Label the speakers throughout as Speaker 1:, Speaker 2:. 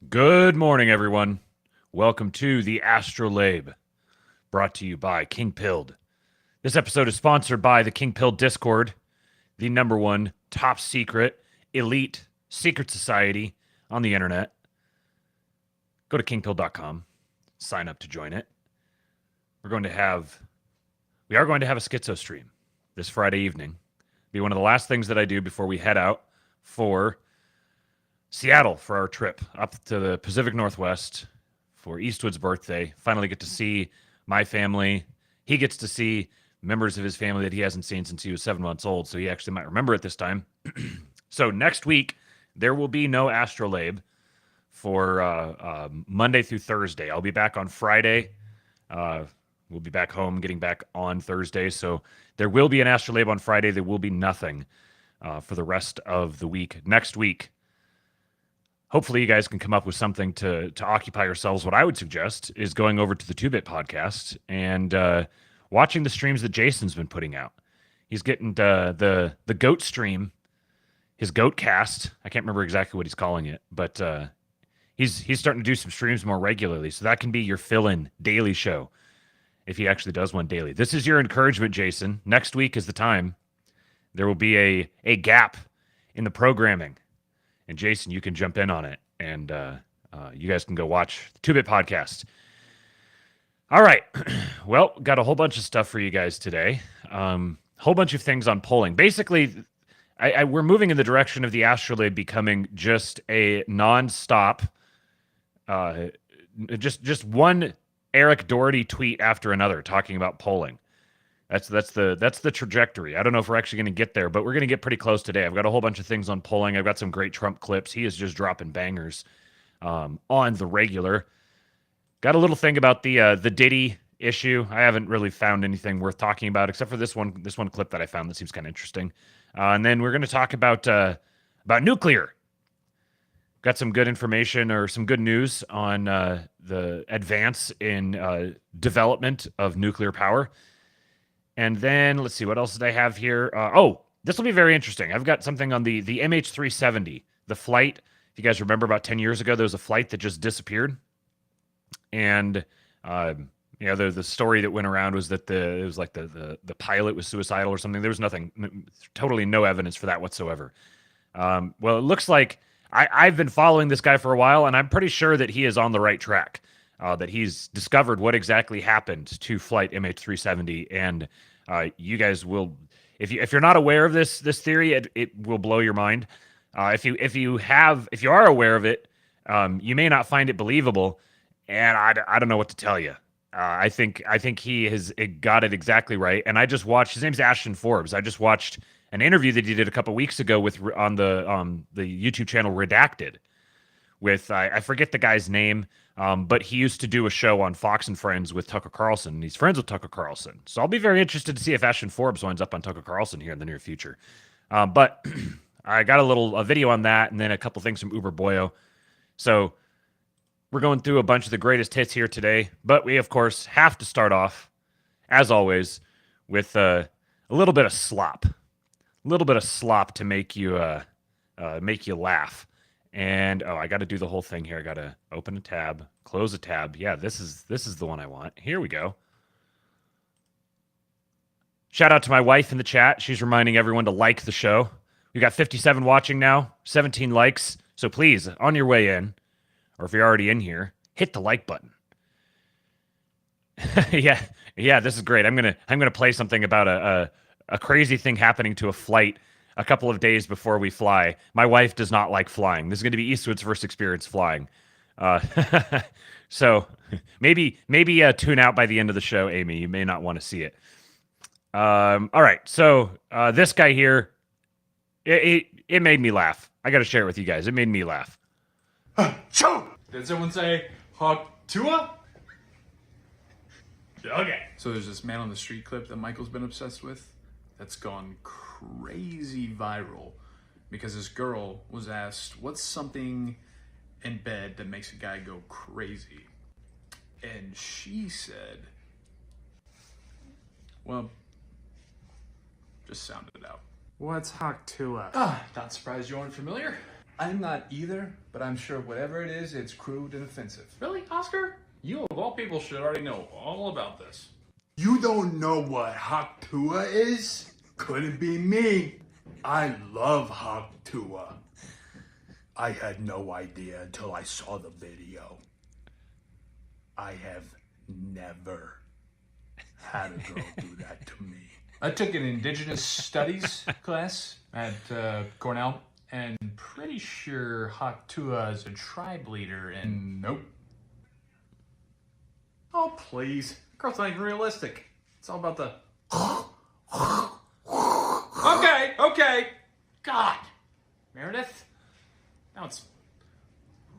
Speaker 1: Good morning, everyone. Welcome to the ASTROLABE, brought to you by King Pilled. This episode is sponsored by the King Pilled Discord, the number one top secret, elite, secret society on the internet. Go to kingpilled.com, sign up to join it. We are going to have a schizo stream this Friday evening. Be one of the last things that I do before we head out for Seattle for our trip up to the Pacific Northwest for Eastwood's birthday. Finally get to see my family. He gets to see members of his family that he hasn't seen since he was 7 months old, so he actually might remember it this time. So next week, there will be no ASTROLABE for Monday through Thursday. I'll be back on Friday. We'll be back home, getting back on Thursday. So there will be an ASTROLABE on Friday. There will be nothing for the rest of the week. Next week, hopefully you guys can come up with something to occupy yourselves. What I would suggest is going over to the 2-Bit podcast and watching the streams that Jason's been putting out. He's getting the GOAT stream, his GOAT cast. I can't remember exactly what he's calling it, but he's starting to do some streams more regularly. So that can be your fill-in daily show if he actually does one daily. This is your encouragement, Jason. Next week is the time. There will be a gap in the programming. And Jason, you can jump in on it, and you guys can go watch the 2-Bit podcast. All right. Well, got a whole bunch of stuff for you guys today. Whole bunch of things on polling. Basically, we're moving in the direction of the ASTROLABE becoming just a nonstop, just one Eric Doherty tweet after another talking about polling. That's the trajectory. I don't know if we're actually going to get there, but we're going to get pretty close today. I've got a whole bunch of things on polling. I've got some great Trump clips. He is just dropping bangers on the regular. Got a little thing about the Diddy issue. I haven't really found anything worth talking about except for this one clip that I found that seems kind of interesting. And then we're going to talk about nuclear. Got some good information or some good news on the advance in development of nuclear power. And then, let's see, what else did I have here? This will be very interesting. I've got something on the MH370, the flight. If you guys remember, about 10 years ago, there was a flight that just disappeared. And, the story that went around was that the pilot was suicidal or something. There was totally no evidence for that whatsoever. Well, it looks like I've been following this guy for a while, and I'm pretty sure that he is on the right track. That he's discovered what exactly happened to flight MH370, and you guys will, if you're not aware of this theory, it will blow your mind. If you are aware of it, you may not find it believable, and I don't know what to tell you. I think he has got it exactly right, and I just watched. His name's Ashton Forbes. I just watched an interview that he did a couple weeks ago on the YouTube channel Redacted with I forget the guy's name. But he used to do a show on Fox and Friends with Tucker Carlson, and he's friends with Tucker Carlson. So I'll be very interested to see if Ashton Forbes winds up on Tucker Carlson here in the near future. But I got a video on that, and then a couple things from Uber Boyo. So we're going through a bunch of the greatest hits here today, but we, of course, have to start off, as always, with a little bit of slop. A little bit of slop to make you laugh. And I got to do the whole thing here. I got to open a tab, close a tab. Yeah, this is the one I want. Here we go. Shout out to my wife in the chat. She's reminding everyone to like the show. We got 57 watching now, 17 likes. So please, on your way in, or if you're already in here, hit the like button. yeah, this is great. I'm gonna play something about a crazy thing happening to a flight a couple of days before we fly. My wife does not like flying. This is going to be Eastwood's first experience flying. Uh, so maybe tune out by the end of the show, Amy. You may not want to see it. All right. So this guy here, it made me laugh. I got to share it with you guys. It made me laugh.
Speaker 2: Did someone say Hawk Tua? Okay. So there's this man on the street clip that Michael's been obsessed with that's gone crazy viral because this girl was asked, what's something in bed that makes a guy go crazy? And she said, well, just sound it out.
Speaker 3: What's Hawk Tua?
Speaker 2: Not surprised you aren't familiar. I'm not either, but I'm sure whatever it is, it's crude and offensive.
Speaker 4: Really, Oscar? You of all people should already know all about this.
Speaker 5: You don't know what Hawk Tua is? Couldn't be me. I love Hawk Tua. I had no idea until I saw the video. I have never had a girl do that to me.
Speaker 2: I took an indigenous studies class at Cornell, and pretty sure Hawk Tua is a tribe leader, and nope.
Speaker 4: Oh, please. Girl's not even realistic. It's all about the... Okay. God. Meredith? Now it's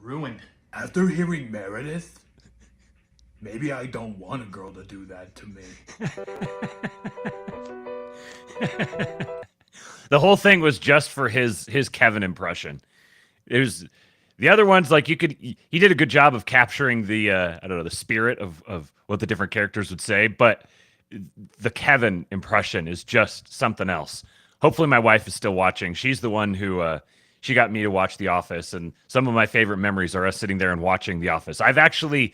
Speaker 4: ruined.
Speaker 5: After hearing Meredith, maybe I don't want a girl to do that to me.
Speaker 1: The whole thing was just for his Kevin impression. It was the other ones, like, he did a good job of capturing the I don't know, the spirit of what the different characters would say, but the Kevin impression is just something else. Hopefully my wife is still watching. She's the one who she got me to watch The Office, and some of my favorite memories are us sitting there and watching The Office. I've actually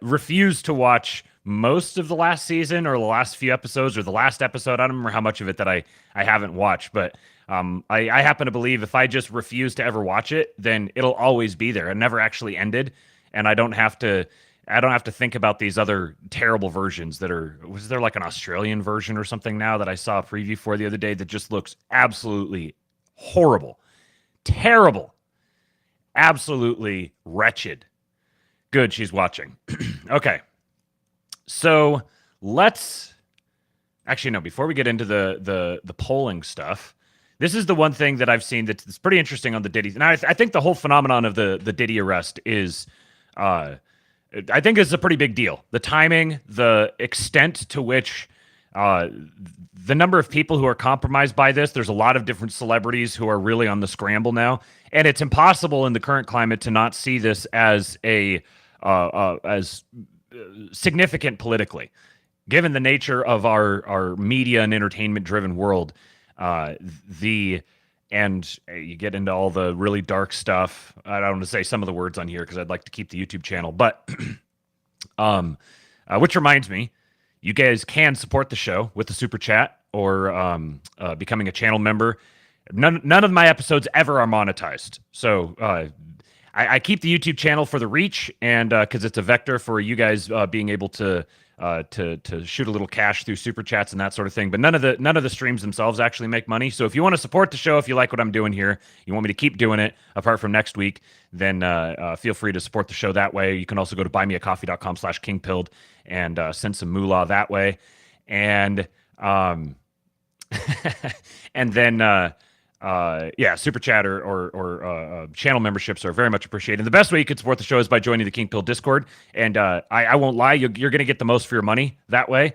Speaker 1: refused to watch most of the last season or the last few episodes or the last episode. I don't remember how much of it that I haven't watched, but I happen to believe if I just refuse to ever watch it, then it'll always be there. It never actually ended, and I don't have to think about these other terrible versions that are. Was there like an Australian version or something now that I saw a preview for the other day that just looks absolutely horrible, terrible, absolutely wretched. Good, she's watching. Okay. So let's actually, no, before we get into the polling stuff, this is the one thing that I've seen that's pretty interesting on the Diddy. And I think the whole phenomenon of the Diddy arrest is, I think it's a pretty big deal. The timing, the extent to which the number of people who are compromised by this, there's a lot of different celebrities who are really on the scramble now. And it's impossible in the current climate to not see this as as significant politically, given the nature of our media and entertainment driven world. You get into all the really dark stuff. I don't want to say some of the words on here because I'd like to keep the YouTube channel, but which reminds me, you guys can support the show with the super chat or becoming a channel member. None of my episodes ever are monetized, so I keep the YouTube channel for the reach and because it's a vector for you guys being able to shoot a little cash through super chats and that sort of thing. But none of the streams themselves actually make money. So if you want to support the show, if you like what I'm doing here, you want me to keep doing it apart from next week, then feel free to support the show that way. You can also go to buymeacoffee.com/kingpilled and send some moolah that way. And and then super chat or channel memberships are very much appreciated. And the best way you can support the show is by joining the King Pill Discord. And I won't lie, you're going to get the most for your money that way.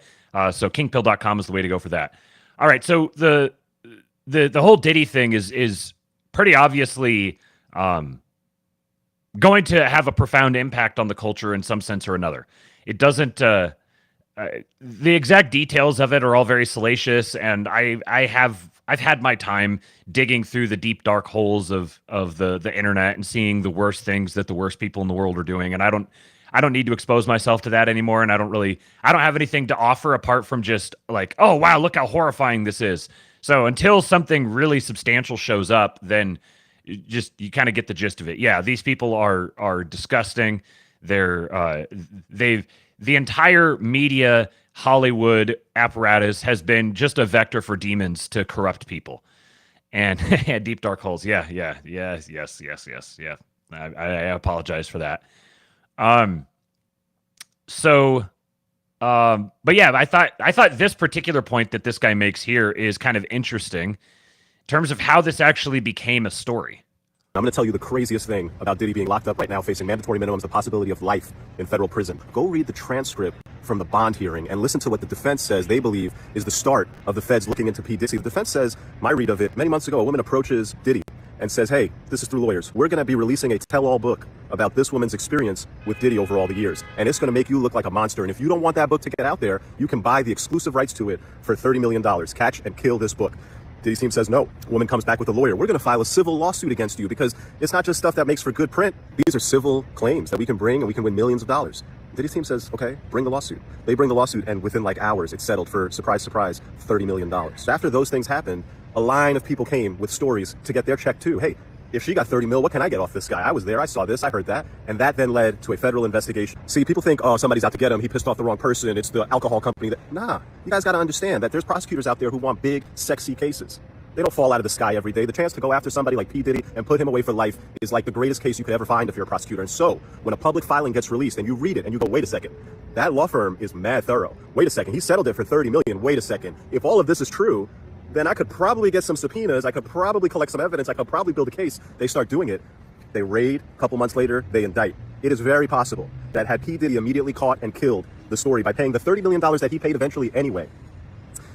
Speaker 1: So kingpill.com is the way to go for that. All right, so the whole Diddy thing is pretty obviously going to have a profound impact on the culture in some sense or another. It doesn't. The exact details of it are all very salacious, and I've had my time digging through the deep dark holes of the internet and seeing the worst things that the worst people in the world are doing, and I don't need to expose myself to that anymore, and I don't have anything to offer apart from just like, oh wow, look how horrifying this is. So until something really substantial shows up, then you kind of get the gist of it. Yeah, these people are disgusting. The entire media Hollywood apparatus has been just a vector for demons to corrupt people. And deep dark holes. Yeah. I apologize for that. But yeah, I thought this particular point that this guy makes here is kind of interesting in terms of how this actually became a story.
Speaker 6: I'm going to tell you the craziest thing about Diddy being locked up right now, facing mandatory minimums, the possibility of life in federal prison. Go read the transcript from the bond hearing and listen to what the defense says they believe is the start of the feds looking into P. Diddy. The defense says, my read of it, many months ago, a woman approaches Diddy and says, hey, this is through lawyers. We're going to be releasing a tell-all book about this woman's experience with Diddy over all the years. And it's going to make you look like a monster. And if you don't want that book to get out there, you can buy the exclusive rights to it for $30 million. Catch and kill this book. Diddy's team says no. Woman comes back with a lawyer. We're going to file a civil lawsuit against you because it's not just stuff that makes for good print. These are civil claims that we can bring and we can win millions of dollars. Diddy's team says, okay, bring the lawsuit. They bring the lawsuit and within like hours, it's settled for, surprise, surprise, $30 million. So after those things happened, a line of people came with stories to get their check too. Hey, if she got 30 mil, what can I get off this guy? I was there, I saw this, I heard that. And that then led to a federal investigation. See, people think, oh, somebody's out to get him, he pissed off the wrong person, it's the alcohol company that, nah, you guys gotta understand that there's prosecutors out there who want big, sexy cases. They don't fall out of the sky every day. The chance to go after somebody like P. Diddy and put him away for life is like the greatest case you could ever find if you're a prosecutor. And so, when a public filing gets released and you read it and you go, wait a second, that law firm is mad thorough. Wait a second, he settled it for 30 million. Wait a second. If all of this is true, then I could probably get some subpoenas. I could probably collect some evidence. I could probably build a case. They start doing it. They raid. A couple months later, they indict. It is very possible that had P. Diddy immediately caught and killed the story by paying the $30 million that he paid eventually anyway,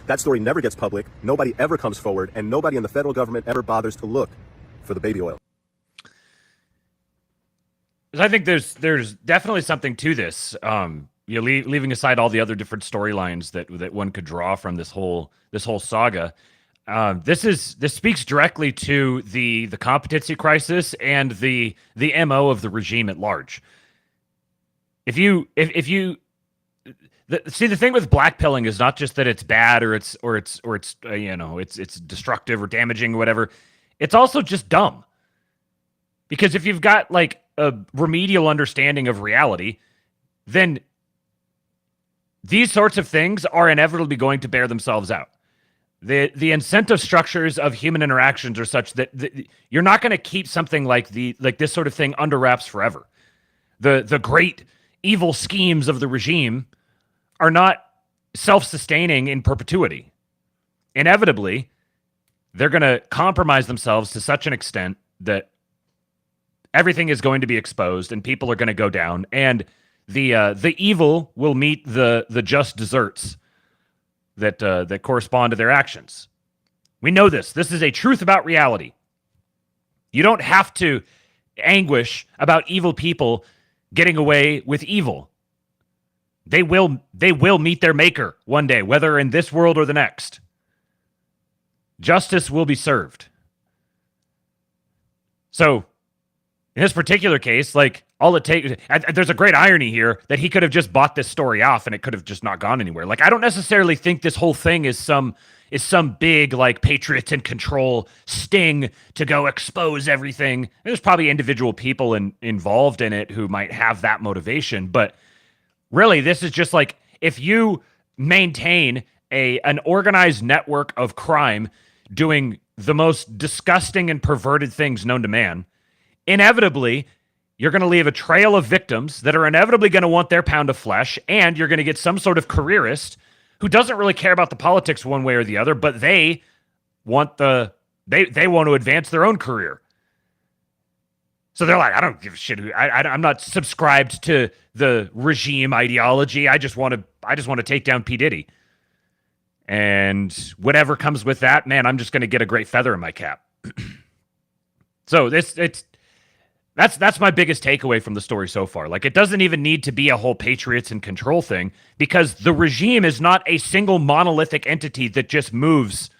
Speaker 6: that story never gets public, nobody ever comes forward, and nobody in the federal government ever bothers to look for the baby oil.
Speaker 1: I think there's definitely something to this. Leaving aside all the other different storylines that one could draw from this whole saga, this speaks directly to the competency crisis and the MO of the regime at large. The thing with blackpilling is not just that it's bad or it's destructive or damaging or whatever. It's also just dumb. Because if you've got like a remedial understanding of reality, then these sorts of things are inevitably going to bear themselves out. The incentive structures of human interactions are such that you're not going to keep something like this sort of thing under wraps forever. The great evil schemes of the regime are not self-sustaining in perpetuity. Inevitably, they're going to compromise themselves to such an extent that everything is going to be exposed and people are going to go down, and the evil will meet the just desserts that correspond to their actions. We know this. This is a truth about reality. You don't have to anguish about evil people getting away with evil. They will meet their maker one day, whether in this world or the next. Justice will be served. So, in this particular case, like, all it takes, there's a great irony here that he could have just bought this story off and it could have just not gone anywhere. Like, I don't necessarily think this whole thing is some big, like, Patriots in control sting to go expose everything. There's probably individual people involved in it who might have that motivation, but really, this is just like, if you maintain an organized network of crime doing the most disgusting and perverted things known to man, inevitably, you're going to leave a trail of victims that are inevitably going to want their pound of flesh, and you're going to get some sort of careerist who doesn't really care about the politics one way or the other, but they want to advance their own career. So they're like, I don't give a shit. I'm not subscribed to the regime ideology. I just want to take down P. Diddy. And whatever comes with that, man, I'm just going to get a great feather in my cap. So that's my biggest takeaway from the story so far. Like, it doesn't even need to be a whole Patriots in control thing, because the regime is not a single monolithic entity that just moves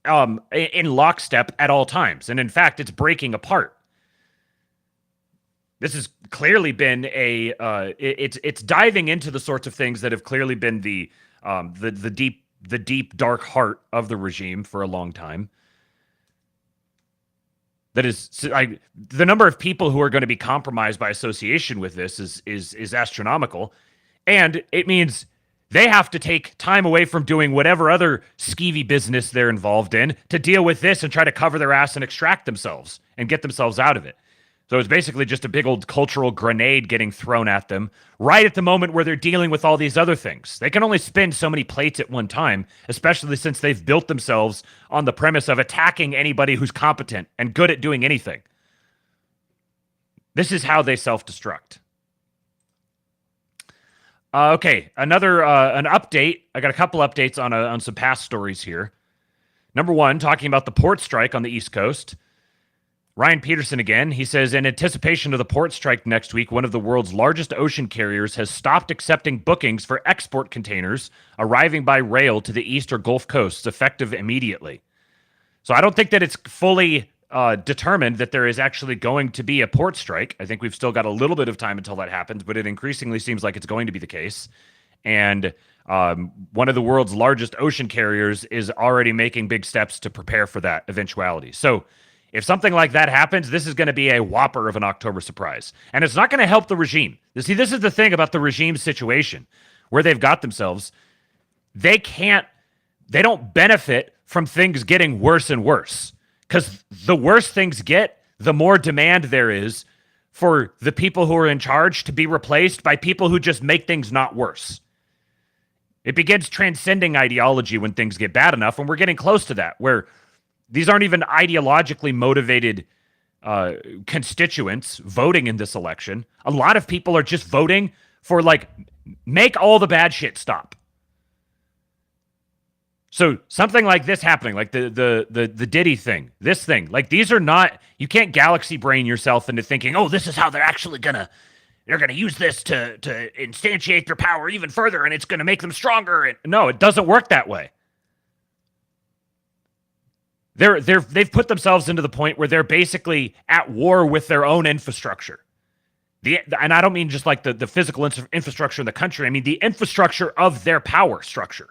Speaker 1: in lockstep at all times. And in fact, it's breaking apart. This has clearly been it's diving into the sorts of things that have clearly been the deep dark heart of the regime for a long time. That is, the number of people who are going to be compromised by association with this is astronomical, and it means They have to take time away from doing whatever other skeevy business they're involved in to deal with this and try to cover their ass and extract themselves and get themselves out of it. So it's basically just a big old cultural grenade getting thrown at them right at the moment where they're dealing with all these other things. They can only spin so many plates at one time, especially since they've built themselves on the premise of attacking anybody who's competent and good at doing anything. This is how they self-destruct. Okay, another an update. I got a couple updates on some past stories here. Number one, talking about the port strike on the East Coast. Ryan Peterson again. He says, in anticipation of the port strike next week, one of the world's largest ocean carriers has stopped accepting bookings for export containers arriving by rail to the East or Gulf coasts, effective immediately. So I don't think that it's fully determined that there is actually going to be a port strike. I think we've still got a little bit of time until that happens, but it increasingly seems like it's going to be the case. And one of the world's largest ocean carriers is already making big steps to prepare for that eventuality. So if something like that happens, this is going to be a whopper of an October surprise. And it's not going to help the regime. See, this is the thing about the regime situation where they've got themselves. They don't benefit from things getting worse and worse. Because the worse things get, the more demand there is for the people who are in charge to be replaced by people who just make things not worse. It begins transcending ideology when things get bad enough, and we're getting close to that, where these aren't even ideologically motivated constituents voting in this election. A lot of people are just voting for, like, make all the bad shit stop. So something like this happening, like the Diddy thing, this thing, like these are not, you can't galaxy brain yourself into thinking, oh, this is how they're actually they're gonna use this to instantiate their power even further, and it's gonna make them stronger. And no, it doesn't work that way. They've put themselves into the point where they're basically at war with their own infrastructure. And I don't mean just like the physical infrastructure in the country. I mean the infrastructure of their power structure.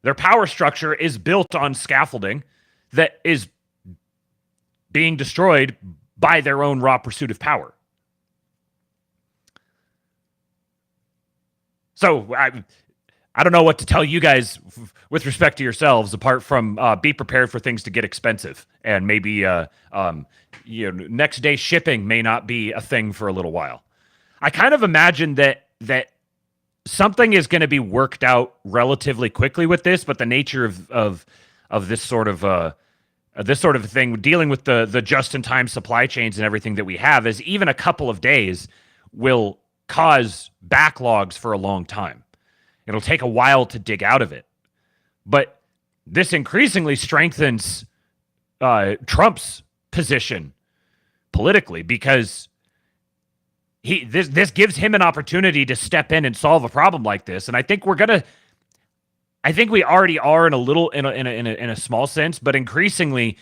Speaker 1: Their power structure is built on scaffolding that is being destroyed by their own raw pursuit of power. So I don't know what to tell you guys with respect to yourselves, apart from be prepared for things to get expensive, and maybe next day shipping may not be a thing for a little while. I kind of imagine that something is going to be worked out relatively quickly with this, but the nature of this sort of thing, dealing with the just-in-time supply chains and everything that we have, is even a couple of days will cause backlogs for a long time. It'll take a while to dig out of it. But this increasingly strengthens Trump's position politically, because this gives him an opportunity to step in and solve a problem like this. And I think we already are in a small sense, but increasingly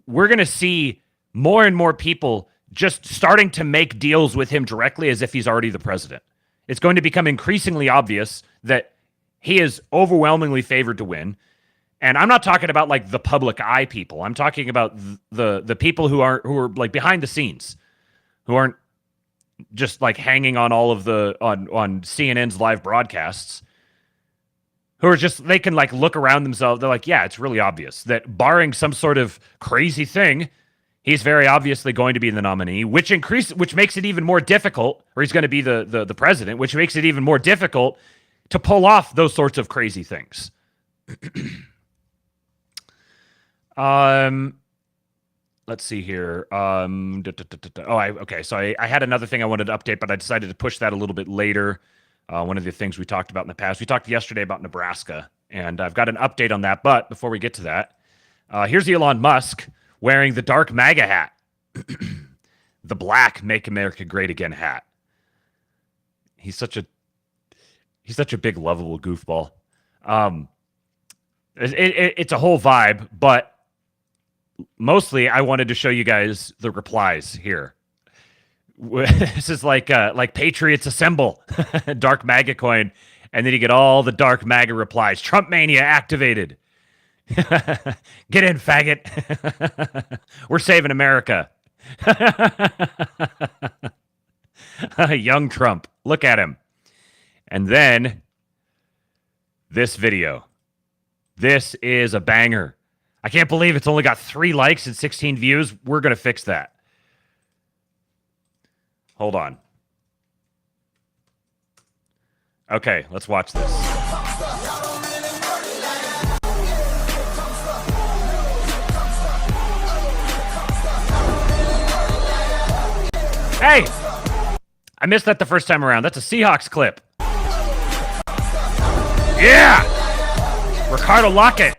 Speaker 1: we're going to see more and more people just starting to make deals with him directly as if he's already the president. It's going to become increasingly obvious that he is overwhelmingly favored to win. And I'm not talking about like the public eye people. I'm talking about the people who are like behind the scenes, who aren't just like hanging on all of on CNN's live broadcasts, who are just, they can like look around themselves. They're like, yeah, it's really obvious that barring some sort of crazy thing, he's very obviously going to be the nominee, which makes it even more difficult, or he's going to be the president, which makes it even more difficult to pull off those sorts of crazy things. Let's see here. Okay. So I had another thing I wanted to update, but I decided to push that a little bit later. One of the things we talked about in the past, we talked yesterday about Nebraska, and I've got an update on that. But before we get to that, here's Elon Musk wearing the dark MAGA hat, the black "Make America Great Again" hat. He's such a big, lovable goofball. It's a whole vibe, but mostly I wanted to show you guys the replies here. This is like Patriots Assemble, dark MAGA coin, and then you get all the dark MAGA replies. Trump mania activated. Get in, faggot. We're saving America. Young Trump. Look at him. And then this video. This is a banger. I can't believe it's only got 3 likes and 16 views. We're going to fix that. Hold on. Okay, let's watch this. Hey! I missed that the first time around. That's a Seahawks clip. Yeah! Ricardo Lockett.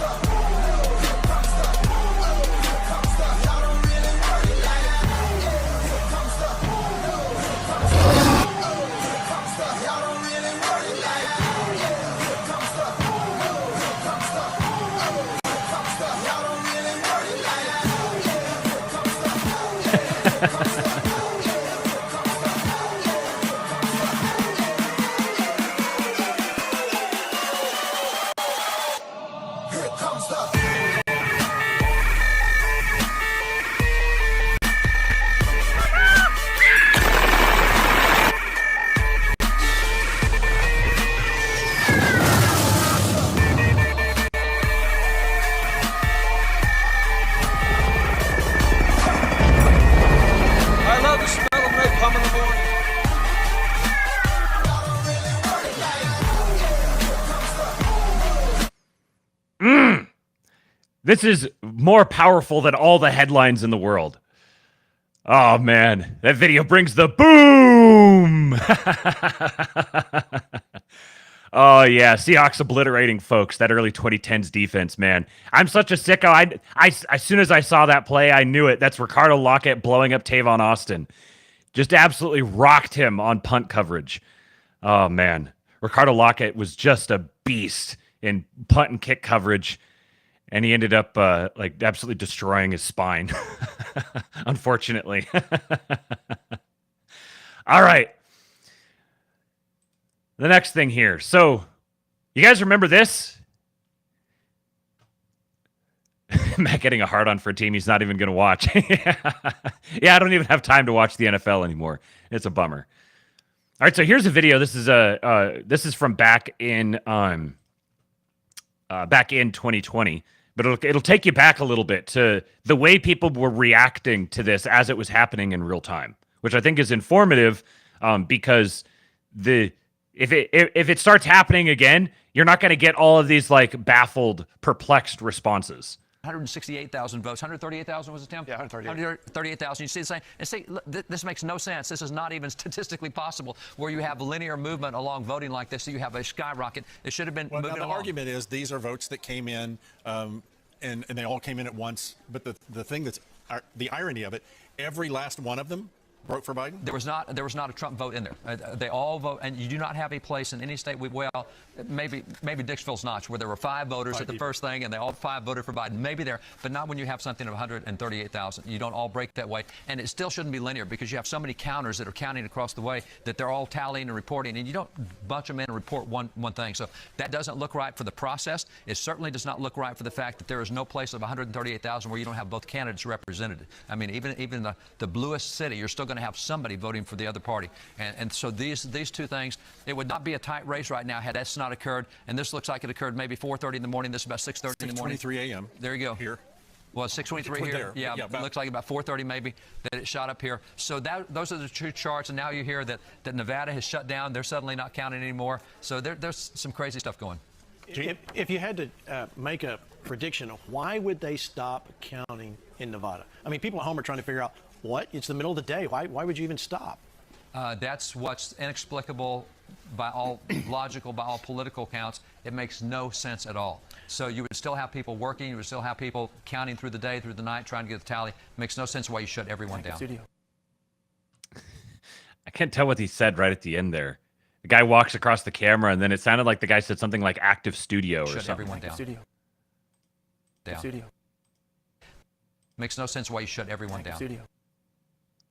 Speaker 1: This is more powerful than all the headlines in the world. Oh, man. That video brings the boom! Oh, yeah. Seahawks obliterating folks. That early 2010s defense, man. I'm such a sicko. As soon as I saw that play, I knew it. That's Ricardo Lockett blowing up Tavon Austin. Just absolutely rocked him on punt coverage. Oh, man. Ricardo Lockett was just a beast in punt and kick coverage. And he ended up like absolutely destroying his spine, unfortunately. All right. The next thing here. So, you guys remember this? Matt getting a hard-on for a team he's not even going to watch. Yeah, I don't even have time to watch the NFL anymore. It's a bummer. All right, so here's a video. This is from back in 2020. But it'll take you back a little bit to the way people were reacting to this as it was happening in real time, which I think is informative because if it starts happening again, you're not going to get all of these like baffled, perplexed responses.
Speaker 7: 168,000 votes. 138,000 was it, Tim? Yeah, 138,000. You see the same? And see, look, this makes no sense. This is not even statistically possible where you have linear movement along voting like this. So you have a skyrocket. It should have been moving along.
Speaker 8: The argument is these are votes that came in, and they all came in at once. But the thing that's the irony of it, every last one of them vote for Biden?
Speaker 7: There was not a Trump vote in there. They all vote, and you do not have a place in any state. Maybe Dixville's Notch, where there were 5 voters at the first thing, and they all 5 voted for Biden. Maybe there, but not when you have something of 138,000. You don't all break that way, and it still shouldn't be linear because you have so many counters that are counting across the way that they're all tallying and reporting, and you don't bunch them in and report one thing. So that doesn't look right for the process. It certainly does not look right for the fact that there is no place of 138,000 where you don't have both candidates represented. I mean, even the bluest city, you're still going to have somebody voting for the other party. And so these two things, it would not be a tight race right now had that's not occurred. And this looks like it occurred maybe 4:30 in the morning. This is about 6:30 in the morning.
Speaker 8: 6:23 a.m.
Speaker 7: There you go.
Speaker 8: Here.
Speaker 7: Well, 6:23 here.
Speaker 8: There.
Speaker 7: Yeah, it looks like about 4:30 maybe that it shot up here. So those are the two charts. And now you hear that Nevada has shut down. They're suddenly not counting anymore. So there's some crazy stuff going.
Speaker 9: If you had to make a prediction, why would they stop counting in Nevada? I mean, people at home are trying to figure out it's the middle of the day. Why would you even stop?
Speaker 7: That's what's inexplicable by all logical, by all political counts. It makes no sense at all. So you would still have people working. You would still have people counting through the day, through the night, trying to get the tally. It makes no sense why you shut everyone down.
Speaker 1: I can't tell what he said right at the end there. The guy walks across the camera, and then it sounded like the guy said something like active studio or
Speaker 7: shut
Speaker 1: something.
Speaker 7: Everyone down. Studio. Makes no sense why you shut everyone down.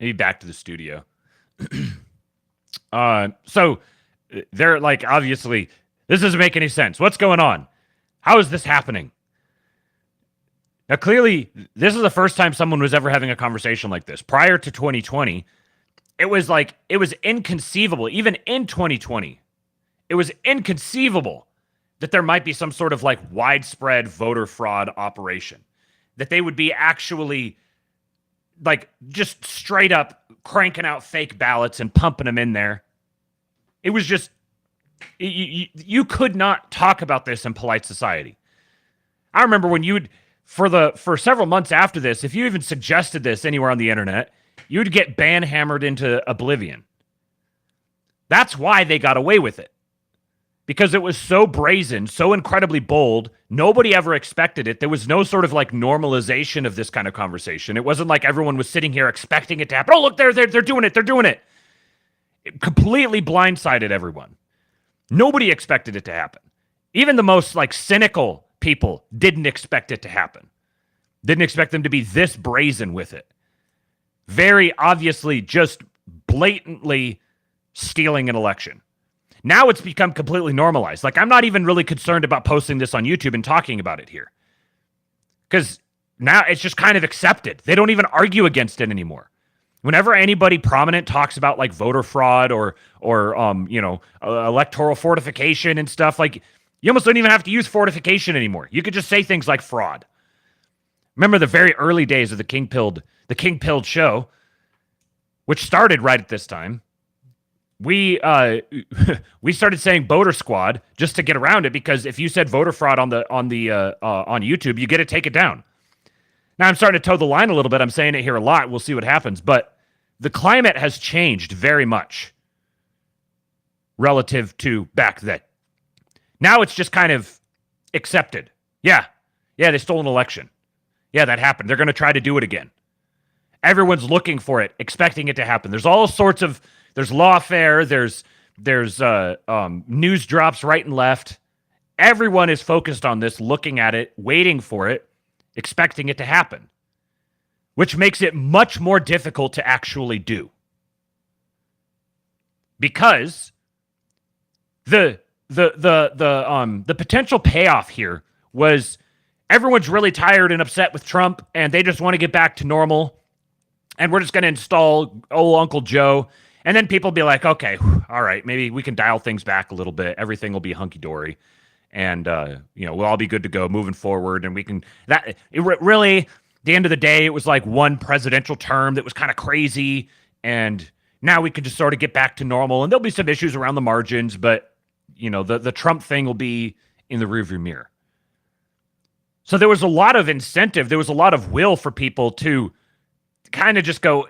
Speaker 1: Maybe back to the studio. So they're like, obviously, this doesn't make any sense. What's going on? How is this happening? Now, clearly, this is the first time someone was ever having a conversation like this. Prior to 2020, it was inconceivable. Even in 2020, it was inconceivable that there might be some sort of like widespread voter fraud operation, that they would be actually like just straight up cranking out fake ballots and pumping them in there. It was just, you could not talk about this in polite society. I remember when for several months after this, if you even suggested this anywhere on the internet, you'd get hammered into oblivion. That's why they got away with it. Because it was so brazen, so incredibly bold, nobody ever expected it. There was no sort of like normalization of this kind of conversation. It wasn't like everyone was sitting here expecting it to happen. Oh, look, they're doing it. They're doing it. It completely blindsided everyone. Nobody expected it to happen. Even the most like cynical people didn't expect it to happen. Didn't expect them to be this brazen with it. Very obviously just blatantly stealing an election. Now it's become completely normalized. Like, I'm not even really concerned about posting this on YouTube and talking about it here. Because now it's just kind of accepted. They don't even argue against it anymore. Whenever anybody prominent talks about like voter fraud or electoral fortification and stuff, like, you almost don't even have to use fortification anymore. You could just say things like fraud. Remember the very early days of the King Pilled show, which started right at this time. We started saying voter squad just to get around it, because if you said voter fraud on YouTube, you get to take it down. Now I'm starting to toe the line a little bit. I'm saying it here a lot. We'll see what happens, but the climate has changed very much relative to back then. Now it's just kind of accepted. Yeah, they stole an election. Yeah, that happened. They're going to try to do it again. Everyone's looking for it, expecting it to happen. There's all sorts of There's lawfare. There's news drops right and left. Everyone is focused on this, looking at it, waiting for it, expecting it to happen, which makes it much more difficult to actually do. Because the potential payoff here was everyone's really tired and upset with Trump, and they just want to get back to normal, and we're just going to install old Uncle Joe. And then people be like, okay, all right, maybe we can dial things back a little bit. Everything will be hunky-dory. And, we'll all be good to go moving forward. And we can, really, at the end of the day, it was like one presidential term that was kind of crazy. And now we can just sort of get back to normal. And there'll be some issues around the margins, but, the Trump thing will be in the rearview mirror. So there was a lot of incentive. There was a lot of will for people to kind of just go,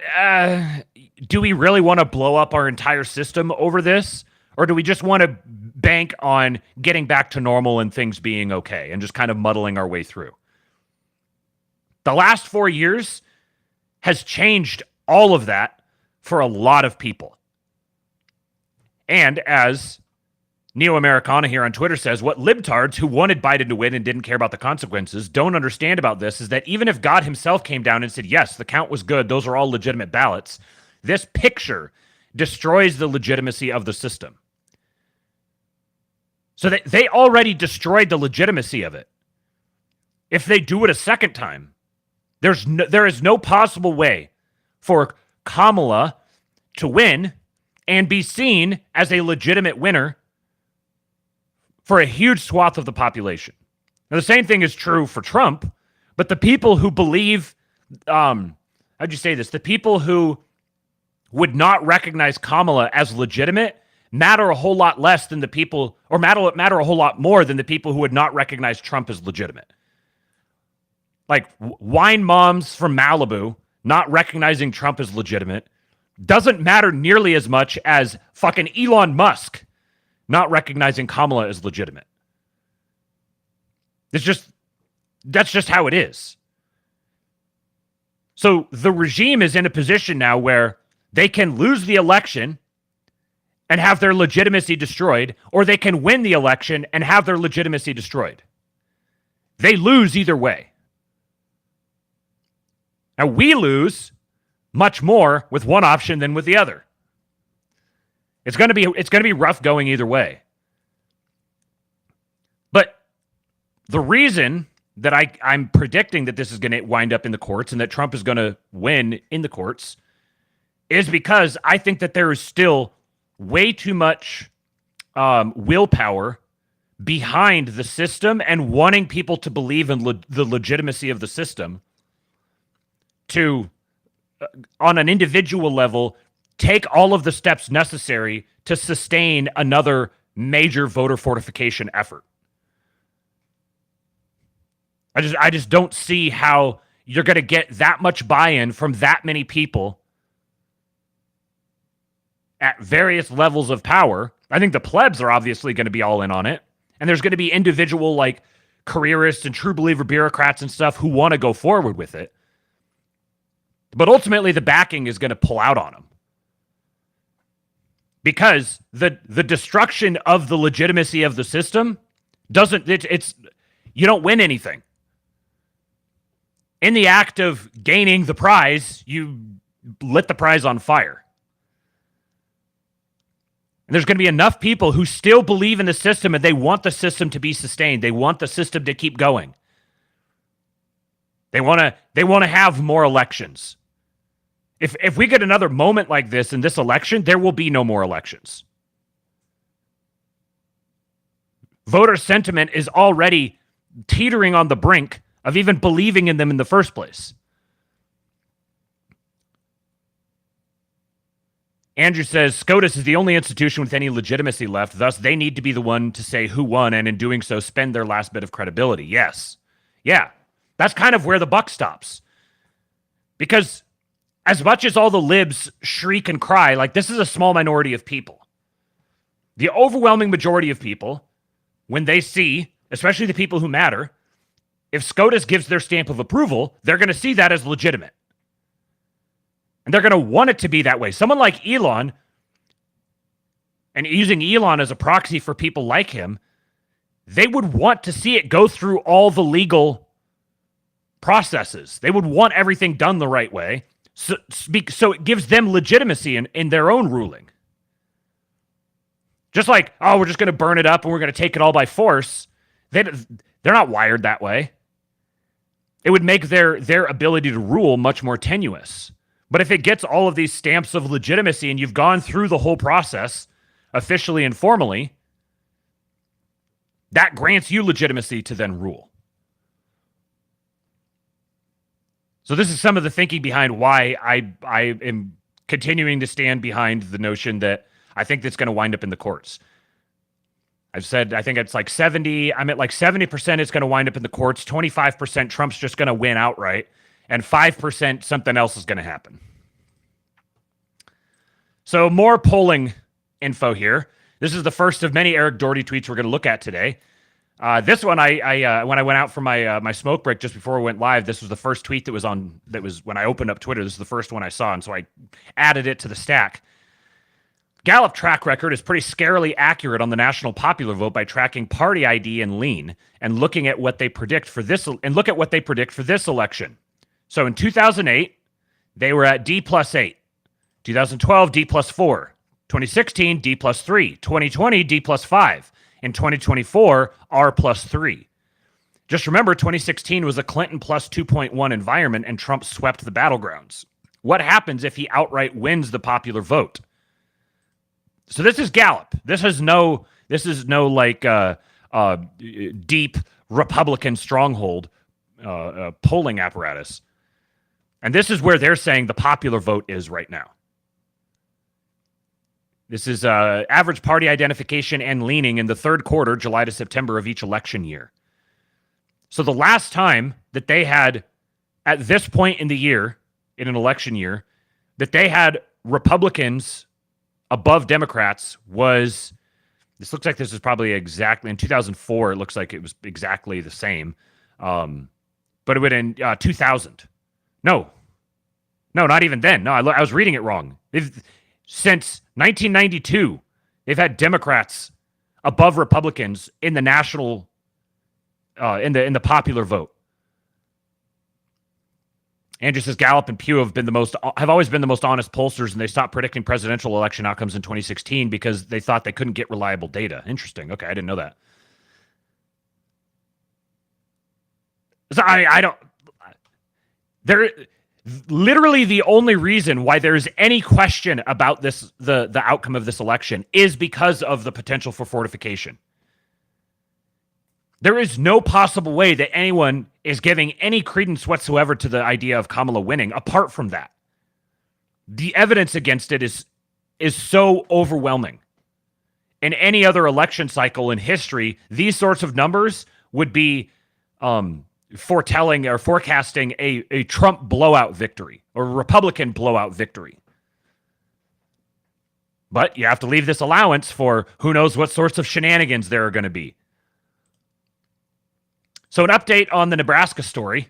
Speaker 1: do we really want to blow up our entire system over this? Or do we just want to bank on getting back to normal and things being okay and just kind of muddling our way through? The last 4 years has changed all of that for a lot of people. And as Neo Americana here on Twitter says, what libtards who wanted Biden to win and didn't care about the consequences don't understand about this is that even if God himself came down and said, yes, the count was good, those are all legitimate ballots, this picture destroys the legitimacy of the system. So they already destroyed the legitimacy of it. If they do it a second time, there is no possible way for Kamala to win and be seen as a legitimate winner for a huge swath of the population. Now, the same thing is true for Trump, but the people who believe, how'd you say this? The people who would not recognize Kamala as legitimate matter a whole lot less than the people, or matter a whole lot more than the people who would not recognize Trump as legitimate. Like wine moms from Malibu not recognizing Trump as legitimate doesn't matter nearly as much as fucking Elon Musk not recognizing Kamala as legitimate. That's just how it is. So the regime is in a position now where they can lose the election and have their legitimacy destroyed, or they can win the election and have their legitimacy destroyed. They lose either way. Now, we lose much more with one option than with the other. It's going to be rough going either way. But the reason that I'm predicting that this is going to wind up in the courts and that Trump is going to win in the courts is because I think that there is still way too much willpower behind the system and wanting people to believe in the legitimacy of the system to, on an individual level, take all of the steps necessary to sustain another major voter fortification effort. I just don't see how you're going to get that much buy-in from that many people at various levels of power. I think the plebs are obviously going to be all in on it. And there's going to be individual like careerists and true believer bureaucrats and stuff who want to go forward with it. But ultimately the backing is going to pull out on them. Because the destruction of the legitimacy of the system doesn't, you don't win anything. In the act of gaining the prize, you lit the prize on fire. And there's going to be enough people who still believe in the system and they want the system to be sustained. They want the system to keep going. They want to have more elections. If we get another moment like this in this election, there will be no more elections. Voter sentiment is already teetering on the brink of even believing in them in the first place. Andrew says, SCOTUS is the only institution with any legitimacy left, thus they need to be the one to say who won, and in doing so, spend their last bit of credibility. Yes. Yeah. That's kind of where the buck stops. Because as much as all the libs shriek and cry, like, this is a small minority of people. The overwhelming majority of people, when they see, especially the people who matter, if SCOTUS gives their stamp of approval, they're going to see that as legitimate. And they're going to want it to be that way. Someone like Elon, and using Elon as a proxy for people like him, they would want to see it go through all the legal processes. They would want everything done the right way. So it gives them legitimacy in their own ruling. Just like, oh, we're just going to burn it up and we're going to take it all by force. They're not wired that way. It would make their ability to rule much more tenuous. But if it gets all of these stamps of legitimacy and you've gone through the whole process, officially and formally, that grants you legitimacy to then rule. So this is some of the thinking behind why I am continuing to stand behind the notion that I think that's going to wind up in the courts. I've said I think it's like 70. I'm at like 70% it's going to wind up in the courts. 25% Trump's just going to win outright. And 5% something else is going to happen. So more polling info here. This is the first of many Eric Doherty tweets we're going to look at today. This one, I when I went out for my smoke break just before we went live, this was the first tweet that was when I opened up Twitter. This is the first one I saw, and so I added it to the stack. Gallup track record is pretty scarily accurate on the national popular vote by tracking party ID and lean and looking at what they predict for this election. So in 2008, they were at D plus 8. 2012, D plus 4. 2016, D plus 3. 2020, D plus 5. In 2024, R plus 3. Just remember, 2016 was a Clinton plus 2.1 environment and Trump swept the battlegrounds. What happens if he outright wins the popular vote? So this is Gallup. This is no like deep Republican stronghold polling apparatus. And this is where they're saying the popular vote is right now. This is average party identification and leaning in the third quarter, July to September of each election year. So the last time that they had, at this point in the year, in an election year, that they had Republicans above Democrats was, this looks like this is probably exactly, in 2004, it looks like it was exactly the same. But it would in 2000. No, not even then. No, I was reading it wrong. Since 1992, they've had Democrats above Republicans in the national, in the popular vote. Andrew says Gallup and Pew have always been the most honest pollsters, and they stopped predicting presidential election outcomes in 2016 because they thought they couldn't get reliable data. Interesting. Okay, I didn't know that. So I don't. Literally the only reason why there's any question about this, the outcome of this election, is because of the potential for fortification. There is no possible way that anyone is giving any credence whatsoever to the idea of Kamala winning apart from that. The evidence against it is so overwhelming. In any other election cycle in history, these sorts of numbers would be foretelling or forecasting a Trump blowout victory or a Republican blowout victory. But you have to leave this allowance for who knows what sorts of shenanigans there are going to be. So an update on the Nebraska story.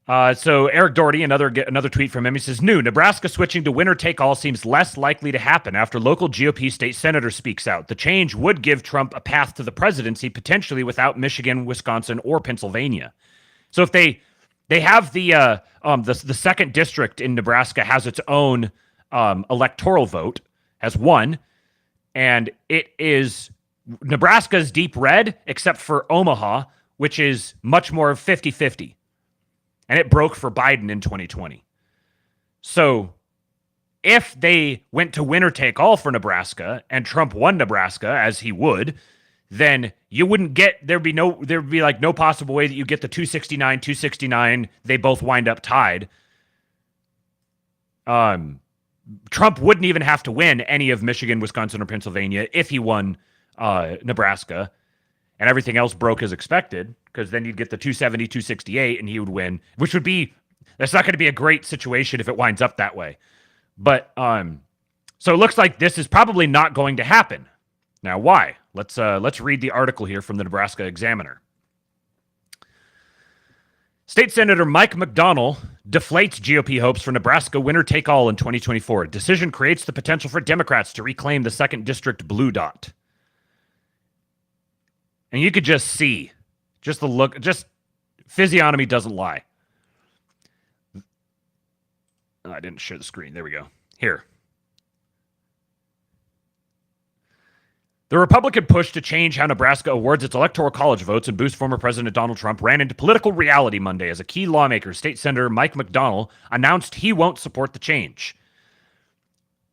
Speaker 1: So Eric Doherty, another tweet from him, he says, new, Nebraska switching to winner-take-all seems less likely to happen after local GOP state senator speaks out. The change would give Trump a path to the presidency, potentially without Michigan, Wisconsin, or Pennsylvania. So if they have the second district in Nebraska has its own electoral vote, has one, and it is Nebraska's deep red, except for Omaha, which is much more 50-50. And it broke for Biden in 2020. So if they went to winner take all for Nebraska and Trump won Nebraska, as he would, then you wouldn't get, there'd be like no possible way that you get the 269, they both wind up tied. Trump wouldn't even have to win any of Michigan, Wisconsin, or Pennsylvania if he won Nebraska, and everything else broke as expected, because then you'd get the 270, 268, and he would win, which would be, that's not going to be a great situation if it winds up that way. But, so it looks like this is probably not going to happen. Now, why? Let's read the article here from the Nebraska Examiner. State Senator Mike McDonnell deflates GOP hopes for Nebraska winner-take-all in 2024. Decision creates the potential for Democrats to reclaim the 2nd District blue dot. And you could just see, just the look, just physiognomy doesn't lie. Oh, I didn't share the screen. There we go. Here. The Republican push to change how Nebraska awards its electoral college votes and boost former President Donald Trump ran into political reality Monday as a key lawmaker, State Senator Mike McDonnell, announced he won't support the change.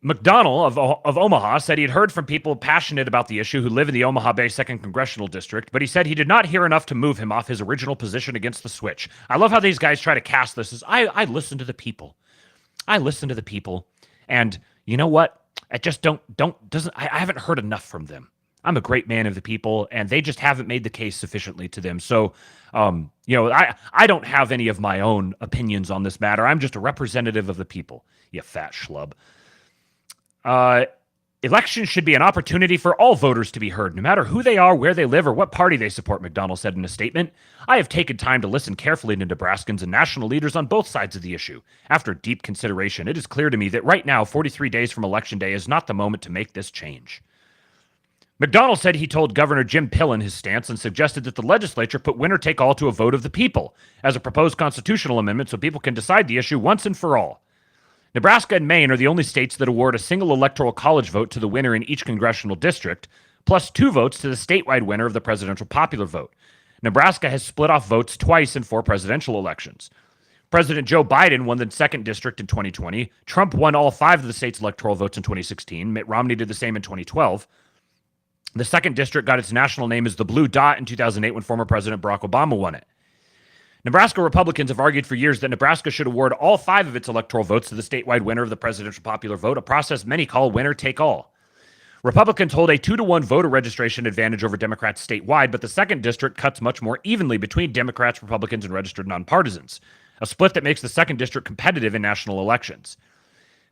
Speaker 1: McDonnell of Omaha said he had heard from people passionate about the issue who live in the Omaha Bay 2nd Congressional District, but he said he did not hear enough to move him off his original position against the switch. I love how these guys try to cast this as, I listen to the people. I listen to the people, and you know what? I just I haven't heard enough from them. I'm a great man of the people, and they just haven't made the case sufficiently to them. So, I don't have any of my own opinions on this matter. I'm just a representative of the people, you fat schlub. Elections should be an opportunity for all voters to be heard, no matter who they are, where they live, or what party they support, McDonnell said in a statement. I have taken time to listen carefully to Nebraskans and national leaders on both sides of the issue. After deep consideration, it is clear to me that right now, 43 days from Election Day, is not the moment to make this change. McDonnell said he told Governor Jim Pillen his stance and suggested that the legislature put winner-take-all to a vote of the people as a proposed constitutional amendment so people can decide the issue once and for all. Nebraska and Maine are the only states that award a single electoral college vote to the winner in each congressional district, plus 2 votes to the statewide winner of the presidential popular vote. Nebraska has split off votes twice in 4 presidential elections. President Joe Biden won the 2nd district in 2020. Trump won all 5 of the state's electoral votes in 2016. Mitt Romney did the same in 2012. The 2nd district got its national name as the Blue Dot in 2008 when former President Barack Obama won it. Nebraska Republicans have argued for years that Nebraska should award all 5 of its electoral votes to the statewide winner of the presidential popular vote, a process many call winner-take-all. Republicans hold a 2-to-1 voter registration advantage over Democrats statewide, but the 2nd district cuts much more evenly between Democrats, Republicans, and registered nonpartisans, a split that makes the 2nd district competitive in national elections.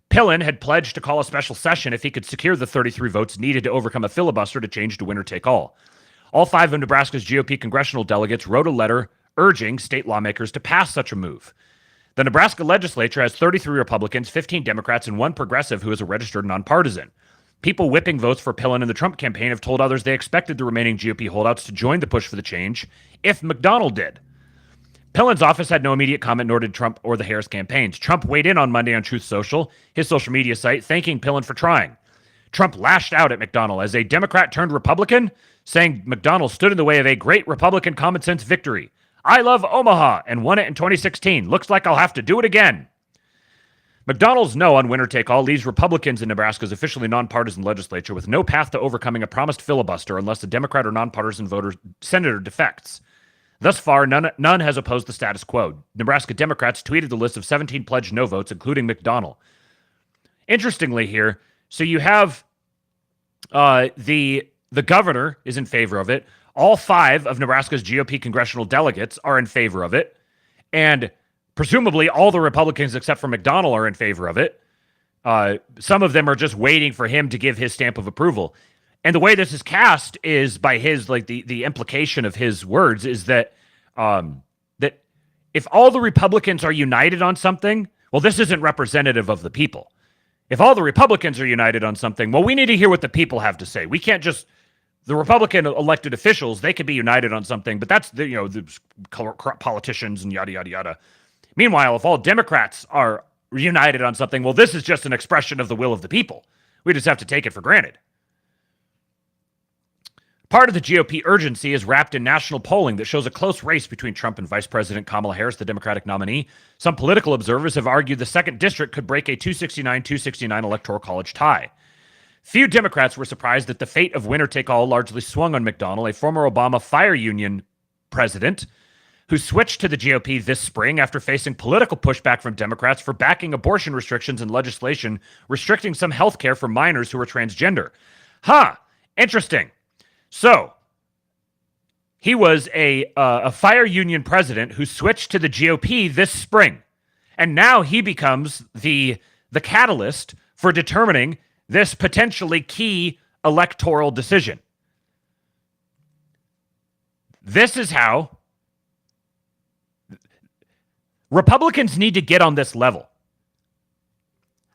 Speaker 1: Pillen had pledged to call a special session if he could secure the 33 votes needed to overcome a filibuster to change to winner-take-all. All 5 of Nebraska's GOP congressional delegates wrote a letter urging state lawmakers to pass such a move. The Nebraska legislature has 33 Republicans, 15 Democrats, and 1 progressive who is a registered nonpartisan. People whipping votes for Pillen in the Trump campaign have told others they expected the remaining GOP holdouts to join the push for the change if McDonnell did. Pillen's office had no immediate comment, nor did Trump or the Harris campaigns. Trump weighed in on Monday on Truth Social, his social media site, thanking Pillen for trying. Trump lashed out at McDonnell as a Democrat turned Republican, saying McDonnell stood in the way of a great Republican common sense victory. I love Omaha and won it in 2016. Looks like I'll have to do it again. McDonald's no on winner-take-all leaves Republicans in Nebraska's officially nonpartisan legislature with no path to overcoming a promised filibuster unless a Democrat or nonpartisan senator defects. Thus far, none has opposed the status quo. Nebraska Democrats tweeted the list of 17 pledged no votes, including McDonald. Interestingly here, so you have the governor is in favor of it. All 5 of Nebraska's GOP congressional delegates are in favor of it. And presumably all the Republicans except for McDonald are in favor of it. Some of them are just waiting for him to give his stamp of approval. And the way this is cast is by his, like the implication of his words is that that if all the Republicans are united on something, well, this isn't representative of the people. If all the Republicans are united on something, well, we need to hear what the people have to say. We can't just, the Republican elected officials, they could be united on something, but that's the politicians and yada, yada, yada. Meanwhile, if all Democrats are united on something, well, this is just an expression of the will of the people. We just have to take it for granted. Part of the GOP urgency is wrapped in national polling that shows a close race between Trump and Vice President Kamala Harris, the Democratic nominee. Some political observers have argued the 2nd District could break a 269-269 electoral college tie. Few Democrats were surprised that the fate of winner-take-all largely swung on McDonald, a former Obama fire union president who switched to the GOP this spring after facing political pushback from Democrats for backing abortion restrictions and legislation restricting some health care for minors who are transgender. Interesting. So, he was a fire union president who switched to the GOP this spring. And now he becomes the catalyst for determining this potentially key electoral decision. This is how Republicans need to get on this level.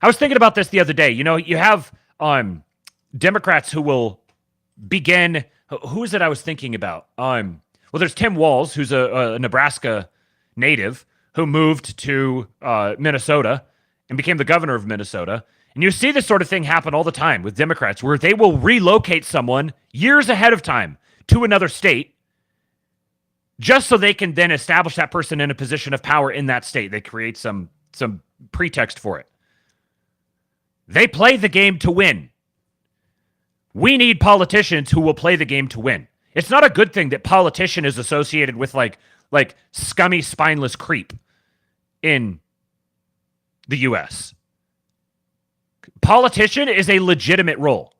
Speaker 1: I was thinking about this the other day. You know, you have Democrats who will begin. Who is it I was thinking about? Well, there's Tim Walz, who's a Nebraska native who moved to Minnesota and became the governor of Minnesota. And you see this sort of thing happen all the time with Democrats where they will relocate someone years ahead of time to another state just so they can then establish that person in a position of power in that state. They create some pretext for it. They play the game to win. We need politicians who will play the game to win. It's not a good thing that politician is associated with like scummy, spineless creep in the U.S. Politician is a legitimate role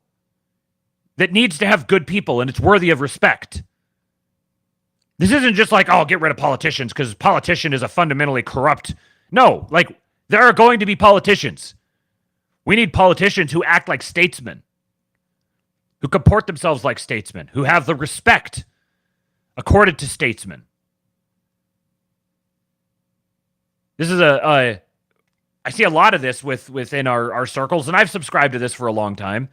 Speaker 1: that needs to have good people, and it's worthy of respect. This isn't just like, oh, get rid of politicians because politician is a fundamentally corrupt. No, like there are going to be politicians. We need politicians who act like statesmen, who comport themselves like statesmen, who have the respect accorded to statesmen. This is I see a lot of this within our circles, and I've subscribed to this for a long time,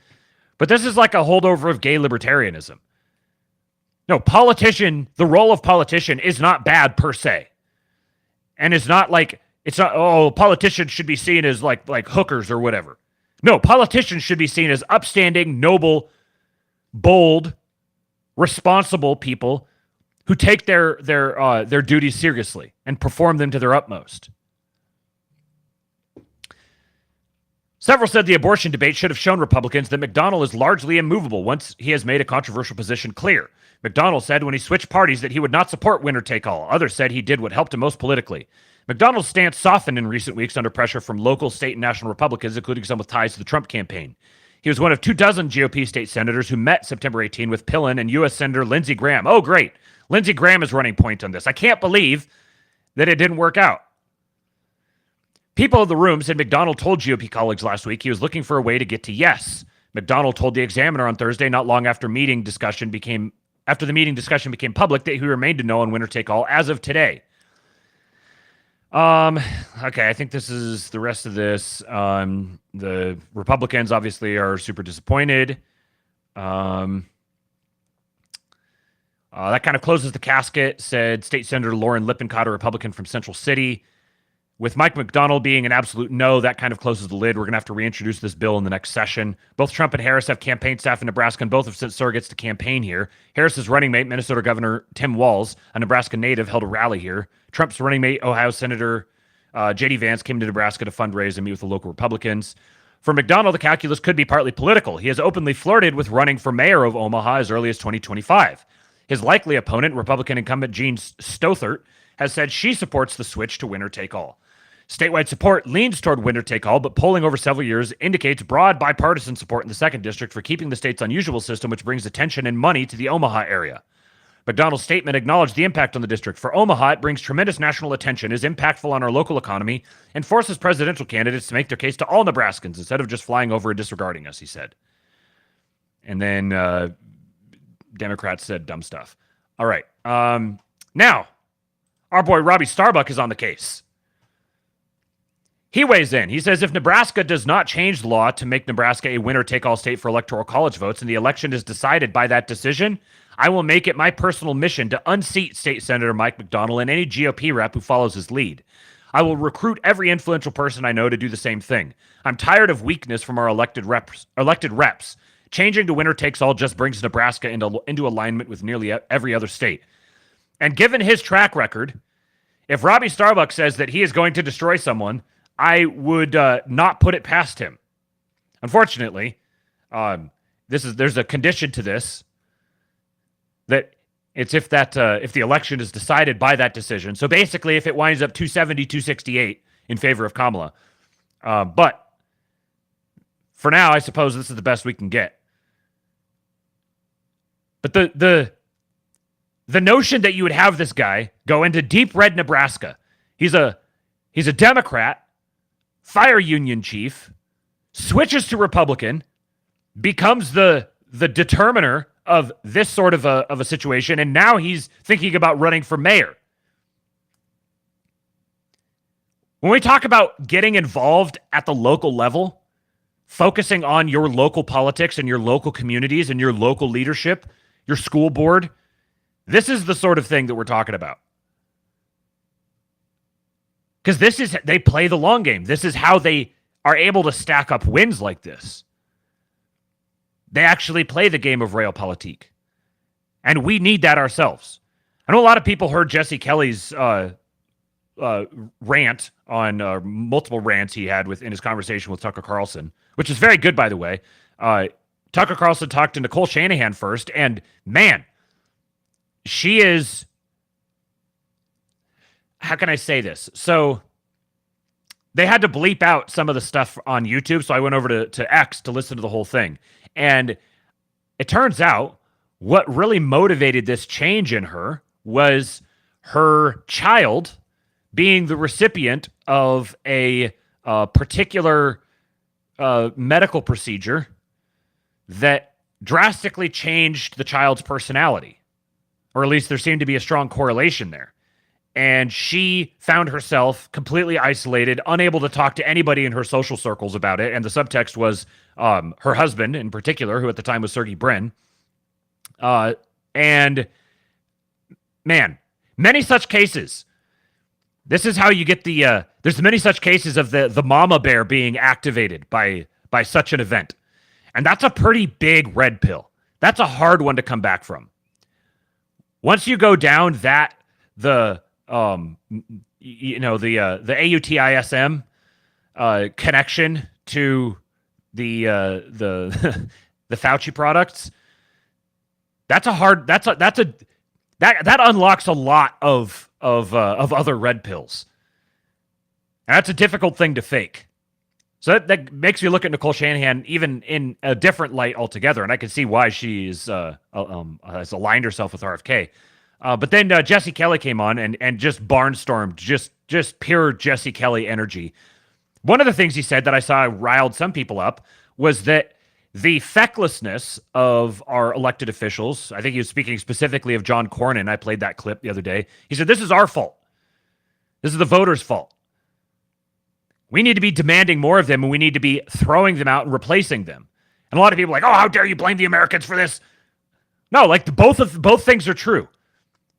Speaker 1: but this is like a holdover of gay libertarianism. No, the role of politician is not bad per se. And it's not, politicians should be seen as like hookers or whatever. No, politicians should be seen as upstanding, noble, bold, responsible people who take their duties seriously and perform them to their utmost. Several said the abortion debate should have shown Republicans that McDonald is largely immovable once he has made a controversial position clear. McDonald said when he switched parties that he would not support winner-take-all. Others said he did what helped him most politically. McDonald's stance softened in recent weeks under pressure from local, state, and national Republicans, including some with ties to the Trump campaign. He was one of 24 GOP state senators who met September 18 with Pillen and U.S. Senator Lindsey Graham. Oh, great. Lindsey Graham is running point on this. I can't believe that it didn't work out. People in the room said McDonald told GOP colleagues last week he was looking for a way to get to yes. McDonald told the Examiner on Thursday, not long after the meeting discussion became public, that he remained to no on winner-take-all as of today. Okay, I think this is the rest of this. The Republicans obviously are super disappointed. That kind of closes the casket, said State Senator Lauren Lippincott, a Republican from Central City. With Mike McDonald being an absolute no, that kind of closes the lid. We're going to have to reintroduce this bill in the next session. Both Trump and Harris have campaign staff in Nebraska, and both have sent surrogates to campaign here. Harris's running mate, Minnesota Governor Tim Walz, a Nebraska native, held a rally here. Trump's running mate, Ohio Senator J.D. Vance came to Nebraska to fundraise and meet with the local Republicans. For McDonald, the calculus could be partly political. He has openly flirted with running for mayor of Omaha as early as 2025. His likely opponent, Republican incumbent Jean Stothert, has said she supports the switch to winner-take-all. Statewide support leans toward winner-take-all, but polling over several years indicates broad bipartisan support in the 2nd District for keeping the state's unusual system, which brings attention and money to the Omaha area. McDonald's statement acknowledged the impact on the district. For Omaha, it brings tremendous national attention, is impactful on our local economy, and forces presidential candidates to make their case to all Nebraskans instead of just flying over and disregarding us, he said. And then Democrats said dumb stuff. All right. Now, our boy Robbie Starbuck is on the case. He weighs in. He says if Nebraska does not change the law to make Nebraska a winner-take-all state for electoral college votes and the election is decided by that decision, I will make it my personal mission to unseat State Senator Mike McDonald and any GOP rep who follows his lead. I will recruit every influential person I know to do the same thing. I'm tired of weakness from our elected reps. Changing to winner-takes-all just brings Nebraska into alignment with nearly every other state. And given his track record, if Robbie Starbuck says that he is going to destroy someone, I would not put it past him. Unfortunately, there's a condition to this, that it's if the election is decided by that decision. So basically, if it winds up 270, 268 in favor of Kamala. But for now, I suppose this is the best we can get. But the notion that you would have this guy go into deep red Nebraska, he's a Democrat, fire union chief, switches to Republican, becomes the determiner of this sort of a situation, and now he's thinking about running for mayor. When we talk about getting involved at the local level, focusing on your local politics and your local communities and your local leadership, your school board, this is the sort of thing that we're talking about. Because they play the long game. This is how they are able to stack up wins like this. They actually play the game of realpolitik. And we need that ourselves. I know a lot of people heard Jesse Kelly's rant on multiple rants he had in his conversation with Tucker Carlson, which is very good, by the way. Tucker Carlson talked to Nicole Shanahan first, and man, she is... How can I say this? So they had to bleep out some of the stuff on YouTube, so I went over to X to listen to the whole thing. And it turns out what really motivated this change in her was her child being the recipient of a particular medical procedure that drastically changed the child's personality. Or at least there seemed to be a strong correlation there. And she found herself completely isolated, unable to talk to anybody in her social circles about it. And the subtext was her husband in particular, who at the time was Sergey Brin. And man, many such cases. This is how you get there's many such cases of the mama bear being activated by such an event. And that's a pretty big red pill. That's a hard one to come back from. Once you go down the AUTISM connection to the Fauci products, that unlocks a lot of other red pills. And that's a difficult thing to fake. So that makes me look at Nicole Shanahan even in a different light altogether, and I can see why she's has aligned herself with RFK. But then Jesse Kelly came on and just barnstormed, just pure Jesse Kelly energy. One of the things he said that I saw riled some people up was that the fecklessness of our elected officials, I think he was speaking specifically of John Cornyn. I played that clip the other day. He said, this is our fault. This is the voters' fault. We need to be demanding more of them, and we need to be throwing them out and replacing them. And a lot of people are like, oh, how dare you blame the Americans for this? No, like both things are true.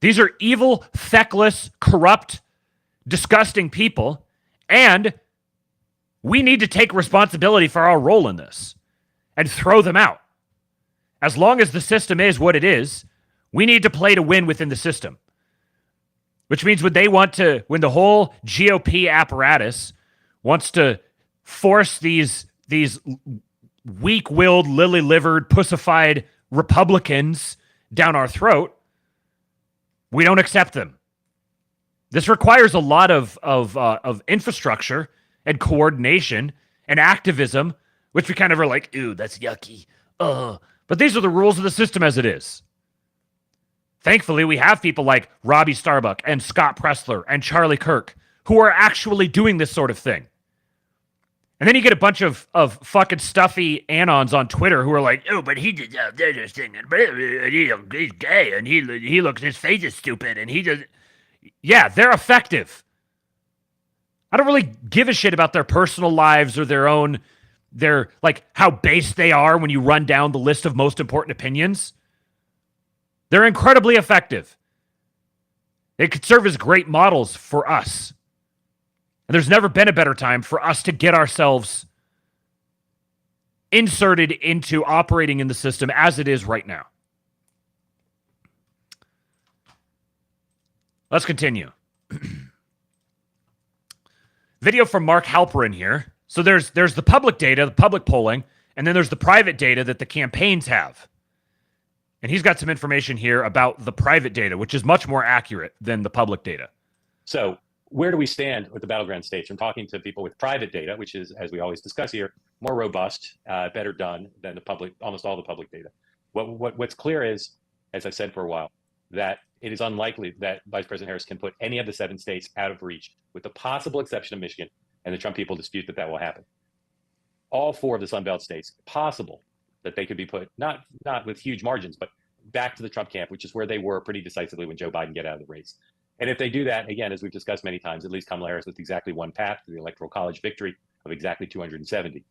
Speaker 1: These are evil, feckless, corrupt, disgusting people, and we need to take responsibility for our role in this and throw them out. As long as the system is what it is, we need to play to win within the system. which means when the whole GOP apparatus wants to force these weak-willed, lily-livered, pussified Republicans down our throat, we don't accept them. This requires a lot of infrastructure and coordination and activism, which we kind of are like, ooh, that's yucky. But these are the rules of the system as it is. Thankfully, we have people like Robbie Starbuck and Scott Pressler and Charlie Kirk who are actually doing this sort of thing. And then you get a bunch of fucking stuffy anons on Twitter who are like, oh, but he did this thing, and he's gay, and he looks, his face is stupid, and he does. Yeah, they're effective. I don't really give a shit about their personal lives or their like how base they are when you run down the list of most important opinions. They're incredibly effective. They could serve as great models for us. And there's never been a better time for us to get ourselves inserted into operating in the system as it is right now. Let's continue. Video from Mark Halperin here. So there's the public data, the public polling, and then there's the private data that the campaigns have. And he's got some information here about the private data, which is much more accurate than the public data.
Speaker 10: So where do we stand with the battleground states? From talking to people with private data, which is, as we always discuss here, more robust, better done than the public, almost all the public data. What's clear is, as I've said for a while, that it is unlikely that Vice President Harris can put any of the 7 states out of reach, with the possible exception of Michigan, and the Trump people dispute that will happen. All 4 of the Sun Belt states, possible that they could be put, not with huge margins, but back to the Trump camp, which is where they were pretty decisively when Joe Biden got out of the race. And if they do that, again, as we've discussed many times, at least Kamala Harris with exactly one path to the Electoral College victory of exactly 270.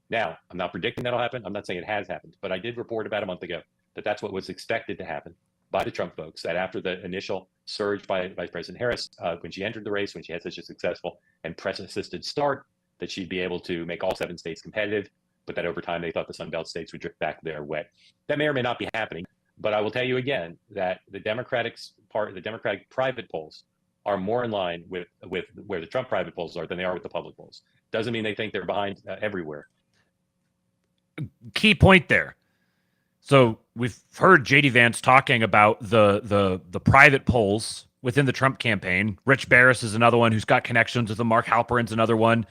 Speaker 10: Now, I'm not predicting that'll happen. I'm not saying it has happened, but I did report about a month ago that that's what was expected to happen by the Trump folks, that after the initial surge by Vice President Harris, when she entered the race, when she had such a successful and press-assisted start, that she'd be able to make all 7 states competitive, but that over time they thought the Sun Belt states would drift back their way. That may or may not be happening. But I will tell you again that the Democratic private polls are more in line with where the Trump private polls are than they are with the public polls. Doesn't mean they think they're behind everywhere.
Speaker 1: Key point there. So we've heard JD Vance talking about the private polls within the Trump campaign. Rich Barris is another one who's got connections with them. Mark Halperin's another one.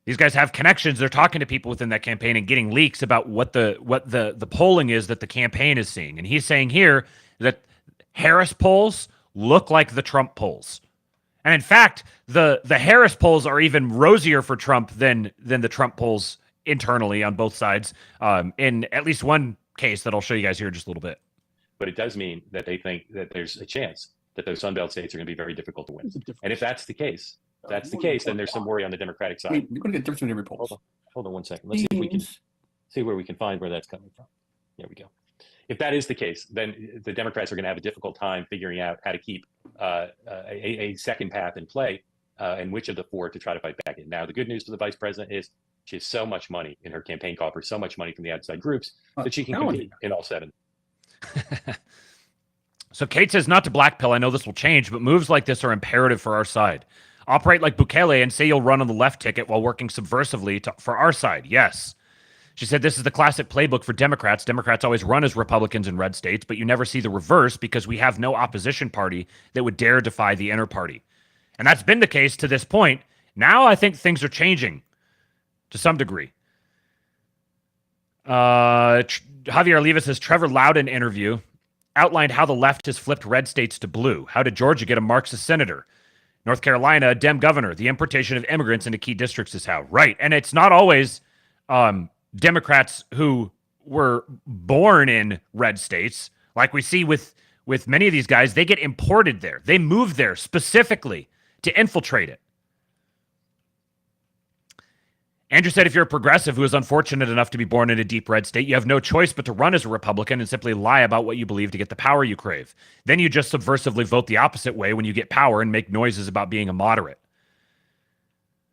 Speaker 1: These guys have connections. They're talking to people within that campaign and getting leaks about what the polling is that the campaign is seeing. And he's saying here that Harris polls look like the Trump polls. And in fact, the Harris polls are even rosier for Trump than the Trump polls internally on both sides, in at least one case that I'll show you guys here in just a little bit.
Speaker 10: But it does mean that they think that there's a chance that those Sun Belt states are going to be very difficult to win. And if that's the case, then there's some worry on the Democratic side.
Speaker 11: You're going to get difference in every poll.
Speaker 10: Hold on 1 second. Let's see if we can see where we can find where that's coming from. There we go. If that is the case, then the Democrats are going to have a difficult time figuring out how to keep a second path in play, and which of the 4 to try to fight back in. Now, the good news for the vice president is she has so much money in her campaign coffers, so much money from the outside groups, that she can compete in all 7.
Speaker 1: So Kate says, not to blackpill, I know this will change, but moves like this are imperative for our side. Operate like Bukele and say you'll run on the left ticket while working subversively for our side. Yes. She said this is the classic playbook for Democrats. Democrats always run as Republicans in red states, but you never see the reverse because we have no opposition party that would dare defy the inner party. And that's been the case to this point. Now I think things are changing to some degree. Javier Oliva says Trevor Loudon interview outlined how the left has flipped red states to blue. How did Georgia get a Marxist senator? North Carolina, a Dem governor. The importation of immigrants into key districts is how. Right. And it's not always Democrats who were born in red states. Like we see with many of these guys, they get imported there. They move there specifically to infiltrate it. Andrew said if you're a progressive who is unfortunate enough to be born in a deep red state, you have no choice but to run as a Republican and simply lie about what you believe to get the power you crave. Then you just subversively vote the opposite way when you get power and make noises about being a moderate.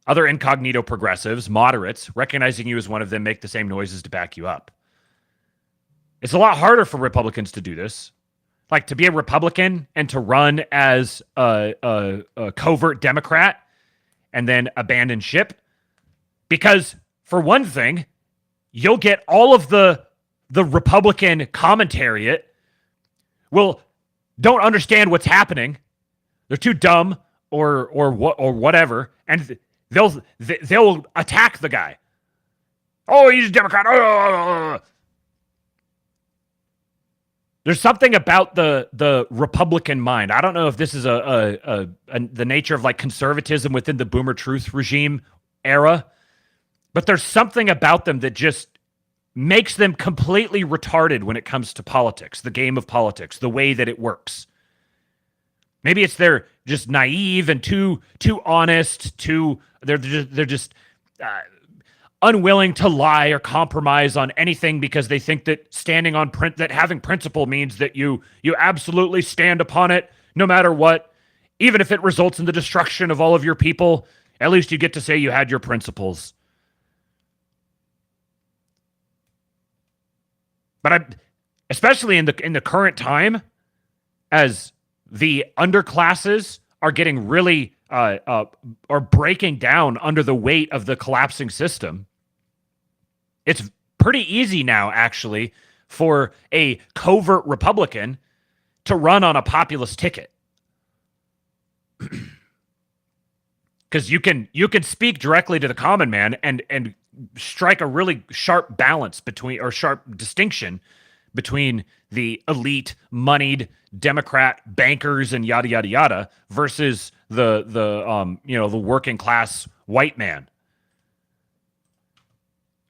Speaker 1: Other incognito progressives, moderates, recognizing you as one of them, make the same noises to back you up. It's a lot harder for Republicans to do this. like to be a Republican and to run as a covert Democrat and then abandon ship. Because for one thing, you'll get all of the Republican commentariat don't understand what's happening. They're too dumb or whatever, and they'll attack the guy. Oh, he's a Democrat. Oh. There's something about the Republican mind. I don't know if this is the nature of like conservatism within the Boomer Truth regime era, but there's something about them that just makes them completely retarded when it comes to politics, the game of politics, the way that it works. Maybe it's they're just naive and too honest, they're just unwilling to lie or compromise on anything because they think that standing on that having principle means that you absolutely stand upon it no matter what, even if it results in the destruction of all of your people. At least you get to say you had your principles. But especially in the current time, as the underclasses are getting really are breaking down under the weight of the collapsing system, it's pretty easy now, actually, for a covert Republican to run on a populist ticket. Because you can speak directly to the common man and strike a really sharp balance sharp distinction between the elite, moneyed Democrat bankers and yada yada yada versus the working class white man.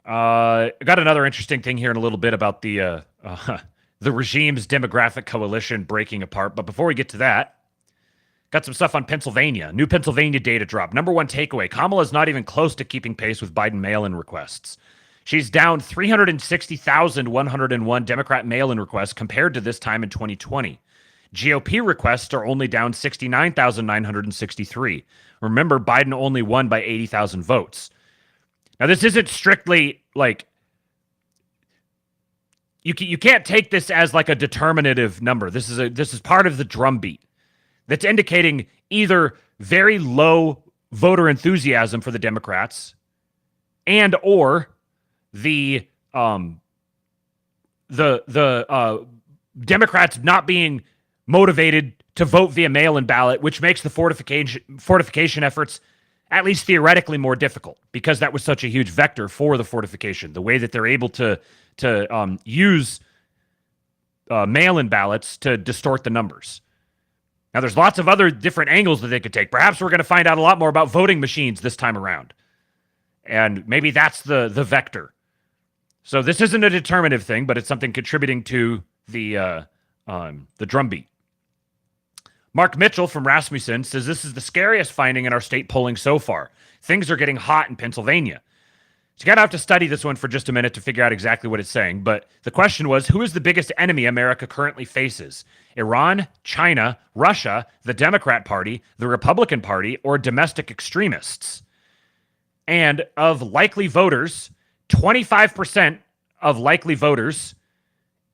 Speaker 1: I got another interesting thing here in a little bit about the regime's demographic coalition breaking apart. But before we get to that, got some stuff on Pennsylvania. New Pennsylvania data drop. Number one takeaway, Kamala's not even close to keeping pace with Biden mail-in requests. She's down 360,101 Democrat mail-in requests compared to this time in 2020. GOP requests are only down 69,963. Remember, Biden only won by 80,000 votes. Now, this isn't strictly like... You can't take this as like a determinative number. This is part of the drumbeat that's indicating either very low voter enthusiasm for the Democrats and or the Democrats not being motivated to vote via mail-in ballot, which makes the fortification efforts at least theoretically more difficult because that was such a huge vector for the fortification. The way that they're able to use mail-in ballots to distort the numbers. Now, there's lots of other different angles that they could take. Perhaps we're going to find out a lot more about voting machines this time around. And maybe that's the vector. So this isn't a determinative thing, but it's something contributing to the drumbeat. Mark Mitchell from Rasmussen says this is the scariest finding in our state polling so far. Things are getting hot in Pennsylvania. So you got to have to study this one for just a minute to figure out exactly what it's saying. But the question was, who is the biggest enemy America currently faces? Iran, China, Russia, the Democrat Party, the Republican Party, or domestic extremists? And of likely voters, 25% of likely voters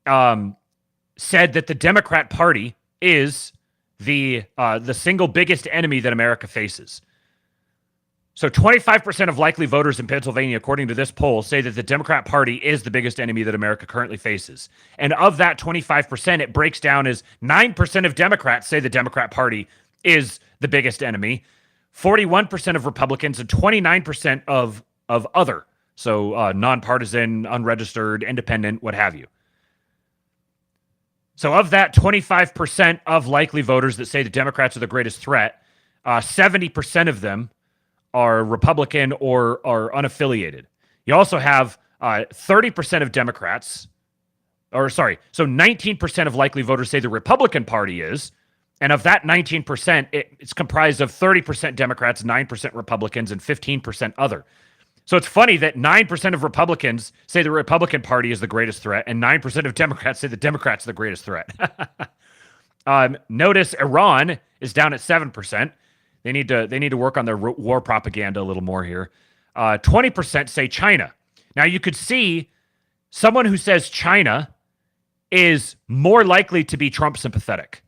Speaker 1: said that the Democrat Party is the single biggest enemy that America faces. So 25% of likely voters in Pennsylvania, according to this poll, say that the Democrat Party is the biggest enemy that America currently faces. And of that 25%, it breaks down as 9% of Democrats say the Democrat Party is the biggest enemy, 41% of Republicans, and 29% of other. So nonpartisan, unregistered, independent, what have you. So of that 25% of likely voters that say the Democrats are the greatest threat, 70% of them are Republican or are unaffiliated. You also have 30% of Democrats, so 19% of likely voters say the Republican Party is, and of that 19%, it's comprised of 30% Democrats, 9% Republicans, and 15% other. So it's funny that 9% of Republicans say the Republican Party is the greatest threat, and 9% of Democrats say the Democrats are the greatest threat. Notice Iran is down at 7%. They need to work on their war propaganda a little more here. 20% say China. Now you could see someone who says China is more likely to be Trump sympathetic.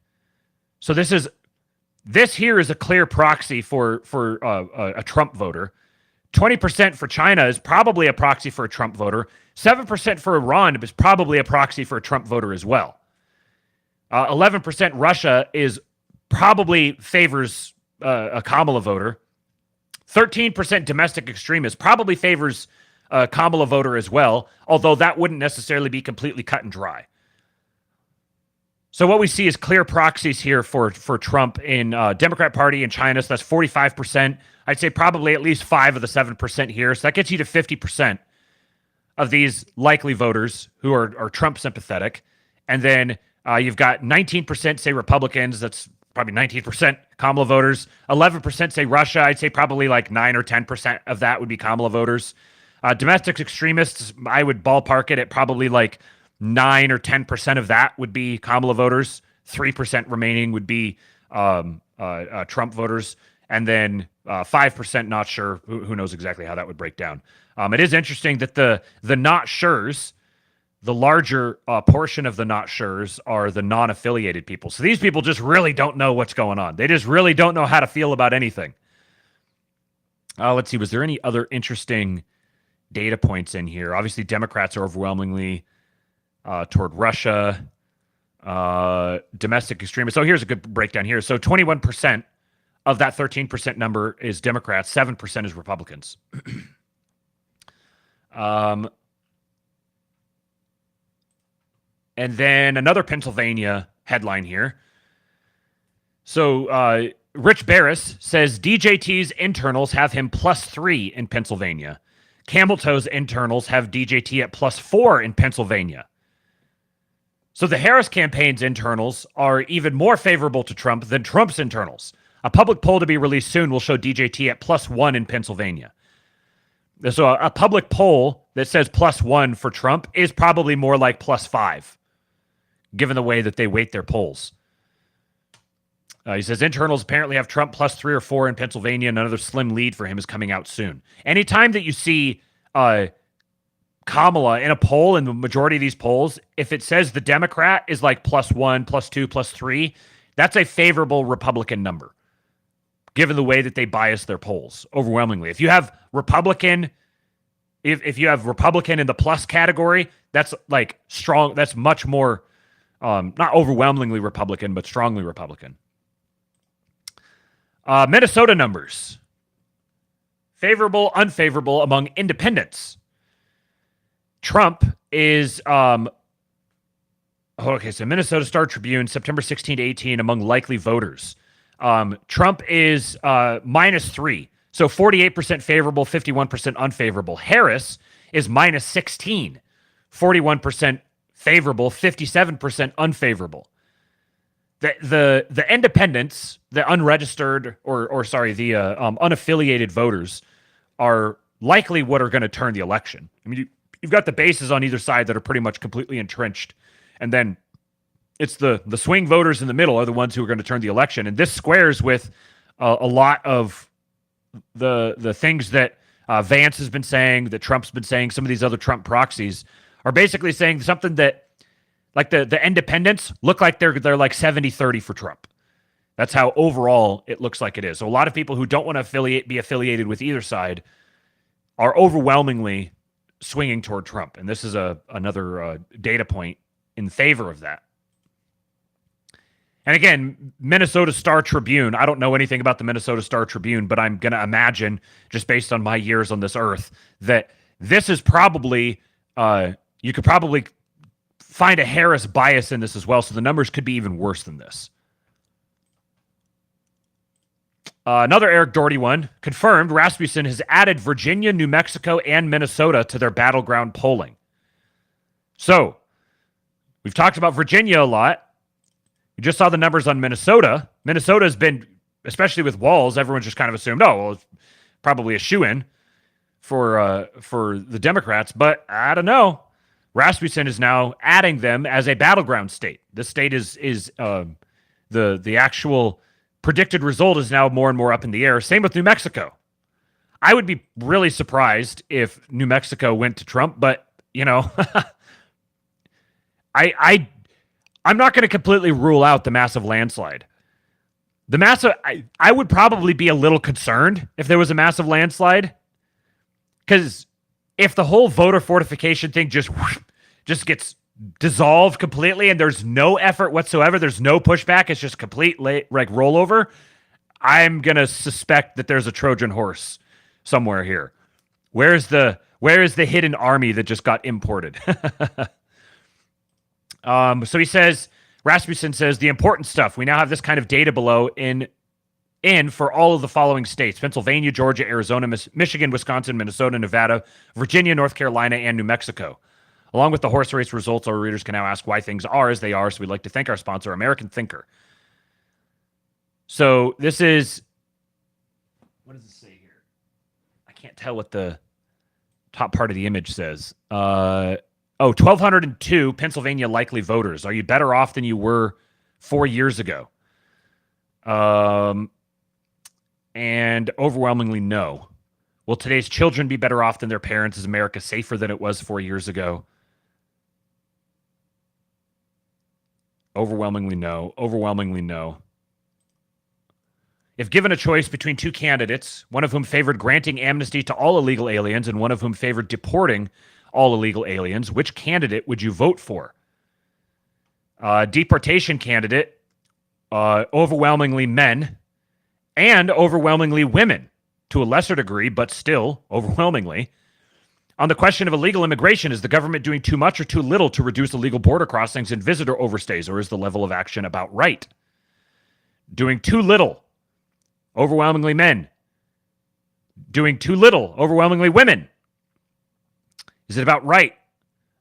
Speaker 1: So this here is a clear proxy for a Trump voter. 20% for China is probably a proxy for a Trump voter. 7% for Iran is probably a proxy for a Trump voter as well. 11% Russia is probably favors a Kamala voter. 13% domestic extremists probably favors a Kamala voter as well, although that wouldn't necessarily be completely cut and dry. So what we see is clear proxies here for Trump in Democrat Party in China. So that's 45%. I'd say probably at least 5 of the 7% here. So that gets you to 50% of these likely voters who are Trump sympathetic. And then you've got 19% say Republicans. That's probably 19% Kamala voters. 11% say Russia. I'd say probably like 9 or 10% of that would be Kamala voters. Domestic extremists, I would ballpark it at probably like 9 or 10% of that would be Kamala voters. 3% remaining would be Trump voters. And then 5% not sure. Who knows exactly how that would break down. It is interesting that the not sures, the larger portion of the not sures are the non-affiliated people. So these people just really don't know what's going on. They just really don't know how to feel about anything. Let's see. Was there any other interesting data points in here? Obviously, Democrats are overwhelmingly toward Russia. Domestic extremists. So here's a good breakdown here. So 21% of that 13% number is Democrats. 7% is Republicans. And then another Pennsylvania headline here. So Rich Barris says DJT's internals have him +3 in Pennsylvania. Camel Toe's internals have DJT at +4 in Pennsylvania. So the Harris campaign's internals are even more favorable to Trump than Trump's internals. A public poll to be released soon will show DJT at +1 in Pennsylvania. So a public poll that says +1 for Trump is probably more like +5, given the way that they weight their polls. He says internals apparently have Trump +3 or 4 in Pennsylvania, and another slim lead for him is coming out soon. Anytime that you see Kamala in a poll, in the majority of these polls, if it says the Democrat is like +1, +2, +3, that's a favorable Republican number, given the way that they bias their polls overwhelmingly. If you have Republican, if you have Republican in the plus category, that's like strong. That's much more, not overwhelmingly Republican, but strongly Republican. Minnesota numbers. Favorable, unfavorable among independents. Trump is, okay, so Minnesota Star Tribune, September 16 to 18, among likely voters. Trump is -3, so 48% favorable, 51% unfavorable. Harris is -16, 41% favorable, 57% unfavorable. The independents, the unregistered or sorry, the unaffiliated voters are likely what are going to turn the election. I mean, you've got the bases on either side that are pretty much completely entrenched, and then it's the swing voters in the middle are the ones who are going to turn the election. And this squares with a lot of the things that Vance has been saying, that Trump's been saying. Some of these other Trump proxies are basically saying something that, like the independents look like they're like 70-30 for Trump. That's how overall it looks like it is. So a lot of people who don't want to be affiliated with either side are overwhelmingly swinging toward Trump. And this is another data point in favor of that. And again, Minnesota Star Tribune, I don't know anything about the Minnesota Star Tribune, but I'm going to imagine, just based on my years on this earth, that this is probably, you could probably find a Harris bias in this as well, so the numbers could be even worse than this. Another Eric Doherty one. Confirmed, Rasmussen has added Virginia, New Mexico, and Minnesota to their battleground polling. So, we've talked about Virginia a lot. We just saw the numbers on Minnesota. Minnesota has been, especially with Walz, everyone's just kind of assumed, oh, well, it's probably a shoo-in for the Democrats. But I don't know. Rasmussen is now adding them as a battleground state. This state is the actual predicted result is now more and more up in the air. Same with New Mexico. I would be really surprised if New Mexico went to Trump, but, you know, I'm not going to completely rule out the massive landslide. I would probably be a little concerned if there was a massive landslide, because if the whole voter fortification thing just gets dissolved completely and there's no effort whatsoever, there's no pushback, it's just complete rollover, I'm going to suspect that there's a Trojan horse somewhere here. Where is the hidden army that just got imported? So he says, Rasmussen says, the important stuff. We now have this kind of data below in for all of the following states: Pennsylvania, Georgia, Arizona, Michigan, Wisconsin, Minnesota, Nevada, Virginia, North Carolina, and New Mexico. Along with the horse race results, our readers can now ask why things are as they are, so we'd like to thank our sponsor, American Thinker. So this is, what does it say here? I can't tell what the top part of the image says. 1,202 Pennsylvania likely voters. Are you better off than you were 4 years ago? And overwhelmingly no. Will today's children be better off than their parents? Is America safer than it was 4 years ago? Overwhelmingly no. Overwhelmingly no. If given a choice between two candidates, one of whom favored granting amnesty to all illegal aliens and one of whom favored deporting all illegal aliens, which candidate would you vote for? Deportation candidate, overwhelmingly men and overwhelmingly women, to a lesser degree, but still overwhelmingly. On the question of illegal immigration, is the government doing too much or too little to reduce illegal border crossings and visitor overstays, or is the level of action about right? Doing too little, overwhelmingly men. Doing too little, overwhelmingly women. Is it about right?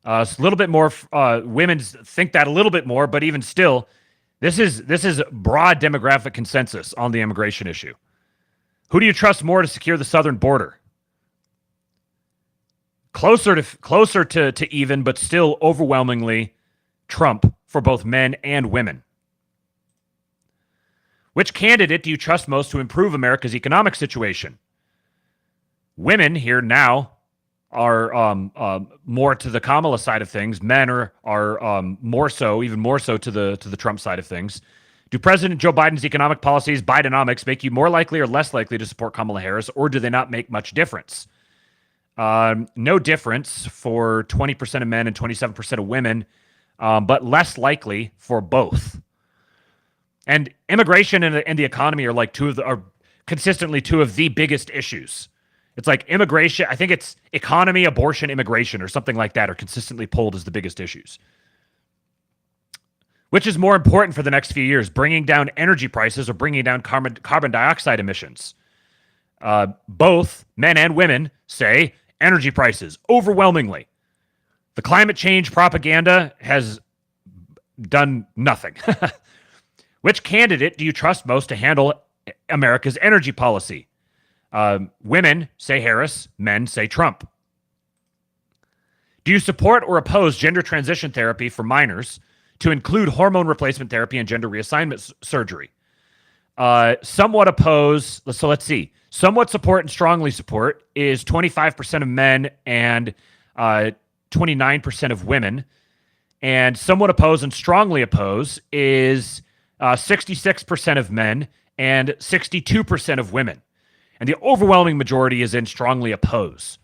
Speaker 1: It's a little bit more. Women think that a little bit more, but even still, this is broad demographic consensus on the immigration issue. Who do you trust more to secure the southern border? Closer to even, but still overwhelmingly Trump for both men and women. Which candidate do you trust most to improve America's economic situation? Women here now are more to the Kamala side of things. Men are more so, even more so to the Trump side of things. Do President Joe Biden's economic policies, Bidenomics, make you more likely or less likely to support Kamala Harris, or do they not make much difference? No difference for 20% of men and 27% of women, but less likely for both. And immigration and the economy are like consistently two of the biggest issues. It's like immigration, I think it's economy, abortion, immigration, or something like that are consistently pulled as the biggest issues. Which is more important for the next few years, bringing down energy prices or bringing down carbon dioxide emissions? Both men and women say energy prices, overwhelmingly. The climate change propaganda has done nothing. Which candidate do you trust most to handle America's energy policy? Women say Harris, men say Trump. Do you support or oppose gender transition therapy for minors to include hormone replacement therapy and gender reassignment surgery? Somewhat oppose, so let's see. Somewhat support and strongly support is 25% of men and 29% of women. And somewhat oppose and strongly oppose is 66% of men and 62% of women. And the overwhelming majority is in strongly oppose.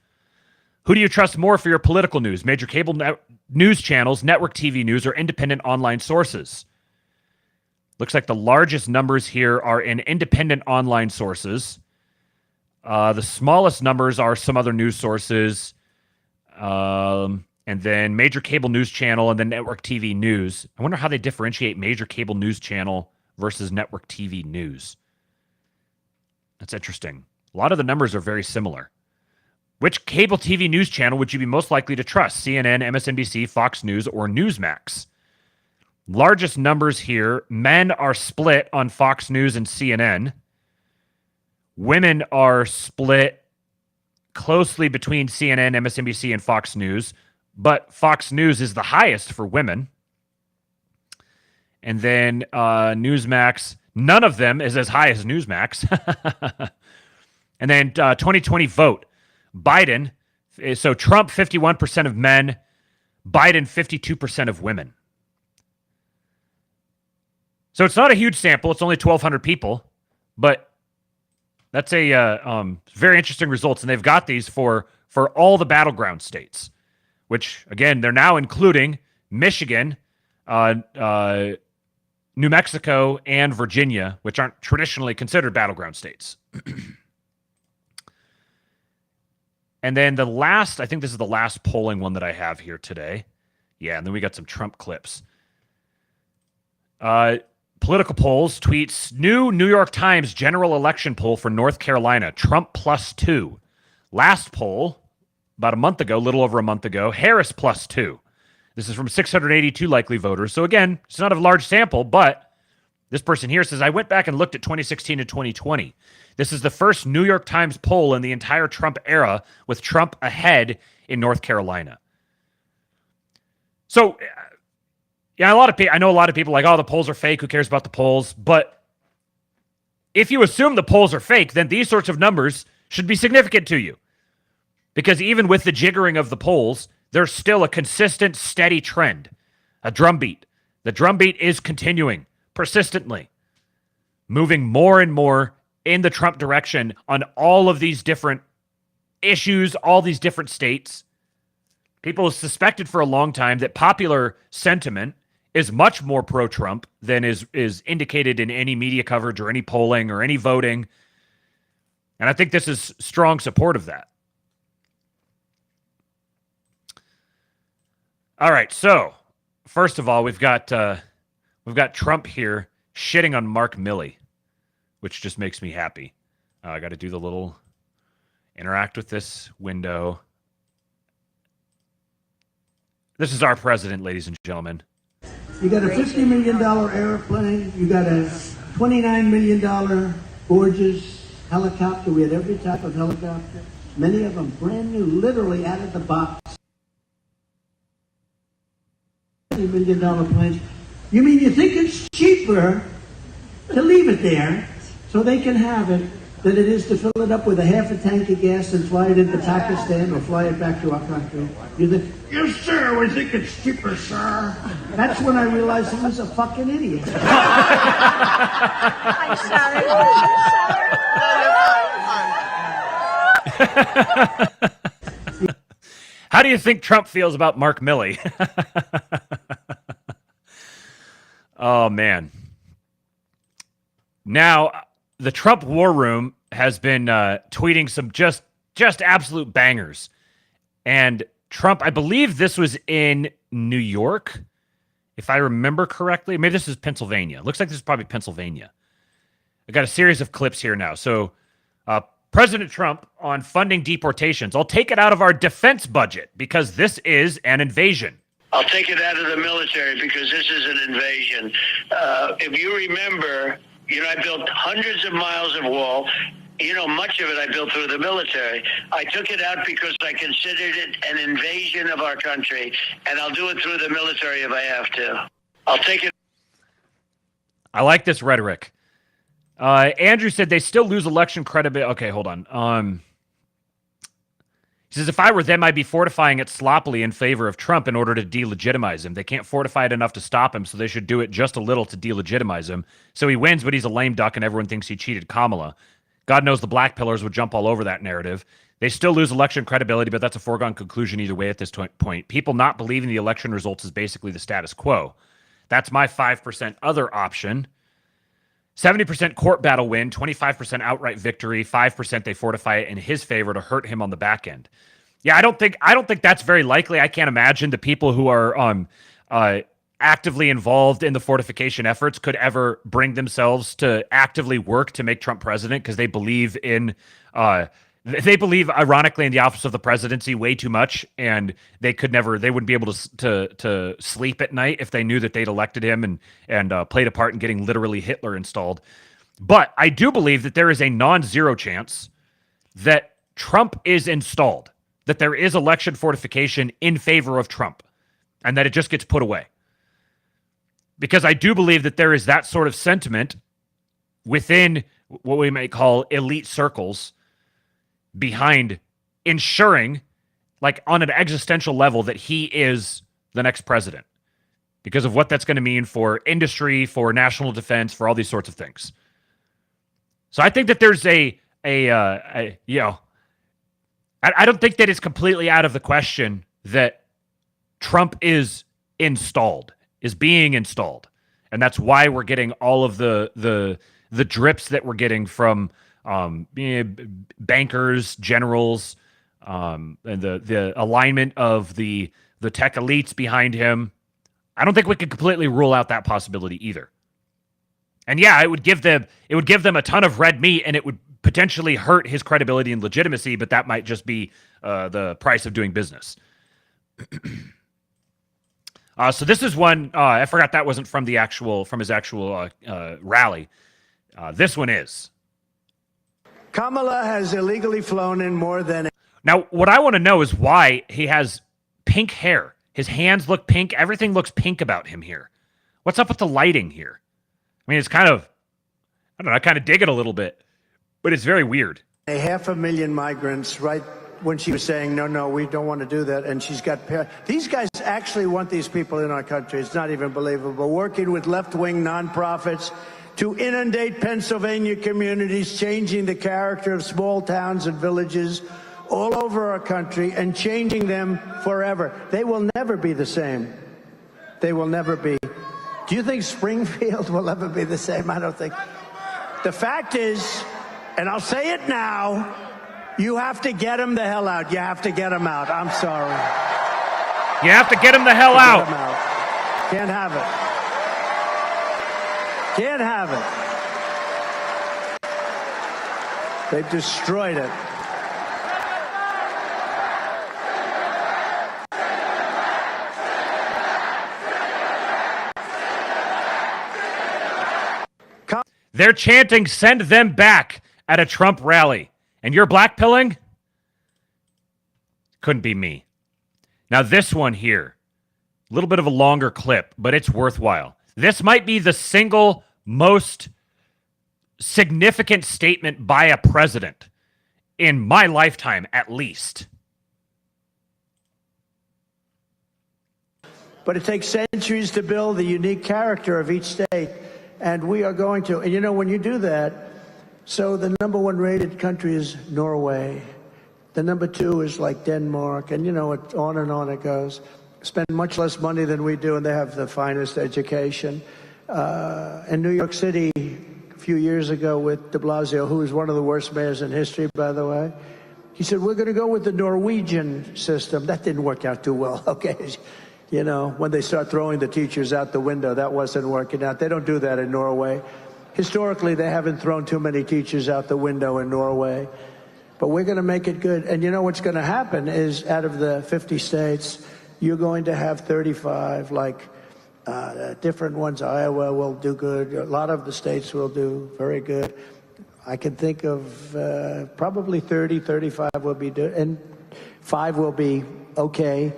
Speaker 1: Who do you trust more for your political news? Major cable news channels, network TV news, or independent online sources? Looks like the largest numbers here are in independent online sources. The smallest numbers are some other news sources. And then major cable news channel and then network TV news. I wonder how they differentiate major cable news channel versus network TV news. That's interesting. A lot of the numbers are very similar. Which cable TV news channel would you be most likely to trust? CNN, MSNBC, Fox News, or Newsmax? Largest numbers here. Men are split on Fox News and CNN. Women are split closely between CNN, MSNBC, and Fox News. But Fox News is the highest for women. And then Newsmax, none of them is as high as Newsmax. And then 2020 vote. Biden, so Trump 51% of men, Biden 52% of women. So it's not a huge sample. It's only 1,200 people, but that's a very interesting results. And they've got these for all the battleground states, which, again, they're now including Michigan, New Mexico, and Virginia, which aren't traditionally considered battleground states. And then I think this is the last polling one that I have here today. Yeah, and then we got some Trump clips. Political polls tweets, new New York Times general election poll for North Carolina, Trump +2. Last poll, about a month ago, little over a month ago, Harris +2. This is from 682 likely voters. So again, it's not a large sample, but this person here says, I went back and looked at 2016 and 2020. This is the first New York Times poll in the entire Trump era with Trump ahead in North Carolina. So, yeah, I know a lot of people like, oh, the polls are fake. Who cares about the polls? But if you assume the polls are fake, then these sorts of numbers should be significant to you. Because even with the jiggering of the polls, there's still a consistent, steady trend, a drumbeat. The drumbeat is continuing persistently, moving more and more in the Trump direction on all of these different issues, all these different states. People have suspected for a long time that popular sentiment is much more pro-Trump than is indicated in any media coverage or any polling or any voting. And I think this is strong support of that. All right, so first of all, we've got Trump here shitting on Mark Milley, which just makes me happy. I got to do the little interact with this window. This is our president, ladies and gentlemen.
Speaker 11: You got a $50 million airplane. You got a $29 million gorgeous helicopter. We had every type of helicopter. Many of them brand new, literally out of the box. $50 million planes. You mean you think it's cheaper to leave it there so they can have it than it is to fill it up with a half a tank of gas and fly it into Pakistan or fly it back to our country? You think, yes, sir, we think it's cheaper, sir. That's when I realized he was a fucking idiot.
Speaker 12: I'm sorry.
Speaker 1: How do you think Trump feels about Mark Milley? Oh, man. Now, the Trump war room has been tweeting some just absolute bangers. And Trump, I believe this was in New York, if I remember correctly. Maybe this is Pennsylvania. Looks like this is probably Pennsylvania. I got a series of clips here now. So, President Trump on funding deportations. I'll take it out of our defense budget because this is an invasion.
Speaker 13: I'll take it out of the military because this is an invasion. If you remember, I built hundreds of miles of wall. Much of it I built through the military. I took it out because I considered it an invasion of our country, and I'll do it through the military if I have to. I'll take it.
Speaker 1: I like this rhetoric. Andrew said they still lose election credibility. Okay, hold on. He says, if I were them, I'd be fortifying it sloppily in favor of Trump in order to delegitimize him. They can't fortify it enough to stop him, so they should do it just a little to delegitimize him. So he wins, but he's a lame duck, and everyone thinks he cheated Kamala. God knows the black pillars would jump all over that narrative. They still lose election credibility, but that's a foregone conclusion either way at this point. People not believing the election results is basically the status quo. That's my 5% other option. 70% court battle win, 25% outright victory, 5% they fortify it in his favor to hurt him on the back end. Yeah, I don't think that's very likely. I can't imagine the people who are actively involved in the fortification efforts could ever bring themselves to actively work to make Trump president because they believe ironically in the office of the presidency way too much, and they wouldn't be able to sleep at night if they knew that they'd elected him and played a part in getting literally Hitler installed. But I do believe that there is a non-zero chance that Trump is installed, that there is election fortification in favor of Trump, and that it just gets put away. Because I do believe that there is that sort of sentiment within what we might call elite circles behind ensuring, like on an existential level, that he is the next president. because of what that's going to mean for industry, for national defense, for all these sorts of things. So I think that there's I don't think that it's completely out of the question that Trump is being installed. And that's why we're getting all of the drips that we're getting from bankers, generals, and the alignment of the tech elites behind him. I don't think we could completely rule out that possibility either. And yeah, it would give them a ton of red meat, and it would potentially hurt his credibility and legitimacy, but that might just be the price of doing business. So this is one, I forgot that wasn't from his actual rally. This one is.
Speaker 11: Kamala has illegally flown in more than...
Speaker 1: Now, what I want to know is why he has pink hair. His hands look pink. Everything looks pink about him here. What's up with the lighting here? I mean, it's kind of, I don't know, I kind of dig it a little bit, but it's very weird.
Speaker 11: 500,000 migrants right when she was saying, no, we don't want to do that. And she's got, these guys actually want these people in our country. It's not even believable. Working with left-wing nonprofits to inundate Pennsylvania communities, changing the character of small towns and villages all over our country and changing them forever. They will never be the same. They will never be. Do you think Springfield will ever be the same? I don't think. The fact is, and I'll say it now, you have to get them the hell out. You have to get them out. I'm sorry.
Speaker 1: You have to get them the hell out.
Speaker 11: Can't have it. Can't have it. They've destroyed it.
Speaker 1: They're chanting, "Send them back," at a Trump rally. And you're blackpilling? Couldn't be me. Now this one here, a little bit of a longer clip, but it's worthwhile. This might be the single most significant statement by a president in my lifetime, at least.
Speaker 11: But it takes centuries to build the unique character of each state. And we are going to, and you know, when you do that, so the number one rated country is Norway. The number two is like Denmark, and you know, on it goes. Spend much less money than we do, and they have the finest education. In New York City, a few years ago with de Blasio, who was one of the worst mayors in history, by the way, he said, we're going to go with the Norwegian system. That didn't work out too well, okay? You know, when they start throwing the teachers out the window, that wasn't working out. They don't do that in Norway. Historically, they haven't thrown too many teachers out the window in Norway. But we're going to make it good. And you know what's going to happen is out of the 50 states, you're going to have 35, like different ones. Iowa will do good. A lot of the states will do very good. I can think of probably 30, 35 will be good. And 5 will be okay.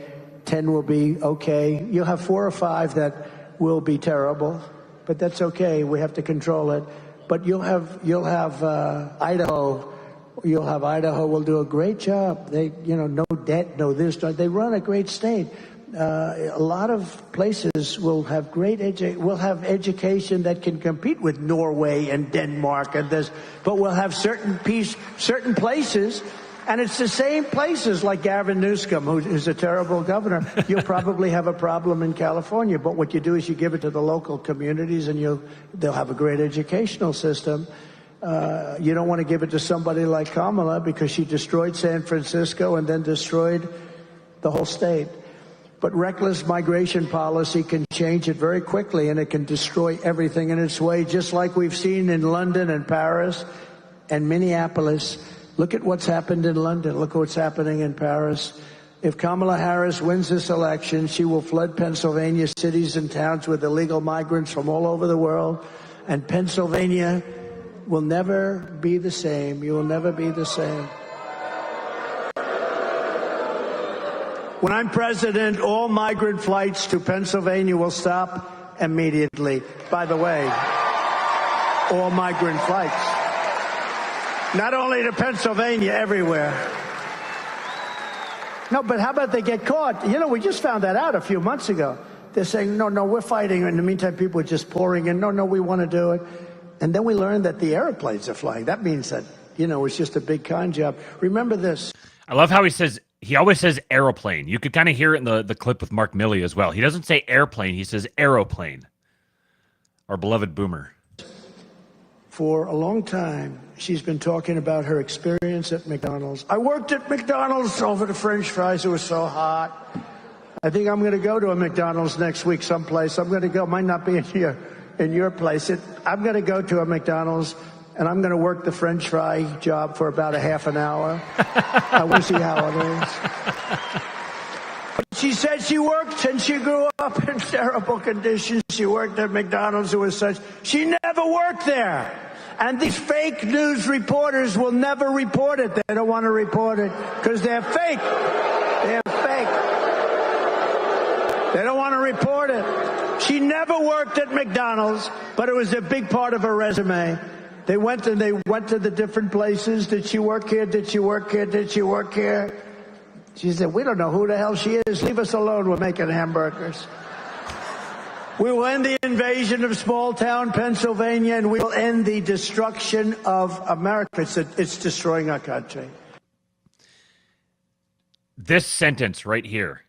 Speaker 11: 10 will be okay. You'll have 4 or 5 that will be terrible, but that's okay. We have to control it. But you'll have Idaho. You'll have Idaho will do a great job. They, you know, no debt, no this. They run a great state. A lot of places will have will have education that can compete with Norway and Denmark and this. But we'll have certain places. And it's the same places like Gavin Newsom, who's a terrible governor. You'll probably have a problem in California. But what you do is you give it to the local communities, and they'll have a great educational system. You don't want to give it to somebody like Kamala because she destroyed San Francisco and then destroyed the whole state. But reckless migration policy can change it very quickly, and it can destroy everything in its way, just like we've seen in London and Paris and Minneapolis. Look at what's happened in London. Look what's happening in Paris. If Kamala Harris wins this election, she will flood Pennsylvania cities and towns with illegal migrants from all over the world. And Pennsylvania will never be the same. You will never be the same. When I'm president, all migrant flights to Pennsylvania will stop immediately. By the way, all migrant flights. Not only to Pennsylvania, everywhere. No, but how about they get caught? You know, we just found that out a few months ago. They're saying, no, we're fighting. In the meantime, people are just pouring in. No, we want to do it. And then we learned that the airplanes are flying. That means that, it's just a big con job. Remember this.
Speaker 1: I love how he always says aeroplane. You could kind of hear it in the clip with Mark Milley as well. He doesn't say airplane. He says aeroplane. Our beloved boomer.
Speaker 11: For a long time, she's been talking about her experience at McDonald's. I worked at McDonald's over the French fries. It was so hot. I think I'm going to go to a McDonald's next week someplace. I'm going to go. Might not be in your place. I'm going to go to a McDonald's, and I'm going to work the French fry job for about a half an hour. I will see how it is. She said she worked and she grew up in terrible conditions. She worked at McDonald's. It was such. She never worked there. And these fake news reporters will never report it. They don't want to report it because they're fake. They're fake. They don't want to report it. She never worked at McDonald's, but it was a big part of her resume. They went to the different places. Did she work here? Did she work here? Did she work here? She said, we don't know who the hell she is. Leave us alone. We're making hamburgers. We will end the invasion of small-town Pennsylvania, and we will end the destruction of America. It's destroying our country.
Speaker 1: This sentence right here.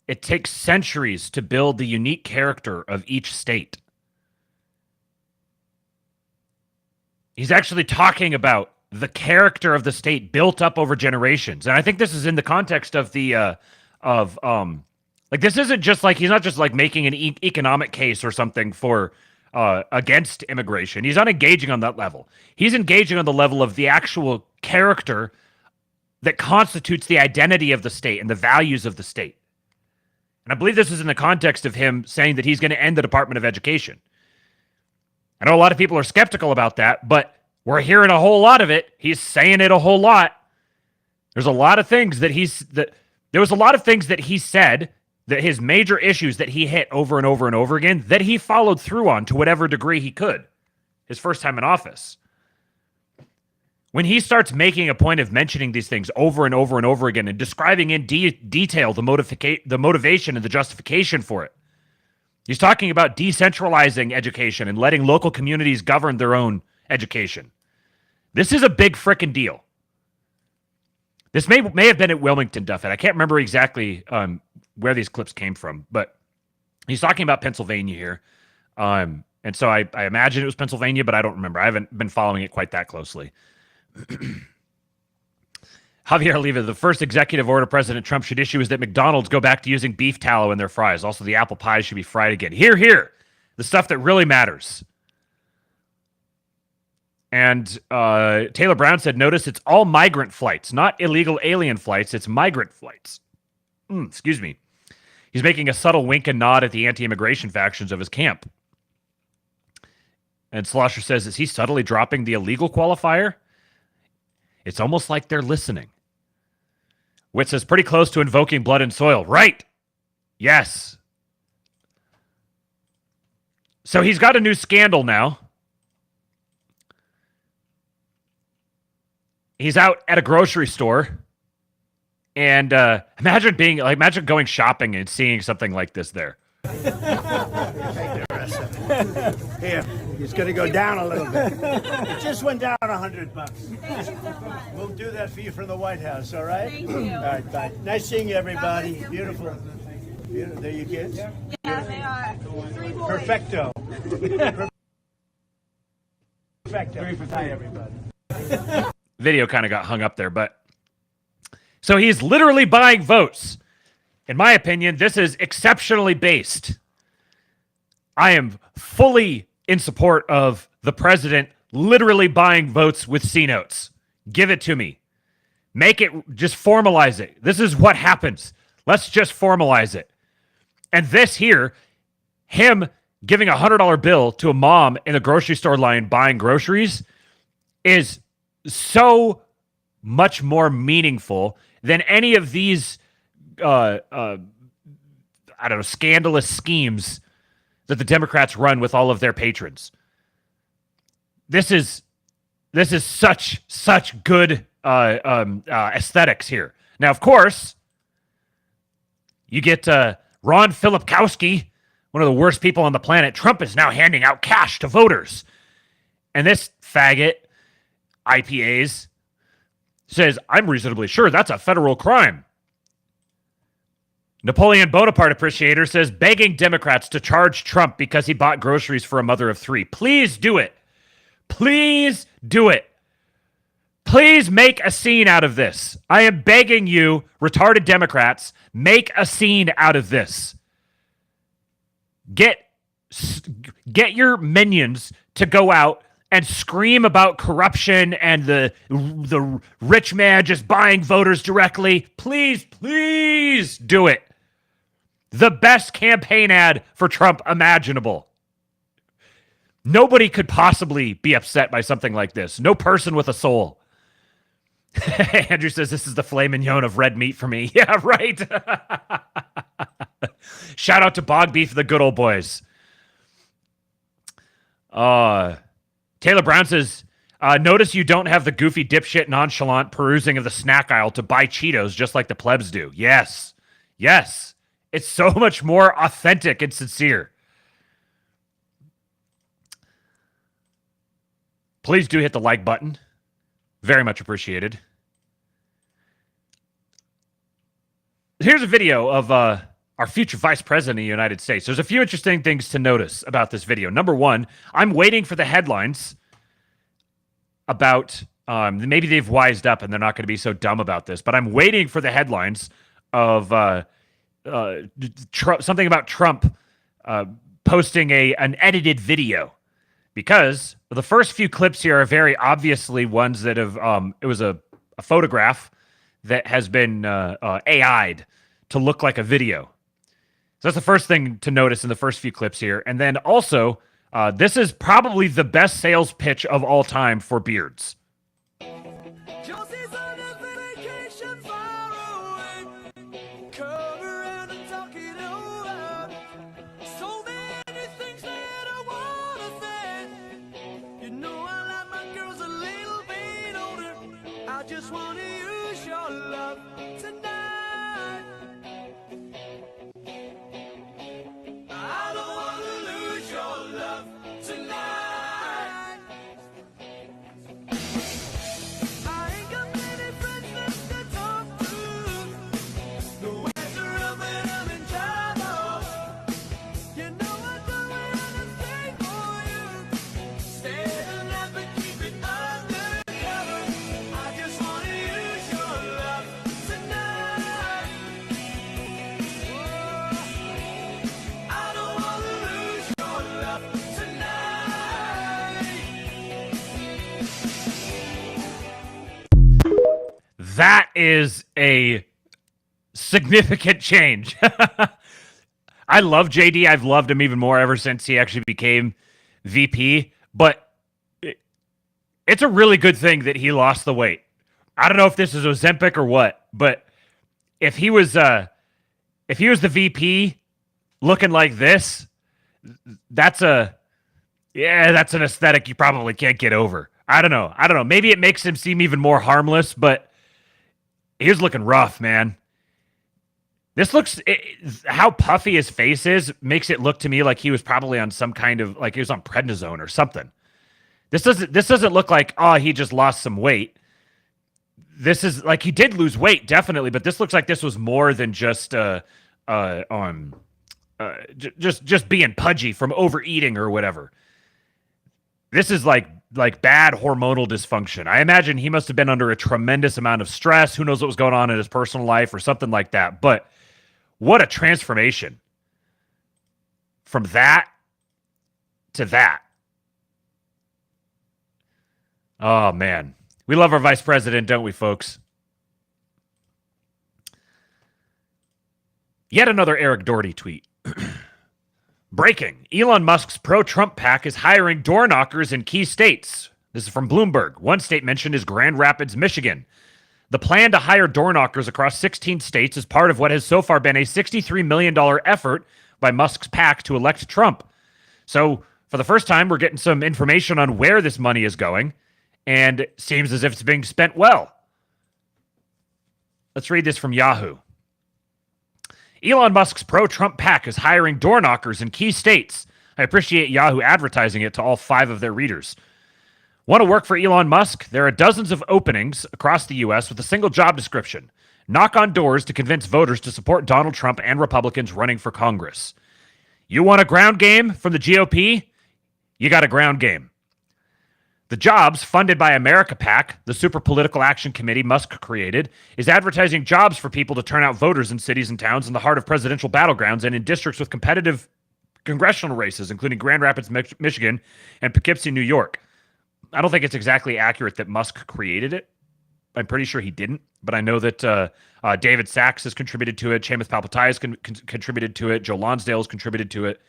Speaker 1: It takes centuries to build the unique character of each state. He's actually talking about the character of the state built up over generations. And I think this is in the context of this isn't just like, he's not just like making an economic case or something for against immigration. He's not engaging on that level. He's engaging on the level of the actual character that constitutes the identity of the state and the values of the state. And I believe this is in the context of him saying that he's going to end the Department of Education. I know a lot of people are skeptical about that, but we're hearing a whole lot of it. He's saying it a whole lot. There's a lot of things that there was a lot of things that he said, that his major issues that he hit over and over and over again, that he followed through on to whatever degree he could his first time in office. When he starts making a point of mentioning these things over and over and over again and describing in detail the motivation and the justification for it, he's talking about decentralizing education and letting local communities govern their own education. This is a big frickin' deal. This may have been at Wilmington, Duffett. I can't remember exactly where these clips came from, but he's talking about Pennsylvania here. And so I imagine it was Pennsylvania, but I don't remember. I haven't been following it quite that closely. Javier Oliva, the first executive order President Trump should issue is that McDonald's go back to using beef tallow in their fries. Also, the apple pies should be fried again. Here. The stuff that really matters. And Taylor Brown said, notice it's all migrant flights, not illegal alien flights. It's migrant flights. Excuse me. He's making a subtle wink and nod at the anti-immigration factions of his camp. And Slosher says, is he subtly dropping the illegal qualifier? It's almost like they're listening. Witt says, pretty close to invoking blood and soil. Right. Yes. So he's got a new scandal now. He's out at a grocery store. And imagine going shopping and seeing something like this there.
Speaker 11: Here, it's going to go down a little bit. It just went down $100. We'll do that for you from the White House, all right?
Speaker 12: Thank you.
Speaker 11: All right, bye. Nice seeing you, everybody. Beautiful. There you kids?
Speaker 12: Yeah, they are. 3 boys.
Speaker 11: Perfecto. Perfecto. Hi, everybody.
Speaker 1: Video kind of got hung up there, but so he's literally buying votes. In my opinion, this is exceptionally based. I am fully in support of the president literally buying votes with C notes. Give it to me. Make it, just formalize it. This is what happens. Let's just formalize it. And this here, him giving a $100 bill to a mom in the grocery store line buying groceries, is so much more meaningful than any of these scandalous schemes that the Democrats run with all of their patrons. This is such good aesthetics here. Now, of course, you get Ron Filipkowski one of the worst people on the planet. Trump is now handing out cash to voters. And this faggot, IPAs, says, I'm reasonably sure that's a federal crime. Napoleon Bonaparte appreciator says, begging Democrats to charge Trump because he bought groceries for a mother of 3. Please do it. Please do it. Please make a scene out of this. I am begging you, retarded Democrats, make a scene out of this. Get your minions to go out and scream about corruption and the rich man just buying voters directly. Please, please do it. The best campaign ad for Trump imaginable. Nobody could possibly be upset by something like this. No person with a soul. Andrew says, this is the filet mignon of red meat for me. Yeah, right. Shout out to Bog Beef, the good old boys. Taylor Brown says, notice you don't have the goofy dipshit nonchalant perusing of the snack aisle to buy Cheetos just like the plebs do. Yes. Yes. It's so much more authentic and sincere. Please do hit the like button. Very much appreciated. Here's a video of our future vice president of the United States. There's a few interesting things to notice about this video. Number one, I'm waiting for the headlines about, maybe they've wised up and they're not going to be so dumb about this, but I'm waiting for the headlines of something about Trump posting an edited video. Because the first few clips here are very obviously ones that have, it was a photograph that has been AI'd to look like a video. So that's the first thing to notice in the first few clips here. And then also, this is probably the best sales pitch of all time for beards. That is a significant change. I love JD. I've loved him even more ever since he actually became VP. But it's a really good thing that he lost the weight. I don't know if this is Ozempic or what, but if he was the VP looking like this, that's an aesthetic you probably can't get over. I don't know. Maybe it makes him seem even more harmless, but he was looking rough, man. This looks, how puffy his face is makes it look to me like he was probably on some kind of, like he was on prednisone or something. This doesn't look like, oh, he just lost some weight. This is like, he did lose weight, definitely, but this looks like this was more than just just being pudgy from overeating or whatever. This is like bad hormonal dysfunction. I imagine he must have been under a tremendous amount of stress. Who knows what was going on in his personal life or something like that. But what a transformation from that to that. Oh, man. We love our vice president, don't we, folks? Yet another Eric Doherty tweet. Breaking. Elon Musk's pro-Trump PAC is hiring door knockers in key states. This is from Bloomberg. One state mentioned is Grand Rapids, Michigan. The plan to hire door knockers across 16 states is part of what has so far been a $63 million effort by Musk's PAC to elect Trump. So, for the first time, we're getting some information on where this money is going, and it seems as if it's being spent well. Let's read this from Yahoo. Elon Musk's pro-Trump PAC is hiring door knockers in key states. I appreciate Yahoo advertising it to all 5 of their readers. Want to work for Elon Musk? There are dozens of openings across the U.S. with a single job description. Knock on doors to convince voters to support Donald Trump and Republicans running for Congress. You want a ground game from the GOP? You got a ground game. The jobs, funded by America PAC, the super political action committee Musk created, is advertising jobs for people to turn out voters in cities and towns in the heart of presidential battlegrounds and in districts with competitive congressional races, including Grand Rapids, Michigan, and Poughkeepsie, New York. I don't think it's exactly accurate that Musk created it. I'm pretty sure he didn't, but I know that David Sachs has contributed to it. Seamus Palpatine has contributed to it. Joe Lonsdale has contributed to it.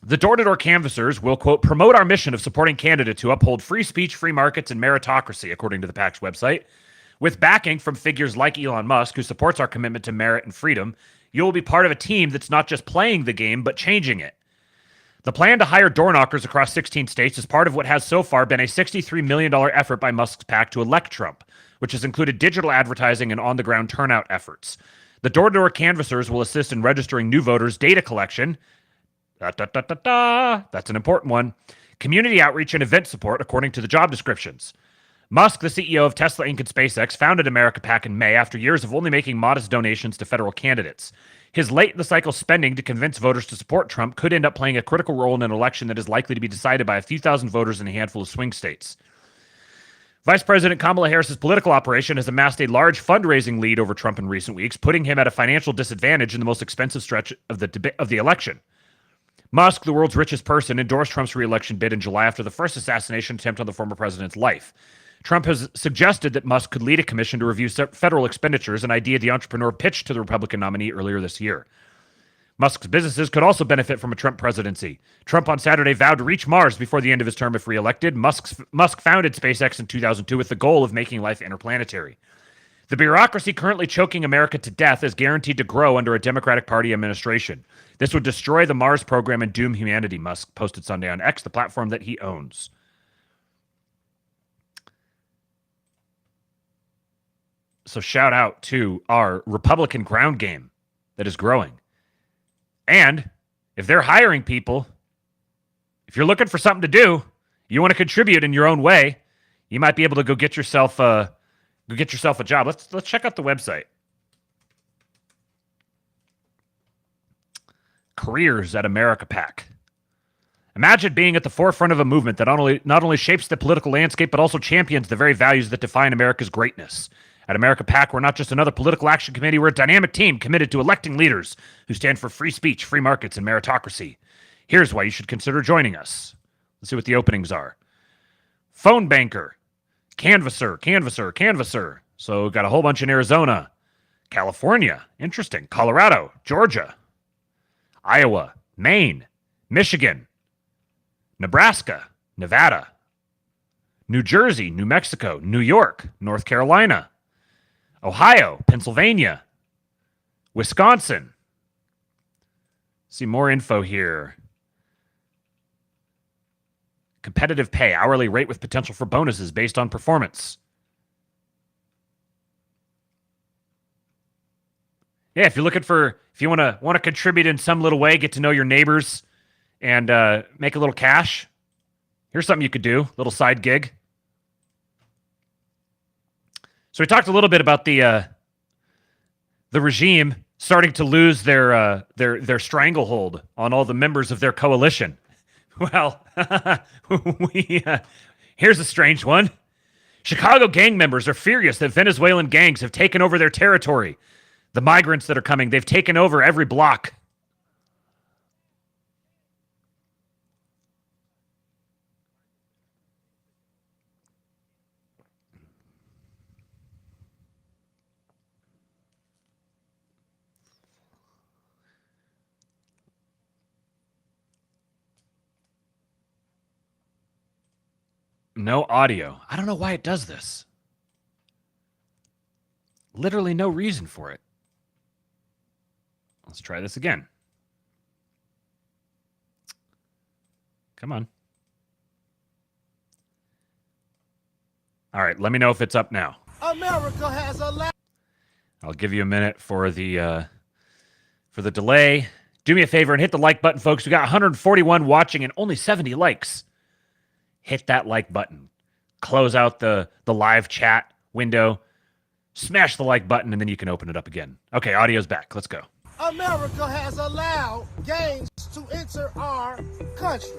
Speaker 1: The door-to-door canvassers will, quote, promote our mission of supporting candidates who uphold free speech, free markets, and meritocracy, according to the PAC's website. With backing from figures like Elon Musk, who supports our commitment to merit and freedom, you will be part of a team that's not just playing the game, but changing it. The plan to hire door knockers across 16 states is part of what has so far been a $63 million effort by Musk's PAC to elect Trump, which has included digital advertising and on-the-ground turnout efforts. The door-to-door canvassers will assist in registering new voters, data collection, that's an important one, community outreach and event support, according to the job descriptions. Musk, the CEO of Tesla Inc. and SpaceX, founded America PAC in May after years of only making modest donations to federal candidates. His late-in-the-cycle spending to convince voters to support Trump could end up playing a critical role in an election that is likely to be decided by a few thousand voters in a handful of swing states. Vice President Kamala Harris's political operation has amassed a large fundraising lead over Trump in recent weeks, putting him at a financial disadvantage in the most expensive stretch of the election. Musk, the world's richest person, endorsed Trump's re-election bid in July after the first assassination attempt on the former president's life. Trump has suggested that Musk could lead a commission to review federal expenditures, an idea the entrepreneur pitched to the Republican nominee earlier this year. Musk's businesses could also benefit from a Trump presidency. Trump on Saturday vowed to reach Mars before the end of his term if re-elected. Musk founded SpaceX in 2002 with the goal of making life interplanetary. The bureaucracy currently choking America to death is guaranteed to grow under a Democratic Party administration. This would destroy the Mars program and doom humanity, Musk posted Sunday on X, the platform that he owns. So shout out to our Republican ground game that is growing. And if they're hiring people, if you're looking for something to do, you want to contribute in your own way, you might be able to go get yourself a job. Let's check out the website. Careers at America PAC. Imagine being at the forefront of a movement that not only shapes the political landscape, but also champions the very values that define America's greatness. At America PAC, we're not just another political action committee. We're a dynamic team committed to electing leaders who stand for free speech, free markets, and meritocracy. Here's why you should consider joining us. Let's see what the openings are. Phone banker, canvasser. So we've got a whole bunch in Arizona, California, interesting, Colorado, Georgia, Iowa, Maine, Michigan, Nebraska, Nevada, New Jersey, New Mexico, New York, North Carolina, Ohio, Pennsylvania, Wisconsin. See more info here. Competitive pay, hourly rate with potential for bonuses based on performance. Yeah, if you're looking for, if you want to contribute in some little way, get to know your neighbors, and make a little cash, here's something you could do, little side gig. So we talked a little bit about the regime starting to lose their stranglehold on all the members of their coalition. Well, here's a strange one. Chicago gang members are furious that Venezuelan gangs have taken over their territory. The migrants that are coming, they've taken over every block. No audio. I don't know why it does this. Literally no reason for it. Let's try this again. Come on. All right, let me know if it's up now.
Speaker 14: America has a
Speaker 1: I'll give you a minute for the for the delay. Do me a favor and hit the like button, folks. We got 141 watching and only 70 likes. Hit that like button. Close out the live chat window. Smash the like button, and then you can open it up again. Okay, audio's back. Let's go.
Speaker 14: America has allowed gangs to enter our country.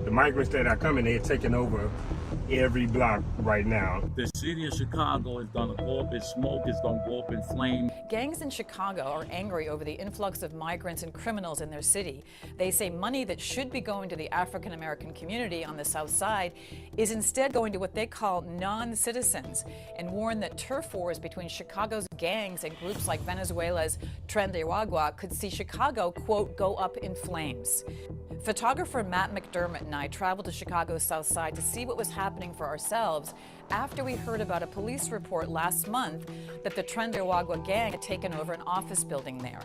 Speaker 15: The migrants that are coming, they're taking over every block right now.
Speaker 16: The city of Chicago is going to go up in smoke, it's going to go up in flames.
Speaker 17: Gangs in Chicago are angry over the influx of migrants and criminals in their city. They say money that should be going to the African American community on the South Side is instead going to what they call non-citizens, and warn that turf wars between Chicago's gangs and groups like Venezuela's Tren de Agua could see Chicago, quote, go up in flames. Photographer Matt McDermott and I traveled to Chicago's South Side to see what was happening for ourselves after we heard about a police report last month that the Tren de Agua gang had taken over an office building there.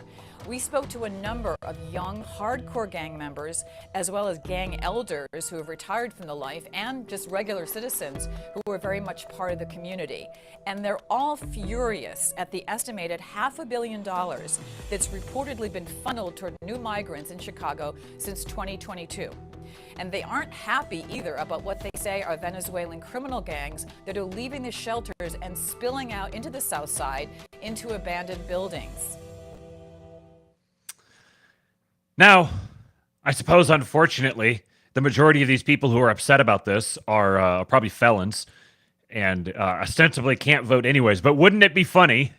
Speaker 17: We spoke to a number of young, hardcore gang members, as well as gang elders who have retired from the life, and just regular citizens who were very much part of the community. And they're all furious at the estimated $500 million that's reportedly been funneled toward new migrants in Chicago since 2022. And they aren't happy either about what they say are Venezuelan criminal gangs that are leaving the shelters and spilling out into the South Side into abandoned buildings.
Speaker 1: Now, I suppose, unfortunately, the majority of these people who are upset about this are probably felons and ostensibly can't vote anyways. But wouldn't it be funny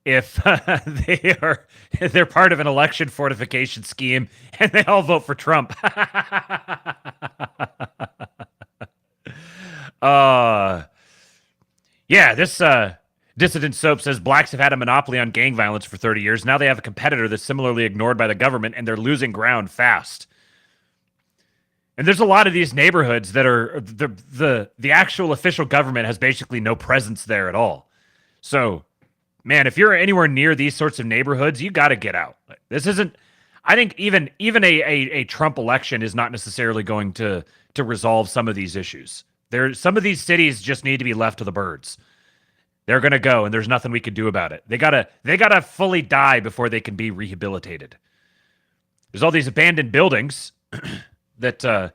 Speaker 1: if they're part of an election fortification scheme and they all vote for Trump? Yeah, this Dissident Soap says blacks have had a monopoly on gang violence for 30 years. Now they have a competitor that's similarly ignored by the government, and they're losing ground fast. And there's a lot of these neighborhoods that are the actual official government has basically no presence there at all. So, man, if you're anywhere near these sorts of neighborhoods, you got to get out. This isn't. I think even a Trump election is not necessarily going to resolve some of these issues. Some of these cities just need to be left to the birds. They're going to go, and there's nothing we can do about it. They gotta fully die before they can be rehabilitated. There's all these abandoned buildings that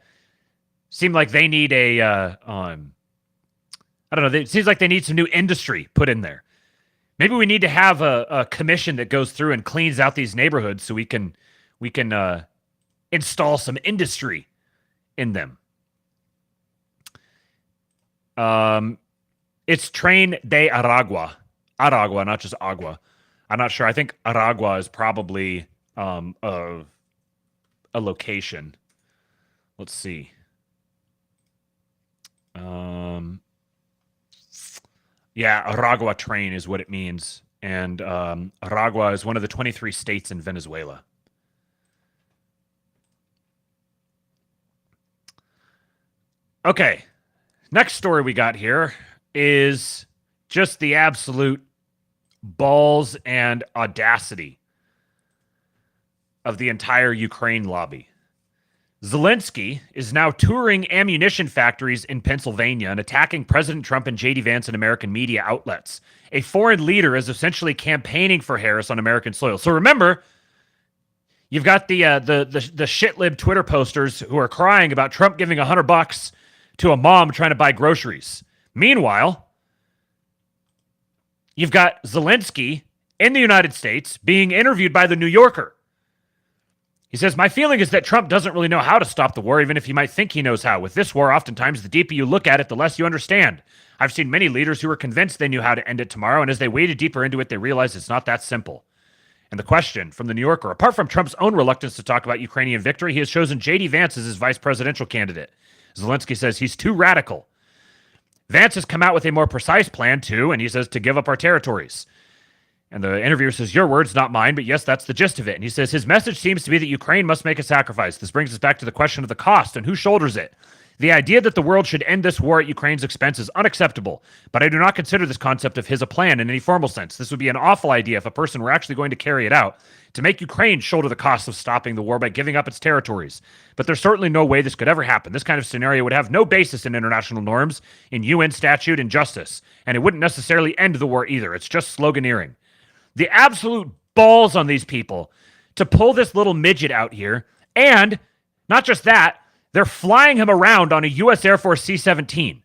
Speaker 1: seem like they need I don't know. It seems like they need some new industry put in there. Maybe we need to have a commission that goes through and cleans out these neighborhoods so we can install some industry in them. It's Tren de Aragua, not just Agua. I'm not sure. I think Aragua is probably a location. Let's see. Yeah, Aragua train is what it means. And Aragua is one of the 23 states in Venezuela. Okay. Next story we got here is just the absolute balls and audacity of the entire Ukraine lobby. Zelensky is now touring ammunition factories in Pennsylvania and attacking President Trump and J.D. Vance and American media outlets. A foreign leader is essentially campaigning for Harris on American soil. So remember, you've got the shitlib Twitter posters who are crying about Trump giving $100 to a mom trying to buy groceries. Meanwhile, you've got Zelensky in the United States being interviewed by The New Yorker. He says, "My feeling is that Trump doesn't really know how to stop the war, even if he might think he knows how. With this war, oftentimes, the deeper you look at it, the less you understand. I've seen many leaders who were convinced they knew how to end it tomorrow, and as they waded deeper into it, they realized it's not that simple." And the question from The New Yorker, apart from Trump's own reluctance to talk about Ukrainian victory, he has chosen J.D. Vance as his vice presidential candidate. Zelensky says he's too radical. Vance has come out with a more precise plan too, and he says to give up our territories. And the interviewer says, "Your words, not mine, but yes, that's the gist of it." And he says his message seems to be that Ukraine must make a sacrifice. This brings us back to the question of the cost and who shoulders it. The idea that the world should end this war at Ukraine's expense is unacceptable, but I do not consider this concept of his a plan in any formal sense. This would be an awful idea if a person were actually going to carry it out, to make Ukraine shoulder the cost of stopping the war by giving up its territories. But there's certainly no way this could ever happen. This kind of scenario would have no basis in international norms, in UN statute, and justice, and it wouldn't necessarily end the war either. It's just sloganeering. The absolute balls on these people to pull this little midget out here. And not just that, they're flying him around on a U.S. Air Force C-17.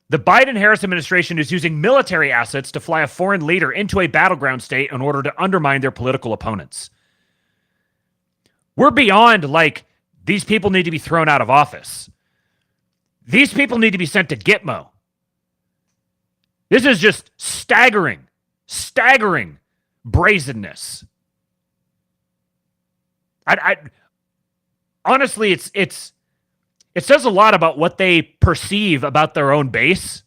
Speaker 1: The Biden-Harris administration is using military assets to fly a foreign leader into a battleground state in order to undermine their political opponents. We're beyond, like, these people need to be thrown out of office. These people need to be sent to Gitmo. This is just staggering brazenness. I honestly, it says a lot about what they perceive about their own base,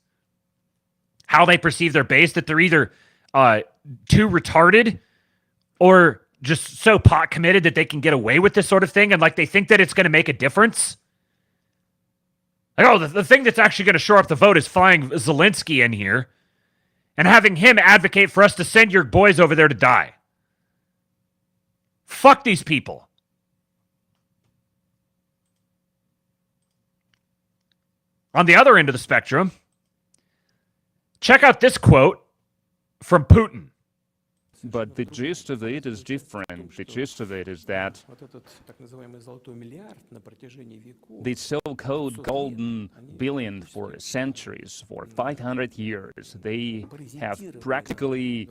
Speaker 1: how they perceive their base, that they're either too retarded or just so pot committed that they can get away with this sort of thing, and like they think that it's going to make a difference. Like, oh, the thing that's actually going to shore up the vote is flying Zelensky in here and having him advocate for us to send your boys over there to die. Fuck these people. On the other end of the spectrum, check out this quote from Putin.
Speaker 18: But the gist of it is different. The gist of it is that the so-called golden billion for centuries, for 500 years, they have practically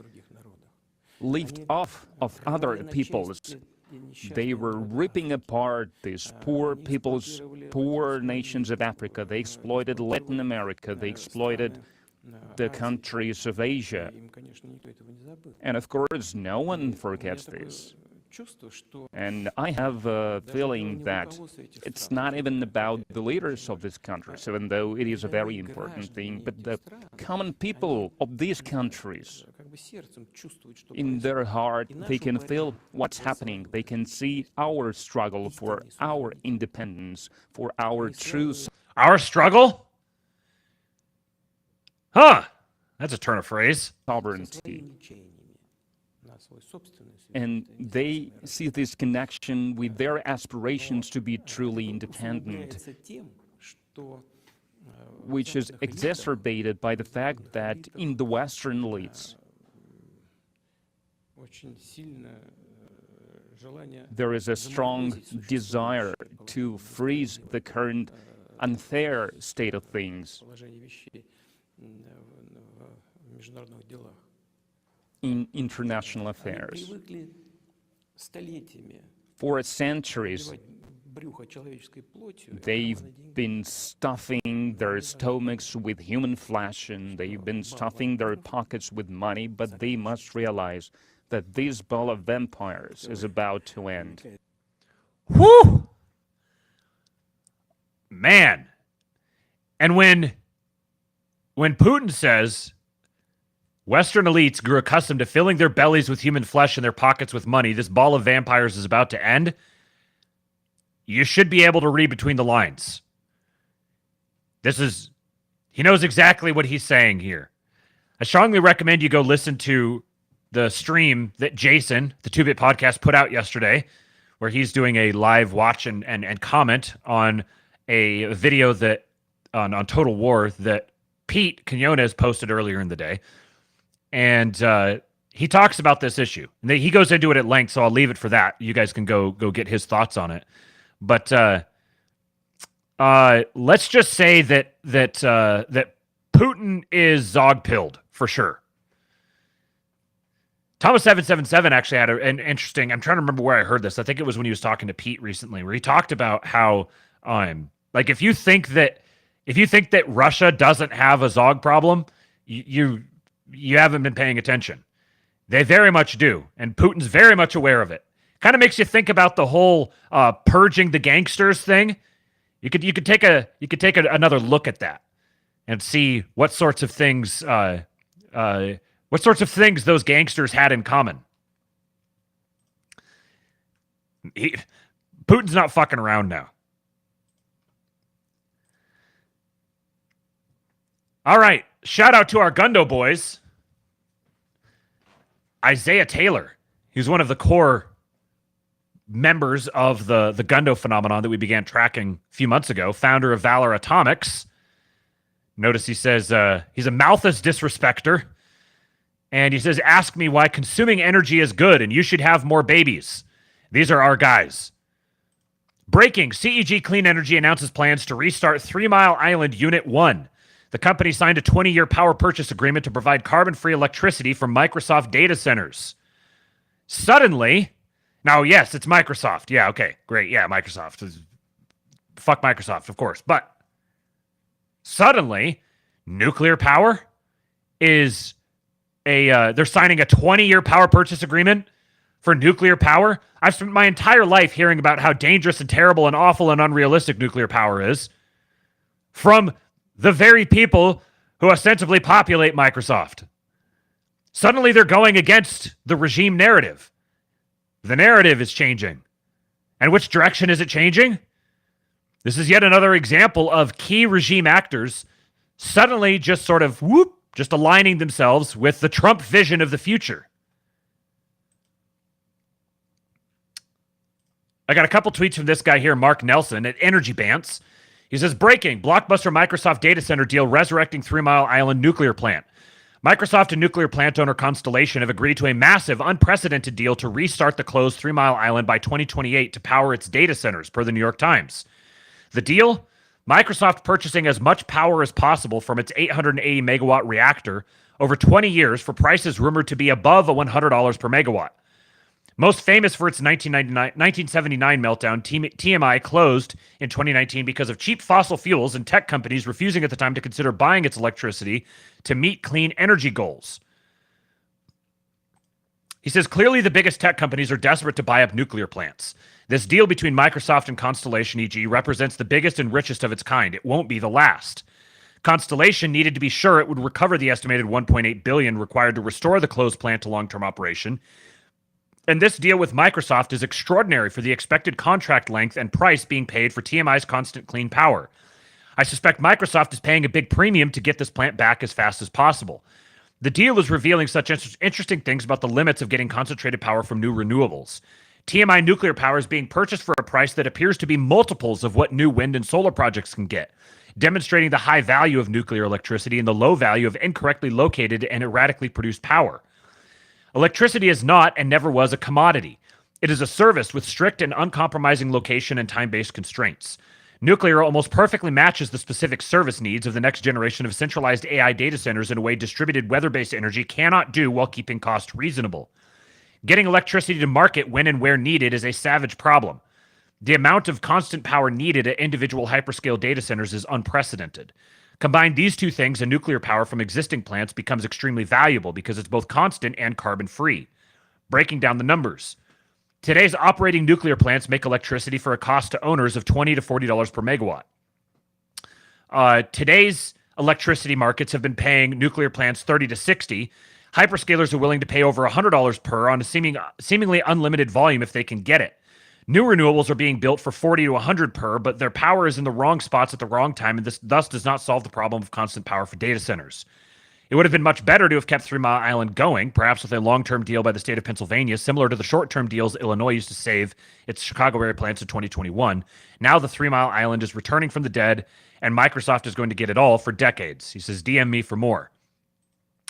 Speaker 18: lived off of other peoples. They were ripping apart these poor peoples, poor nations of Africa. They exploited Latin America. They exploited the countries of Asia. And of course, no one forgets this. And I have a feeling that it's not even about the leaders of these countries, even though it is a very important thing, but the common people of these countries, in their heart, they can feel what's happening. They can see our struggle for our independence, for our truth.
Speaker 1: Our struggle? Huh. That's a turn of phrase.
Speaker 18: Sovereignty. And they see this connection with their aspirations to be truly independent, which is exacerbated by the fact that in the Western elites, there is a strong desire to freeze the current unfair state of things in international affairs. For centuries, they've been stuffing their stomachs with human flesh, and they've been stuffing their pockets with money, but they must realize that this ball of vampires is about to end.
Speaker 1: Whew! Man. And when Putin says Western elites grew accustomed to filling their bellies with human flesh and their pockets with money, this ball of vampires is about to end, you should be able to read between the lines. He knows exactly what he's saying here. I strongly recommend you go listen to the stream that Jason, the 2-Bit Podcast, put out yesterday, where he's doing a live watch and comment on a video that on Total War that Pete Quinones posted earlier in the day. And he talks about this issue. And he goes into it at length, so I'll leave it for that. You guys can go get his thoughts on it. But let's just say that Putin is Zog-pilled for sure. Thomas 777 actually had an interesting. I'm trying to remember where I heard this. I think it was when he was talking to Pete recently, where he talked about how, like, if you think that Russia doesn't have a Zog problem, you haven't been paying attention. They very much do, and Putin's very much aware of it. Kind of makes you think about the whole purging the gangsters thing. You could take another look at that and see what sorts of things those gangsters had in common. Putin's not fucking around now. All right, shout out to our Gundo boys. Isaiah Taylor. He's one of the core members of the Gundo phenomenon that we began tracking a few months ago, founder of Valor Atomics. Notice he says he's a Malthus disrespecter. And he says, ask me why consuming energy is good and you should have more babies. These are our guys. Breaking, CEG Clean Energy announces plans to restart 3 Mile Island Unit 1. The company signed a 20-year power purchase agreement to provide carbon-free electricity from Microsoft data centers. Suddenly, now, yes, it's Microsoft. Yeah, okay, great. Yeah, Microsoft. Fuck Microsoft, of course. But suddenly, nuclear power is they're signing a 20-year power purchase agreement for nuclear power. I've spent my entire life hearing about how dangerous and terrible and awful and unrealistic nuclear power is from the very people who ostensibly populate Microsoft. Suddenly they're going against the regime narrative. The narrative is changing. And which direction is it changing? This is yet another example of key regime actors suddenly just sort of, just aligning themselves with the Trump vision of the future. I got a couple tweets from this guy here, Mark Nelson at Energy Bants. He says, breaking, blockbuster Microsoft data center deal resurrecting 3 Mile Island nuclear plant. Microsoft and nuclear plant owner Constellation have agreed to a massive, unprecedented deal to restart the closed 3 Mile Island by 2028 to power its data centers, per the New York Times. The deal? Microsoft purchasing as much power as possible from its 880 megawatt reactor over 20 years for prices rumored to be above $100 per megawatt. Most famous for its 1979 meltdown, TMI closed in 2019 because of cheap fossil fuels and tech companies refusing at the time to consider buying its electricity to meet clean energy goals. He says, clearly the biggest tech companies are desperate to buy up nuclear plants. This deal between Microsoft and Constellation EG represents the biggest and richest of its kind. It won't be the last. Constellation needed to be sure it would recover the estimated $1.8 billion required to restore the closed plant to long-term operation. And this deal with Microsoft is extraordinary for the expected contract length and price being paid for TMI's constant clean power. I suspect Microsoft is paying a big premium to get this plant back as fast as possible. The deal is revealing such interesting things about the limits of getting concentrated power from new renewables. TMI nuclear power is being purchased for a price that appears to be multiples of what new wind and solar projects can get, demonstrating the high value of nuclear electricity and the low value of incorrectly located and erratically produced power. Electricity is not and never was a commodity. It is a service with strict and uncompromising location and time-based constraints. Nuclear almost perfectly matches the specific service needs of the next generation of centralized AI data centers in a way distributed weather-based energy cannot do while keeping costs reasonable. Getting electricity to market when and where needed is a savage problem. The amount of constant power needed at individual hyperscale data centers is unprecedented. Combine these two things, and nuclear power from existing plants becomes extremely valuable because it's both constant and carbon-free. Breaking down the numbers. Today's operating nuclear plants make electricity for a cost to owners of $20 to $40 per megawatt. Today's electricity markets have been paying nuclear plants $30 to $60. Hyperscalers are willing to pay over $100 per on a seemingly unlimited volume if they can get it. New renewables are being built for $40 to $100 per, but their power is in the wrong spots at the wrong time, and this thus does not solve the problem of constant power for data centers. It would have been much better to have kept 3 Mile Island going, perhaps with a long-term deal by the state of Pennsylvania, similar to the short-term deals Illinois used to save its Chicago area plants in 2021. Now the 3 Mile Island is returning from the dead, and Microsoft is going to get it all for decades. He says, DM me for more.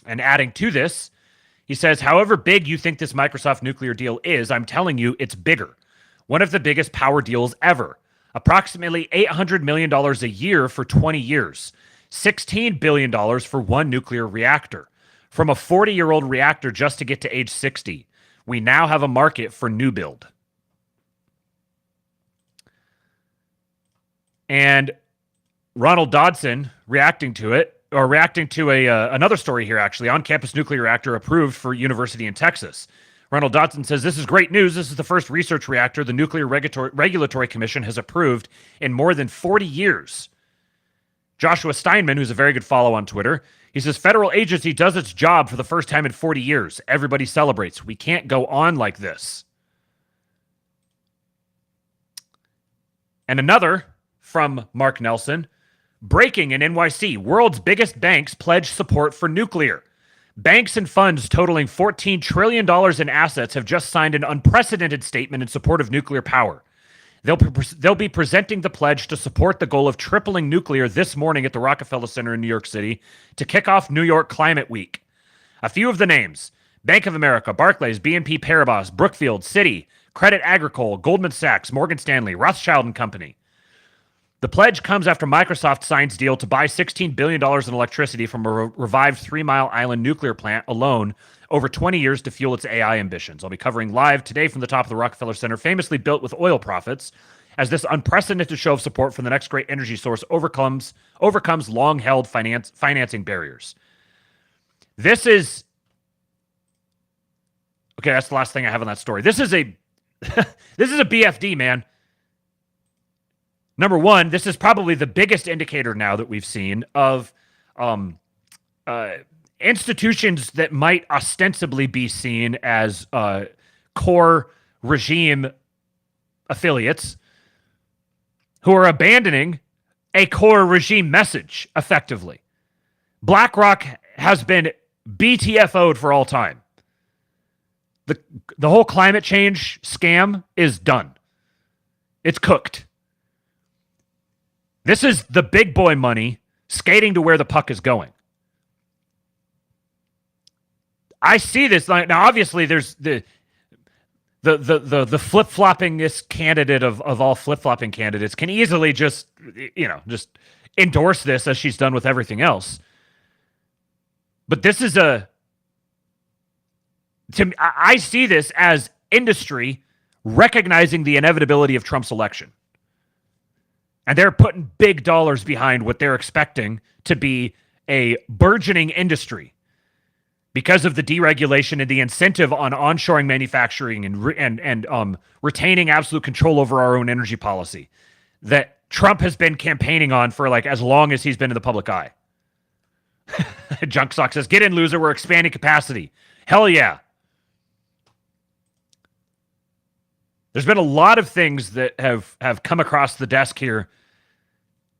Speaker 1: And adding to this, he says, however big you think this Microsoft nuclear deal is, I'm telling you, it's bigger. One of the biggest power deals ever. Approximately $800 million a year for 20 years. $16 billion for one nuclear reactor. From a 40-year-old reactor just to get to age 60. We now have a market for new build. And Ronald Dodson reacting to another story here, actually. On-campus nuclear reactor approved for university in Texas. Ronald Dodson says, this is great news. This is the first research reactor the Nuclear Regulatory Commission has approved in more than 40 years. Joshua Steinman, who's a very good follow on Twitter, he says, federal agency does its job for the first time in 40 years. Everybody celebrates. We can't go on like this. And another from Mark Nelson, breaking in NYC, world's biggest banks pledge support for nuclear. Banks and funds totaling $14 trillion in assets have just signed an unprecedented statement in support of nuclear power. They'll be presenting the pledge to support the goal of tripling nuclear this morning at the Rockefeller Center in New York City to kick off New York Climate Week. A few of the names: Bank of America, Barclays, BNP Paribas, Brookfield, Citi, Credit Agricole, Goldman Sachs, Morgan Stanley, Rothschild and Company. The pledge comes after Microsoft signs deal to buy $16 billion in electricity from a revived 3 Mile Island nuclear plant alone over 20 years to fuel its AI ambitions. I'll be covering live today from the top of the Rockefeller Center, famously built with oil profits, as this unprecedented show of support for the next great energy source overcomes long-held financing barriers. This is... Okay, that's the last thing I have on that story. This is a BFD, man. Number one, this is probably the biggest indicator now that we've seen of institutions that might ostensibly be seen as core regime affiliates who are abandoning a core regime message effectively. BlackRock has been BTFO'd for all time. The whole climate change scam is done. It's cooked. This is the big boy money skating to where the puck is going. I see this. Now, obviously, there's the flip-floppingest candidate of all flip-flopping candidates can easily just endorse this as she's done with everything else. But this is I see this as industry recognizing the inevitability of Trump's election. And they're putting big dollars behind what they're expecting to be a burgeoning industry because of the deregulation and the incentive on onshoring manufacturing and retaining absolute control over our own energy policy that Trump has been campaigning on for like as long as he's been in the public eye. Junk Sock says, "Get in, loser. We're expanding capacity." Hell yeah. There's been a lot of things that have come across the desk here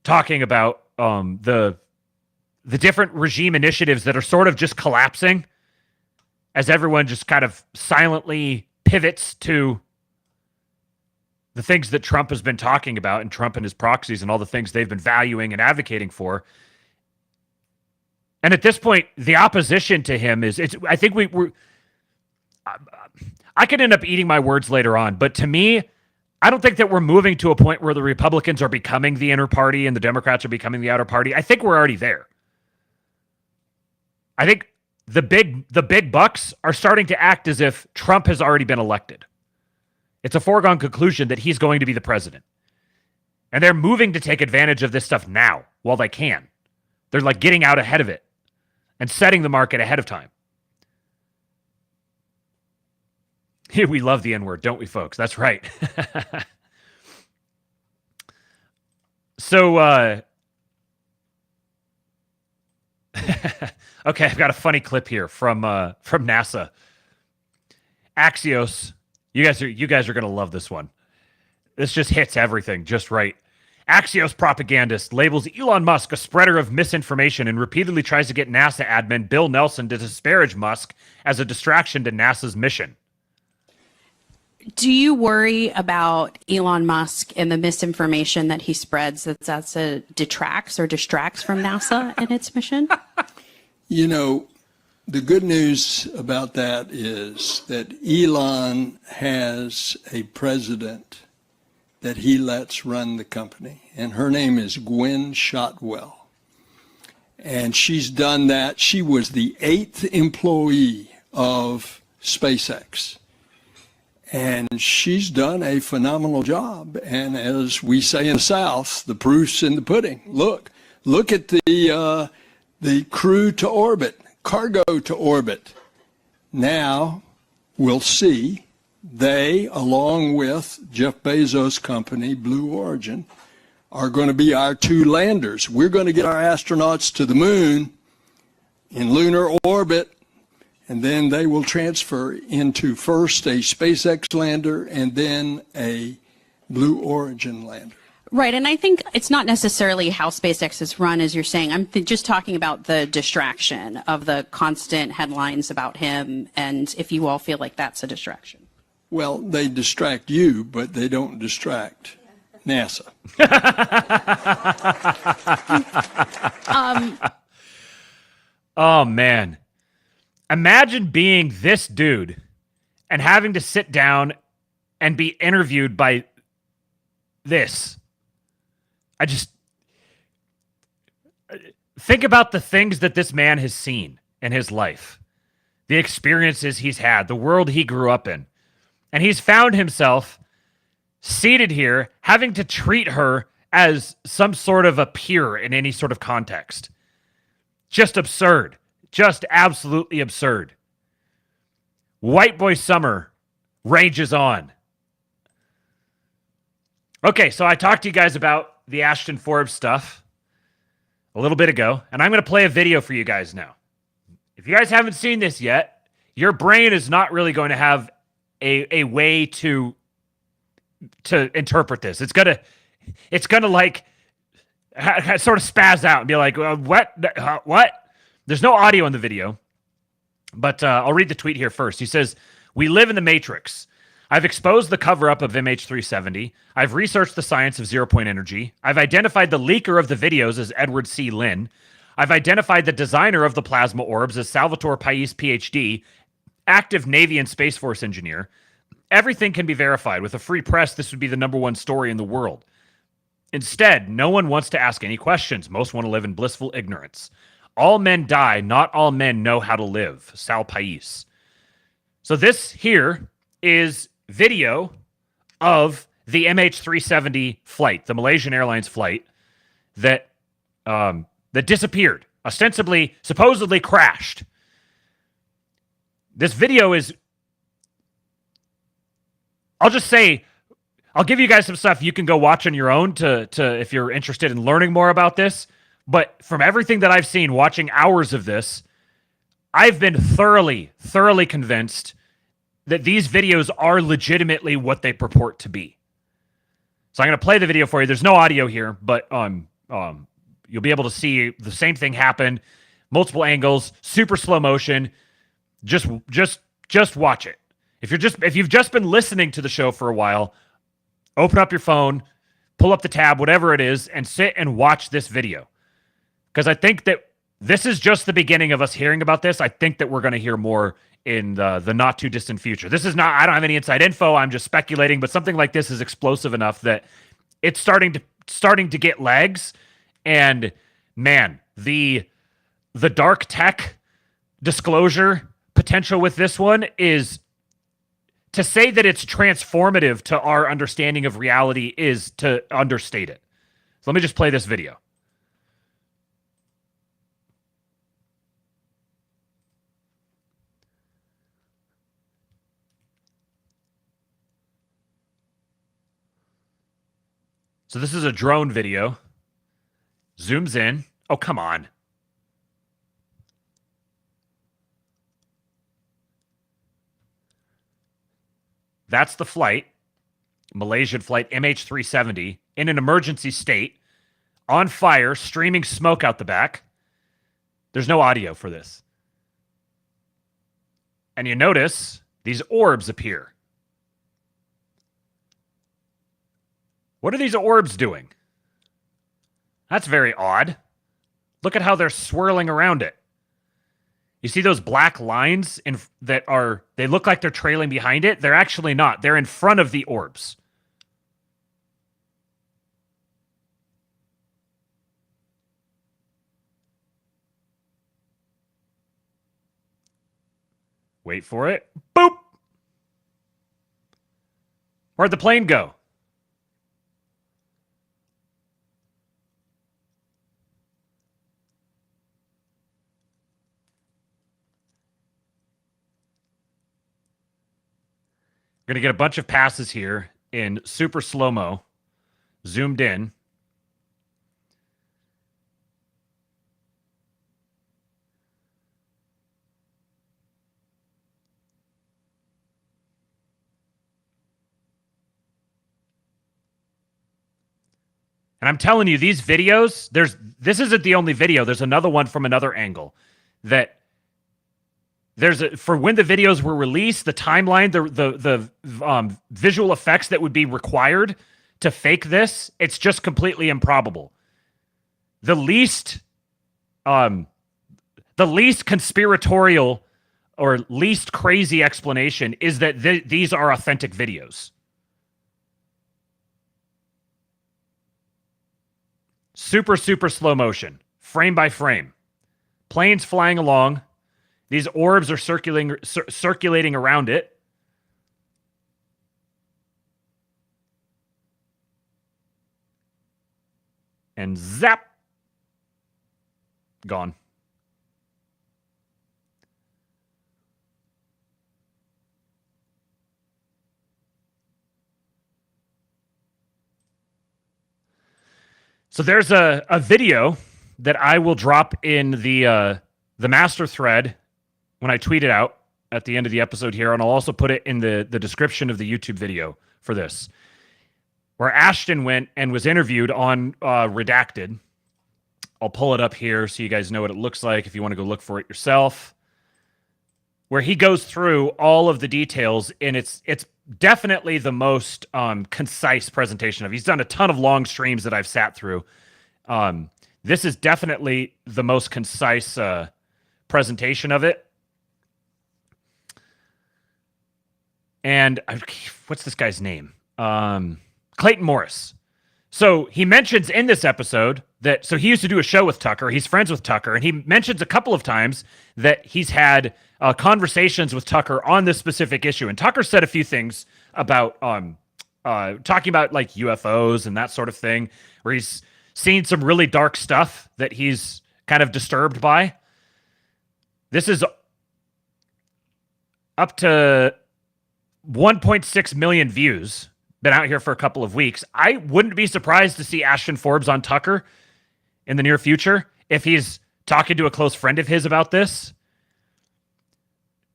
Speaker 1: talking about the different regime initiatives that are sort of just collapsing as everyone just kind of silently pivots to the things that Trump has been talking about, and Trump and his proxies and all the things they've been valuing and advocating for. And at this point, the opposition to him I think we're I could end up eating my words later on, but to me, I don't think that we're moving to a point where the Republicans are becoming the inner party and the Democrats are becoming the outer party. I think we're already there. I think the big bucks are starting to act as if Trump has already been elected. It's a foregone conclusion that he's going to be the president. And they're moving to take advantage of this stuff now while they can. They're like getting out ahead of it and setting the market ahead of time. We love the N-word, don't we, folks? That's right. So, okay, I've got a funny clip here from NASA. Axios, you guys are gonna love this one. This just hits everything just right. Axios propagandist labels Elon Musk a spreader of misinformation and repeatedly tries to get NASA admin Bill Nelson to disparage Musk as a distraction to NASA's mission.
Speaker 19: Do you worry about Elon Musk and the misinformation that he spreads that detracts or distracts from NASA and its mission?
Speaker 20: You know, the good news about that is that Elon has a president that he lets run the company, and her name is Gwen Shotwell. And she's done that. She was the 8th employee of SpaceX. And she's done a phenomenal job. And as we say in the South, the proof's in the pudding. Look at the crew to orbit, cargo to orbit. Now we'll see they, along with Jeff Bezos' company, Blue Origin, are going to be our 2 landers. We're going to get our astronauts to the moon in lunar orbit. And then they will transfer into first a SpaceX lander and then a Blue Origin lander.
Speaker 19: Right, and I think it's not necessarily how SpaceX is run, as you're saying. I'm just talking about the distraction of the constant headlines about him, and if you all feel like that's a distraction.
Speaker 20: Well, they distract you, but they don't distract NASA.
Speaker 1: Oh, man. Imagine being this dude and having to sit down and be interviewed by this. I just think about the things that this man has seen in his life, the experiences he's had, the world he grew up in. And he's found himself seated here having to treat her as some sort of a peer in any sort of context. Just absurd. Just absolutely absurd. White boy summer rages on. Okay, so I talked to you guys about the Ashton Forbes stuff a little bit ago, and I'm going to play a video for you guys now. If you guys haven't seen this yet, your brain is not really going to have a way to interpret this. It's gonna like sort of spaz out and be like, what? There's no audio in the video, but I'll read the tweet here first. He says, "We live in the Matrix. I've exposed the cover-up of MH370. I've researched the science of zero-point energy. I've identified the leaker of the videos as Edward C. Lin. I've identified the designer of the plasma orbs as Salvatore Pais, PhD, active Navy and Space Force engineer. Everything can be verified. With a free press, this would be the #1 story in the world. Instead, no one wants to ask any questions. Most want to live in blissful ignorance. All men die. Not all men know how to live. Sal Pais." So this here is video of the MH370 flight, the Malaysian Airlines flight that disappeared, ostensibly, supposedly crashed. This video is, I'll just say, I'll give you guys some stuff you can go watch on your own to if you're interested in learning more about this. But from everything that I've seen, watching hours of this, I've been thoroughly convinced that these videos are legitimately what they purport to be. So I'm going to play the video for you. There's no audio here, but you'll be able to see the same thing happen, multiple angles, super slow motion. Just watch it. If you've just been listening to the show for a while, open up your phone, pull up the tab, whatever it is, and sit and watch this video. Because I think that this is just the beginning of us hearing about this. I think that we're going to hear more in the not too distant future. This is not, I don't have any inside info. I'm just speculating, but something like this is explosive enough that it's starting to get legs. And man, the dark tech disclosure potential with this one is, to say that it's transformative to our understanding of reality is to understate it. So let me just play this video. So this is a drone video. Zooms in. Oh, come on. That's the flight, Malaysian flight MH370, in an emergency state, on fire, streaming smoke out the back. There's no audio for this. And you notice these orbs appear. What are these orbs doing? That's very odd. Look at how they're swirling around it. You see those black lines they look like they're trailing behind it? They're actually not. They're in front of the orbs. Wait for it. Boop! Where'd the plane go? We're going to get a bunch of passes here in super slow-mo, zoomed in. And I'm telling you, these videos, this isn't the only video. There's another one from another angle that for when the videos were released, the timeline, the visual effects that would be required to fake this, it's just completely improbable. The least conspiratorial or least crazy explanation is that these are authentic videos. super, super slow motion, frame by frame. Planes flying along. These orbs are circulating around it. And zap. Gone. So there's a video that I will drop in the master thread when I tweet it out at the end of the episode here, and I'll also put it in the description of the YouTube video for this, where Ashton went and was interviewed on Redacted. I'll pull it up here so you guys know what it looks like if you want to go look for it yourself, where he goes through all of the details, and it's definitely the most concise presentation of. He's done a ton of long streams that I've sat through. This is definitely the most concise presentation of it. And what's this guy's name? Clayton Morris. So he mentions in this episode that, so he used to do a show with Tucker. He's friends with Tucker, and he mentions a couple of times that he's had conversations with Tucker on this specific issue. And Tucker said a few things about talking about like UFOs and that sort of thing, where he's seen some really dark stuff that he's kind of disturbed by. This is up to 1.6 million views. Been out here for a couple of weeks. I wouldn't be surprised to see Ashton Forbes on Tucker in the near future if he's talking to a close friend of his about this.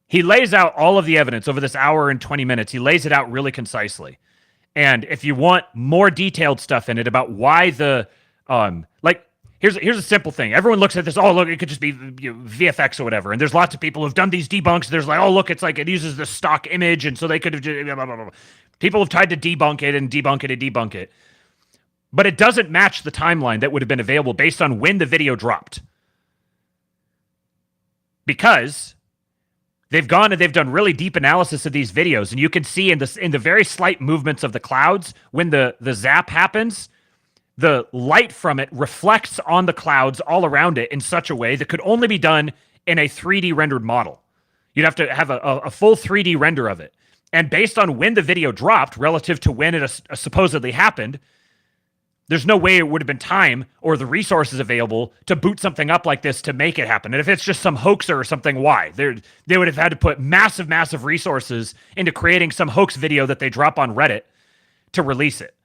Speaker 1: He lays out all of the evidence over this hour and 20 minutes. He lays it out really concisely. And if you want more detailed stuff in it about why the, here's a simple thing. Everyone looks at this, oh, look, it could just be VFX or whatever. And there's lots of people who've done these debunks. There's like, oh, look, it's like it uses the stock image. And so they could have just, blah, blah, blah. People have tried to debunk it and debunk it and debunk it. But it doesn't match the timeline that would have been available based on when the video dropped. Because they've gone and they've done really deep analysis of these videos, and you can see in the very slight movements of the clouds, when the zap happens, the light from it reflects on the clouds all around it in such a way that could only be done in a 3D rendered model. You'd have to have a full 3D render of it. And based on when the video dropped relative to when it supposedly happened, there's no way it would have been time or the resources available to boot something up like this to make it happen. And if it's just some hoaxer or something, why? They would have had to put massive, massive resources into creating some hoax video that they drop on Reddit to release it.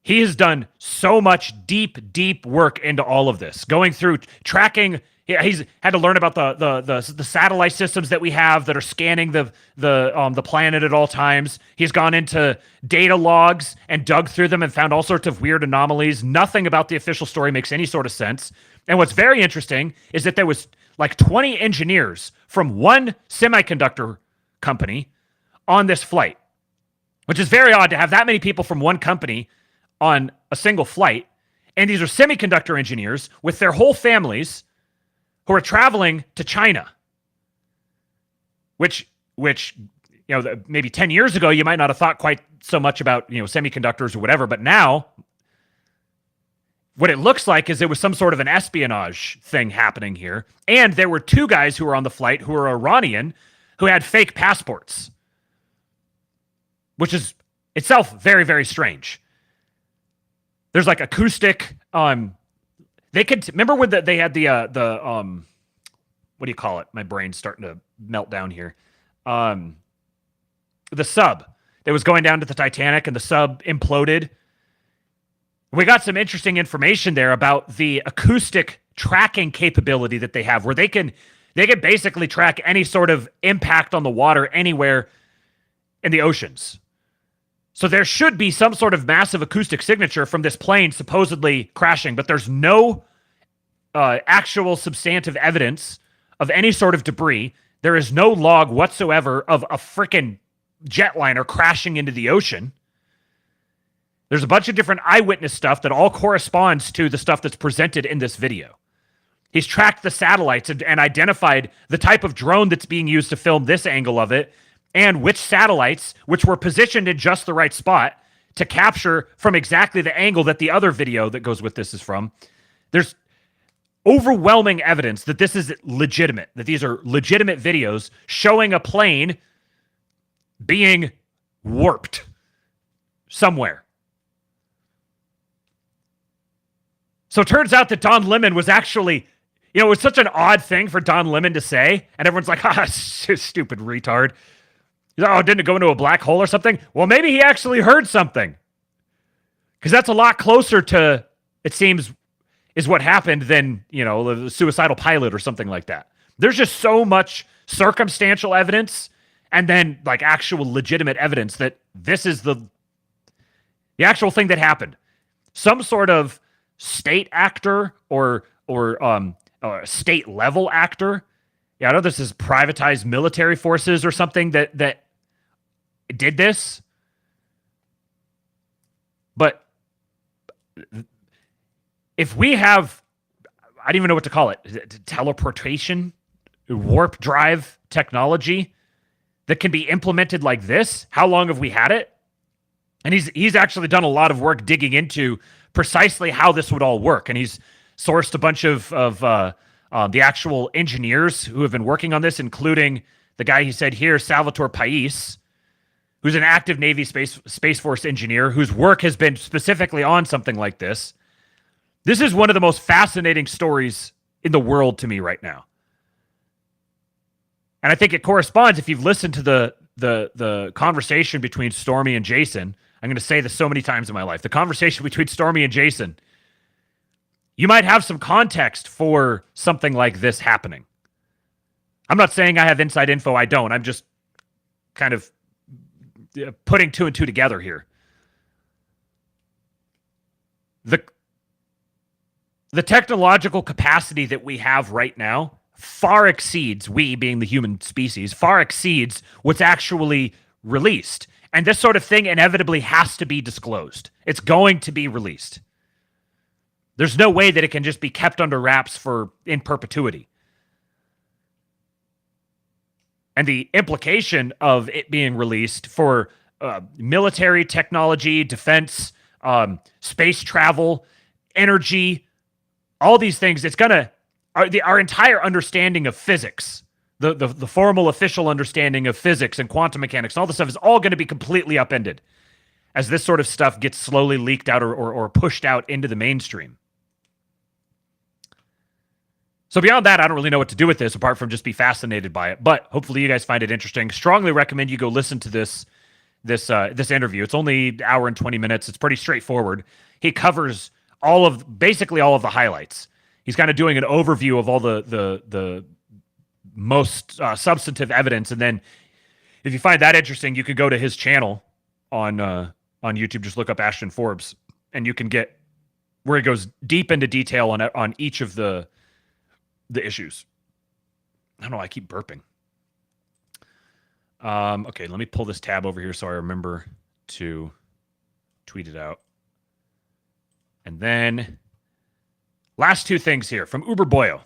Speaker 1: He has done so much deep, deep work into all of this, going through tracking. He's had to learn about the satellite systems that we have that are scanning the planet at all times. He's gone into data logs and dug through them and found all sorts of weird anomalies. Nothing about the official story makes any sort of sense. And what's very interesting is that there was like 20 engineers from one semiconductor company on this flight, which is very odd to have that many people from one company on a single flight. And these are semiconductor engineers with their whole families who are traveling to China, which maybe 10 years ago, you might not have thought quite so much about, semiconductors or whatever. But now what it looks like is there was some sort of an espionage thing happening here. And there were two guys who were on the flight who were Iranian who had fake passports, which is itself very, very strange. There's like acoustic, they could remember when they had the what do you call it? My brain's starting to melt down here. The sub that was going down to the Titanic and the sub imploded. We got some interesting information there about the acoustic tracking capability that they have, where they can basically track any sort of impact on the water anywhere in the oceans. So there should be some sort of massive acoustic signature from this plane supposedly crashing, but there's no actual substantive evidence of any sort of debris. There is no log whatsoever of a freaking jetliner crashing into the ocean. There's a bunch of different eyewitness stuff that all corresponds to the stuff that's presented in this video. He's tracked the satellites and identified the type of drone that's being used to film this angle of it, and which satellites, which were positioned in just the right spot to capture from exactly the angle that the other video that goes with this is from. There's overwhelming evidence that this is legitimate, that these are legitimate videos showing a plane being warped somewhere. So it turns out that Don Lemon was actually, it was such an odd thing for Don Lemon to say, and everyone's like, stupid retard. He's like, oh, didn't it go into a black hole or something? Well, maybe he actually heard something. Because that's a lot closer to, it seems, is what happened than, the suicidal pilot or something like that. There's just so much circumstantial evidence and then like actual legitimate evidence that this is the actual thing that happened. Some sort of state actor or state level actor. Yeah, I know this is privatized military forces or something that did this. But if we have, I don't even know what to call it, teleportation, warp drive technology that can be implemented like this, how long have we had it? And he's actually done a lot of work digging into precisely how this would all work. And he's sourced a bunch of the actual engineers who have been working on this, including the guy he said here, Salvatore Pais, who's an active Navy Space Force engineer whose work has been specifically on something like this. This is one of the most fascinating stories in the world to me right now. And I think it corresponds, if you've listened to the conversation between Stormy and Jason. I'm going to say this so many times in my life. The conversation between Stormy and Jason. You might have some context for something like this happening. I'm not saying I have inside info. I don't. I'm just kind of putting two and two together here. The technological capacity that we have right now far exceeds, we being the human species, far exceeds what's actually released. And this sort of thing inevitably has to be disclosed. It's going to be released. There's no way that it can just be kept under wraps in perpetuity. And the implication of it being released for military technology, defense, space travel, energy, all these things, it's going to, our entire understanding of physics, the formal official understanding of physics and quantum mechanics, all this stuff is all going to be completely upended as this sort of stuff gets slowly leaked out or pushed out into the mainstream. So beyond that, I don't really know what to do with this apart from just be fascinated by it. But hopefully you guys find it interesting. Strongly recommend you go listen to this interview. It's only an hour and 20 minutes. It's pretty straightforward. He covers basically all of the highlights. He's kind of doing an overview of all the most substantive evidence. And then if you find that interesting, you can go to his channel on YouTube. Just look up Ashton Forbes and you can get where he goes deep into detail on each of the issues. I don't know. I keep burping. Okay, let me pull this tab over here so I remember to tweet it out. And then last two things here from Uber Boyo.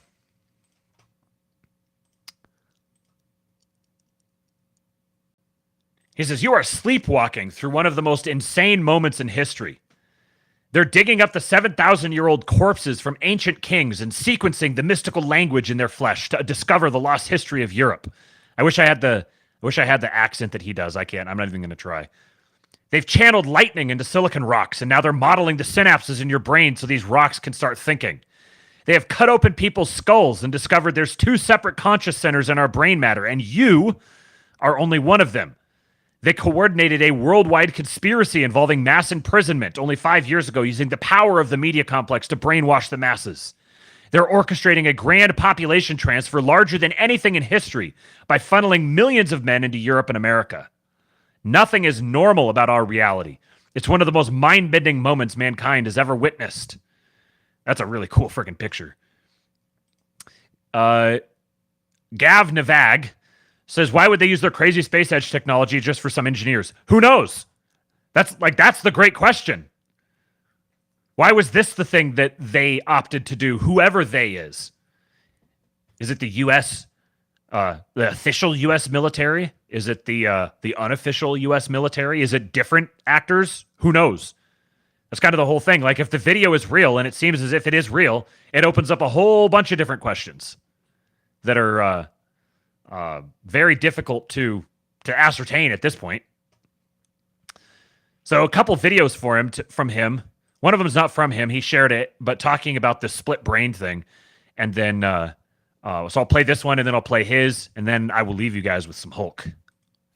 Speaker 1: He says, you are sleepwalking through one of the most insane moments in history. They're digging up the 7,000-year-old corpses from ancient kings and sequencing the mystical language in their flesh to discover the lost history of Europe. I wish I had the accent that he does. I can't. I'm not even going to try. They've channeled lightning into silicon rocks, and now they're modeling the synapses in your brain so these rocks can start thinking. They have cut open people's skulls and discovered there's 2 separate conscious centers in our brain matter, and you are only one of them. They coordinated a worldwide conspiracy involving mass imprisonment only 5 years ago using the power of the media complex to brainwash the masses. They're orchestrating a grand population transfer larger than anything in history by funneling millions of men into Europe and America. Nothing is normal about our reality. It's one of the most mind-bending moments mankind has ever witnessed. That's a really cool freaking picture. Gav Navag says, why would they use their crazy space edge technology just for some engineers? Who knows? That's the great question. Why was this the thing that they opted to do, whoever they is? Is it the U.S., the official U.S. military? Is it the unofficial U.S. military? Is it different actors? Who knows? That's kind of the whole thing. Like, if the video is real, and it seems as if it is real, it opens up a whole bunch of different questions that are very difficult to ascertain at this point. So a couple videos from him. One of them is not from him. He shared it, but talking about the split brain thing. And then, so I'll play this one, and then I'll play his, and then I will leave you guys with some Hulk.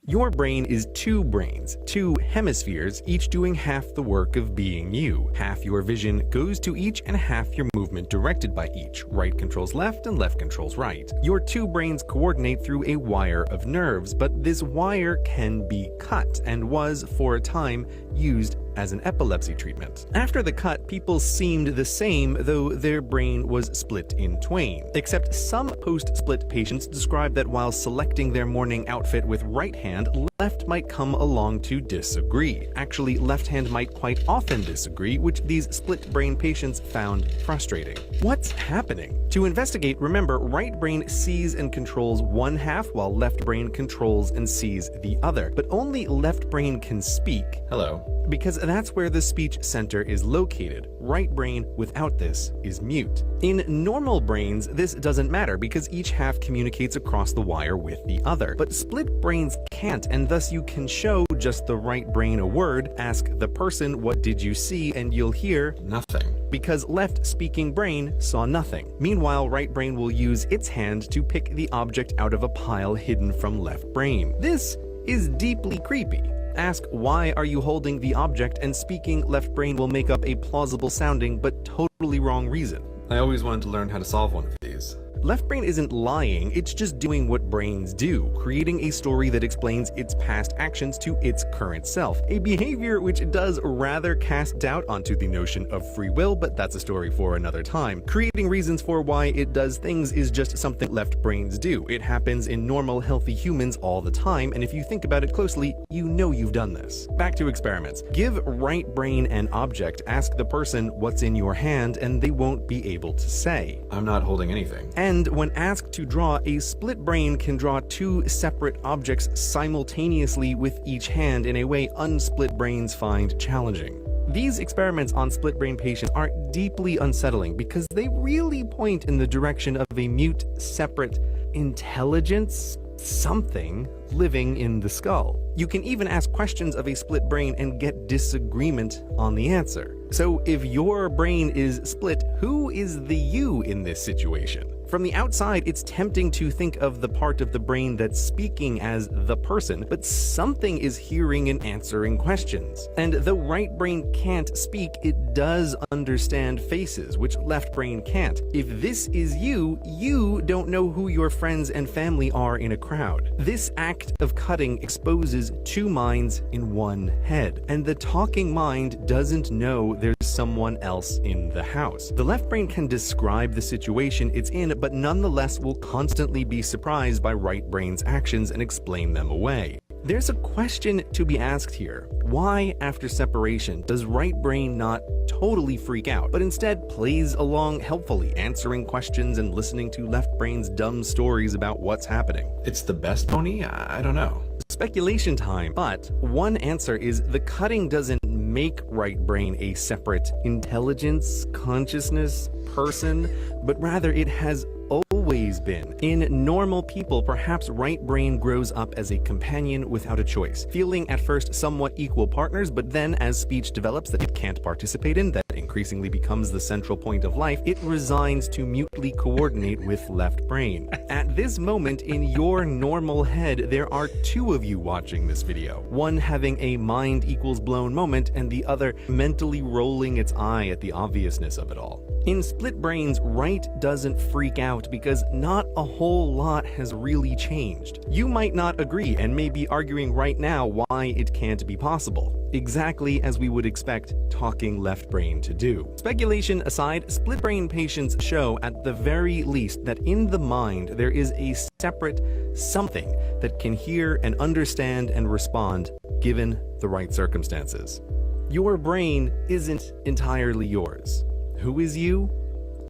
Speaker 21: Your brain is two brains, two hemispheres, each doing half the work of being you. Half your vision goes to each and half your movement directed by each. Right controls left and left controls right. Your two brains coordinate through a wire of nerves, but this wire can be cut and was, for a time, used as an epilepsy treatment. After the cut, people seemed the same, though their brain was split in twain. Except some post-split patients describe that while selecting their morning outfit with right hand, left might come along to disagree. Actually, left hand might quite often disagree, which these split brain patients found frustrating. What's happening? To investigate, remember, right brain sees and controls one half, while left brain controls and sees the other. But only left brain can speak. Hello. Because that's where the speech center is located. Right brain without this is mute. In normal brains, this doesn't matter because each half communicates across the wire with the other. But split brains can't, and thus you can show just the right brain a word, ask the person, what did you see, and you'll hear nothing. Because left speaking brain saw nothing. Meanwhile, right brain will use its hand to pick the object out of a pile hidden from left brain. This is deeply creepy. Ask why are you holding the object, and speaking left brain will make up a plausible sounding but totally wrong reason. I always wanted to learn how to solve one of these. Left brain isn't lying, it's just doing what brains do, creating a story that explains its past actions to its current self. A behavior which does rather cast doubt onto the notion of free will, but that's a story for another time. Creating reasons for why it does things is just something left brains do. It happens in normal, healthy humans all the time, and if you think about it closely, you know you've done this. Back to experiments. Give right brain an object, ask the person what's in your hand, and they won't be able to say. I'm not holding anything. And when asked to draw, a split brain can draw two separate objects simultaneously with each hand in a way unsplit brains find challenging. These experiments on split brain patients are deeply unsettling because they really point in the direction of a mute, separate intelligence, something living in the skull. You can even ask questions of a split brain and get disagreement on the answer. So if your brain is split, who is the you in this situation? From the outside, it's tempting to think of the part of the brain that's speaking as the person, but something is hearing and answering questions. And though right brain can't speak, it does understand faces, which left brain can't. If this is you, you don't know who your friends and family are in a crowd. This act of cutting exposes two minds in one head, and the talking mind doesn't know there's someone else in the house. The left brain can describe the situation it's in, but nonetheless will constantly be surprised by right brain's actions and explain them away. There's a question to be asked here. Why, after separation, does right brain not totally freak out, but instead plays along helpfully, answering questions and listening to left brain's dumb stories about what's happening? It's the best pony? I don't know. Speculation time, but one answer is the cutting doesn't make right brain a separate intelligence, consciousness, person, but rather it has always been. In normal people, perhaps right brain grows up as a companion without a choice, feeling at first somewhat equal partners, but then as speech develops that it can't participate in, that increasingly becomes the central point of life, it resigns to mutely coordinate with left brain. At this moment in your normal head, there are two of you watching this video, one having a mind equals blown moment and the other mentally rolling its eye at the obviousness of it all. In split brains, right doesn't freak out because not a whole lot has really changed. You might not agree and may be arguing right now why it can't be possible, exactly as we would expect talking left brain to do. Speculation aside, split brain patients show at the very least that in the mind there is a separate something that can hear and understand and respond given the right circumstances. Your brain isn't entirely yours. Who is you?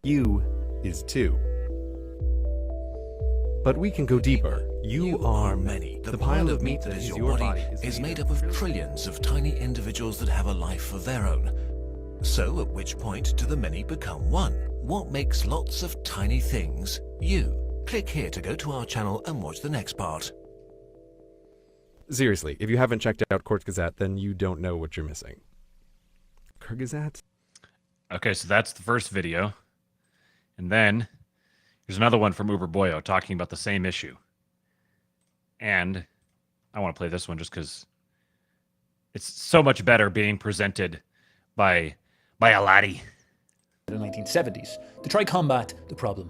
Speaker 21: You is too. But we can go deeper. You are many.
Speaker 3: The pile of meat that is your body is made up of trillions of tiny individuals that have a life of their own. So at which point do the many become one? What makes lots of tiny things you? Click here to go to our channel and watch the next part.
Speaker 21: Seriously, if you haven't checked out Kurzgesagt, then you don't know what you're missing. Kurzgesagt?
Speaker 1: Okay, so that's the first video. And then there's another one from Uber Boyo talking about the same issue. And I want to play this one just because it's so much better being presented by a laddie.
Speaker 22: In the 1970s to try combat the problem.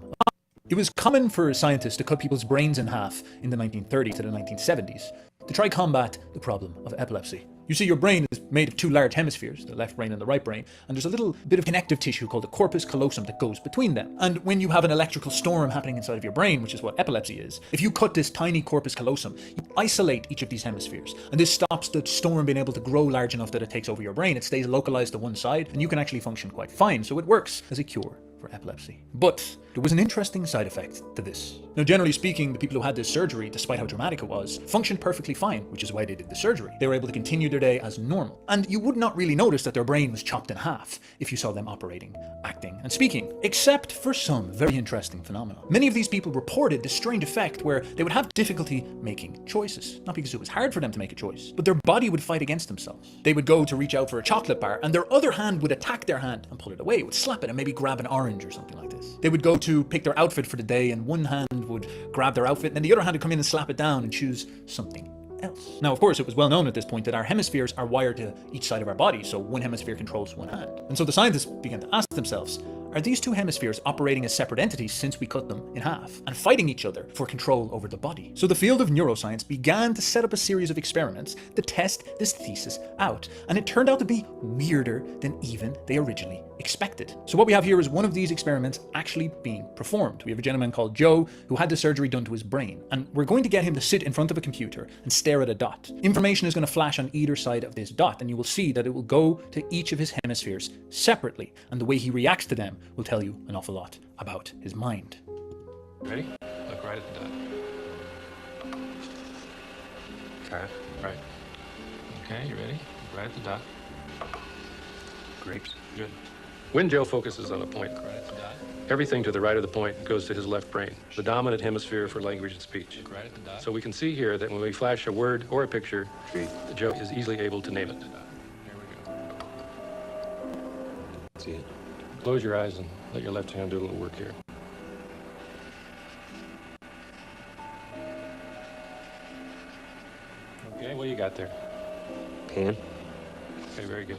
Speaker 22: It was common for scientists to cut people's brains in half in the 1930s to the 1970s to try combat the problem of epilepsy. You see, your brain is made of two large hemispheres, the left brain and the right brain, and there's a little bit of connective tissue called the corpus callosum that goes between them. And when you have an electrical storm happening inside of your brain, which is what epilepsy is, if you cut this tiny corpus callosum, you isolate each of these hemispheres. And this stops the storm being able to grow large enough that it takes over your brain. It stays localized to one side, and you can actually function quite fine. So it works as a cure for epilepsy. But there was an interesting side effect to this. Now, generally speaking, the people who had this surgery, despite how dramatic it was, functioned perfectly fine, which is why they did the surgery. They were able to continue their day as normal. And you would not really notice that their brain was chopped in half if you saw them operating, acting, and speaking, except for some very interesting phenomena. Many of these people reported this strange effect where they would have difficulty making choices. Not because it was hard for them to make a choice, but their body would fight against themselves. They would go to reach out for a chocolate bar, and their other hand would attack their hand and pull it away. It would slap it and maybe grab an orange or something like this. They would go to pick their outfit for the day, and one hand would grab their outfit, and then the other hand would come in and slap it down and choose something else. Now, of course, it was well known at this point that our hemispheres are wired to each side of our body, so one hemisphere controls one hand. And so the scientists began to ask themselves, are these two hemispheres operating as separate entities since we cut them in half and fighting each other for control over the body? So the field of neuroscience began to set up a series of experiments to test this thesis out, and it turned out to be weirder than even they originally expected. So what we have here is one of these experiments actually being performed. We have a gentleman called Joe who had the surgery done to his brain, and we're going to get him to sit in front of a computer and stare at a dot. Information is going to flash on either side of this dot, and you will see that it will go to each of his hemispheres separately, and the way he reacts to them will tell you an awful lot about his mind.
Speaker 23: Ready? Look right at the dot. Okay. Right. Okay, you ready? Look right at the dot. Grapes. Good. When Joe focuses on a point, right at the dot, everything to the right of the point goes to his left brain, the dominant hemisphere for language and speech. Look right at the dot. So we can see here that when we flash a word or a picture, Joe is easily able to name it. Here we go. See it. Close your eyes and let your left hand do a little work here. Okay, what do you got there? Pen. Okay, very good.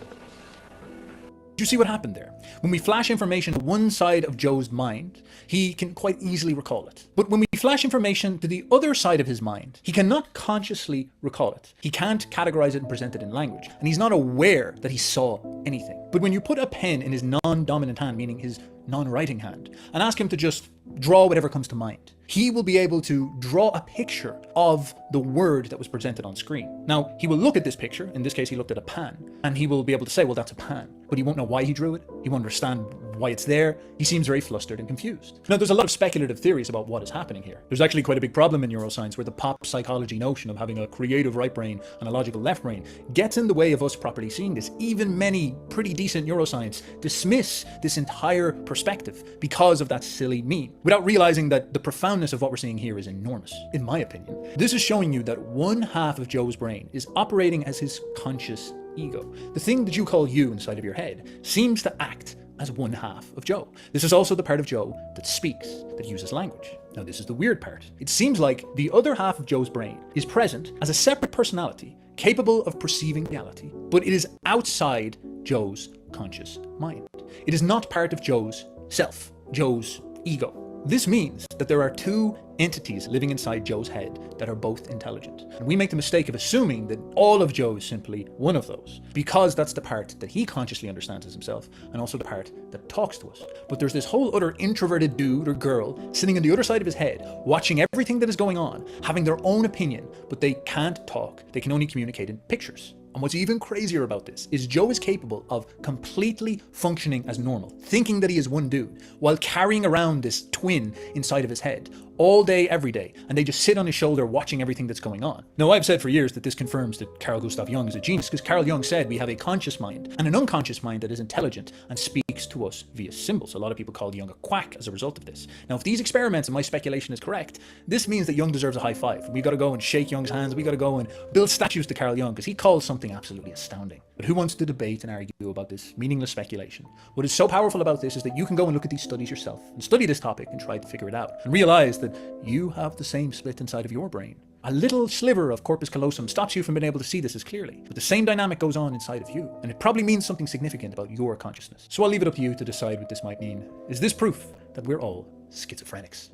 Speaker 22: You see what happened there? When we flash information to one side of Joe's mind, he can quite easily recall it. But when we flash information to the other side of his mind, he cannot consciously recall it. He can't categorize it and present it in language, and he's not aware that he saw anything. But when you put a pen in his non-dominant hand, meaning his non-writing hand, and ask him to just draw whatever comes to mind, he will be able to draw a picture of the word that was presented on screen. Now, he will look at this picture, in this case he looked at a pan, and he will be able to say, well, that's a pan. But he won't know why he drew it, he won't understand why it's there, he seems very flustered and confused. Now, there's a lot of speculative theories about what is happening here. There's actually quite a big problem in neuroscience where the pop psychology notion of having a creative right brain and a logical left brain gets in the way of us properly seeing this. Even many pretty decent neuroscience dismiss this entire perspective because of that silly meme, without realizing that the profoundness of what we're seeing here is enormous, in my opinion. This is showing you that one half of Joe's brain is operating as his conscious ego. The thing that you call you inside of your head seems to act as one half of Joe. This is also the part of Joe that speaks, that uses language. Now, this is the weird part. It seems like the other half of Joe's brain is present as a separate personality, capable of perceiving reality, but it is outside Joe's conscious mind. It is not part of Joe's self, Joe's ego. This means that there are two entities living inside Joe's head that are both intelligent. And we make the mistake of assuming that all of Joe is simply one of those, because that's the part that he consciously understands as himself, and also the part that talks to us. But there's this whole other introverted dude or girl sitting on the other side of his head, watching everything that is going on, having their own opinion, but they can't talk. They can only communicate in pictures. And what's even crazier about this is Joe is capable of completely functioning as normal, thinking that he is one dude, while carrying around this twin inside of his head, all day, every day, and they just sit on his shoulder watching everything that's going on. Now, I've said for years that this confirms that Carl Gustav Jung is a genius, because Carl Jung said we have a conscious mind and an unconscious mind that is intelligent and speaks to us via symbols. A lot of people call Jung a quack as a result of this. Now, if these experiments and my speculation is correct, this means that Jung deserves a high five. We got to go and shake Jung's hands. We got to go and build statues to Carl Jung, because he calls something absolutely astounding. But who wants to debate and argue about this meaningless speculation? What is so powerful about this is that you can go and look at these studies yourself and study this topic and try to figure it out and realize that you have the same split inside of your brain. A little sliver of corpus callosum stops you from being able to see this as clearly, but the same dynamic goes on inside of you, and it probably means something significant about your consciousness. So I'll leave it up to you to decide what this might mean. Is this proof that we're all schizophrenics?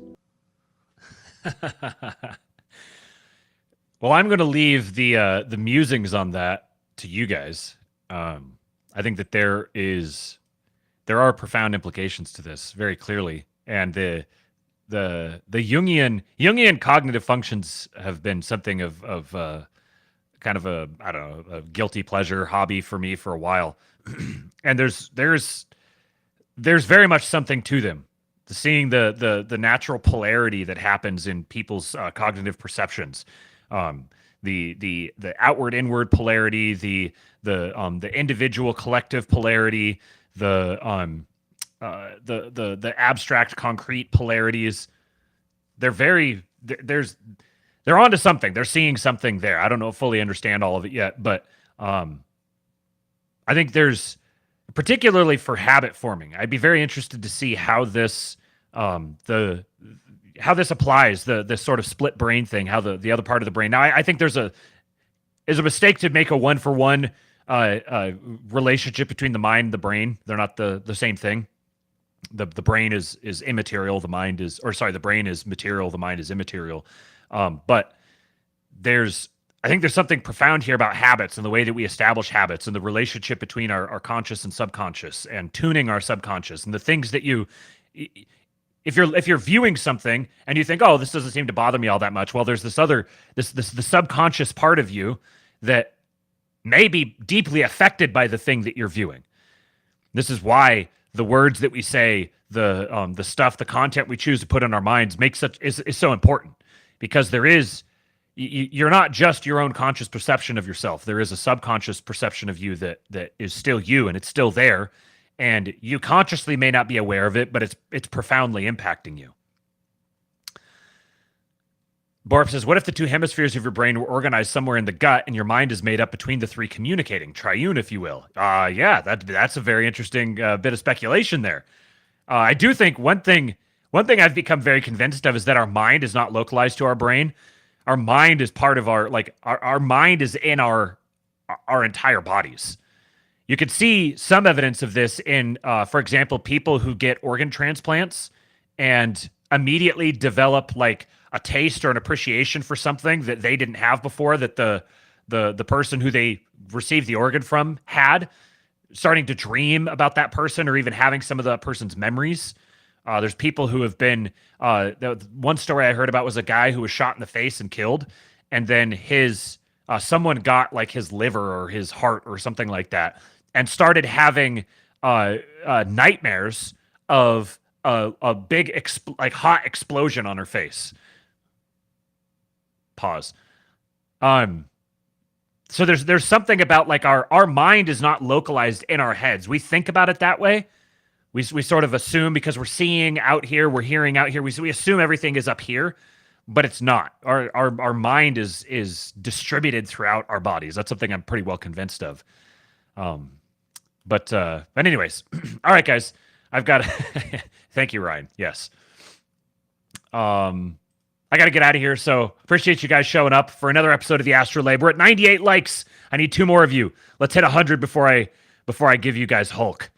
Speaker 1: Well, I'm going to leave the musings on that to you guys. I think that there are profound implications to this, very clearly, and the Jungian cognitive functions have been something of kind of a, I don't know, a guilty pleasure hobby for me for a while, and there's very much something to them. Seeing the natural polarity that happens in people's cognitive perceptions, the outward inward polarity, the individual collective polarity, the abstract concrete polarities. They're onto something. They're seeing something there. I don't know, fully understand all of it yet, but I think there's, particularly for habit forming, I'd be very interested to see how this how this applies, this sort of split brain thing, how the other part of the brain. Now, I think there's a mistake to make a 1-for-1 relationship between the mind and the brain. They're not the same thing. The brain is immaterial. The brain is material. The mind is immaterial. But I think there's something profound here about habits and the way that we establish habits and the relationship between our conscious and subconscious, and tuning our subconscious and the things that if you're viewing something and you think, oh, this doesn't seem to bother me all that much. Well, there's the subconscious part of you that may be deeply affected by the thing that you're viewing. This is why the words that we say, the stuff, the content we choose to put in our minds is so important, because you're not just your own conscious perception of yourself. There is a subconscious perception of you that is still you, and it's still there, and you consciously may not be aware of it, but it's profoundly impacting you. Borp says, what if the two hemispheres of your brain were organized somewhere in the gut and your mind is made up between the three communicating, triune, if you will? Yeah, that's a very interesting bit of speculation there. I do think one thing I've become very convinced of is that our mind is not localized to our brain. Our mind is part of our mind is in our entire bodies. You could see some evidence of this in, for example, people who get organ transplants and immediately develop like a taste or an appreciation for something that they didn't have before, that the person who they received the organ from had, starting to dream about that person or even having some of that person's memories. There's people who have been, one story I heard about was a guy who was shot in the face and killed, and then someone got like his liver or his heart or something like that, and started having nightmares of a big hot explosion on her face. Pause. So there's something about like our mind is not localized in our heads. We think about it that way. We sort of assume, because we're seeing out here, we're hearing out here, we assume everything is up here, but it's not. Our mind is distributed throughout our bodies. That's something I'm pretty well convinced of. But anyways, all right, guys, I've got. Thank you, Ryan. Yes. I got to get out of here. So appreciate you guys showing up for another episode of the Astrolabe. We're at 98 likes. I need 2 more of you. Let's hit 100 before I give you guys Hulk.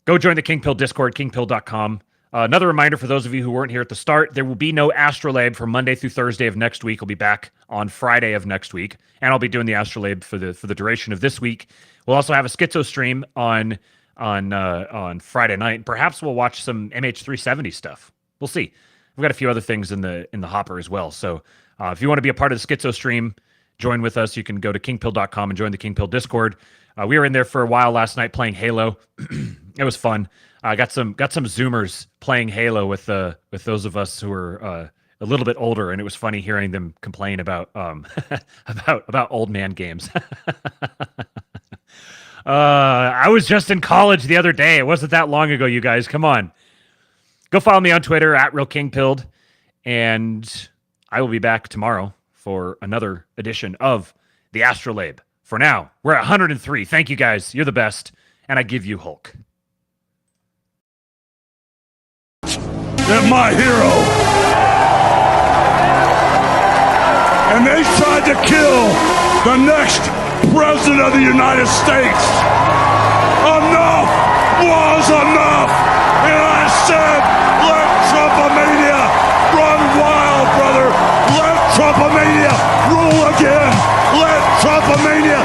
Speaker 1: Go join the King Pill Discord, kingpill.com. Another reminder for those of you who weren't here at the start, there will be no Astrolabe from Monday through Thursday of next week. We'll be back on Friday of next week, and I'll be doing the Astrolabe for the duration of this week. We'll also have a schizo stream on Friday night. Perhaps we'll watch some MH370 stuff. We'll see. We've got a few other things in the hopper as well. So if you want to be a part of the schizo stream, join with us. You can go to kingpill.com and join the King Pill Discord. We were in there for a while last night playing Halo. It was fun. Got some Zoomers playing Halo with those of us who were a little bit older, and it was funny hearing them complain about about old man games. I was just in college the other day. It wasn't that long ago, you guys. Come on. Go follow me on Twitter @RealKingPilled, and I will be back tomorrow for another edition of the ASTROLABE. For now, we're at 103. Thank you, guys. You're the best, and I give you Hulk.
Speaker 2: They're my hero. And they tried to kill the next president of the United States. Enough was enough. And I said, let Trumpomania run wild, brother. Let Trumpomania rule again. Let Trumpomania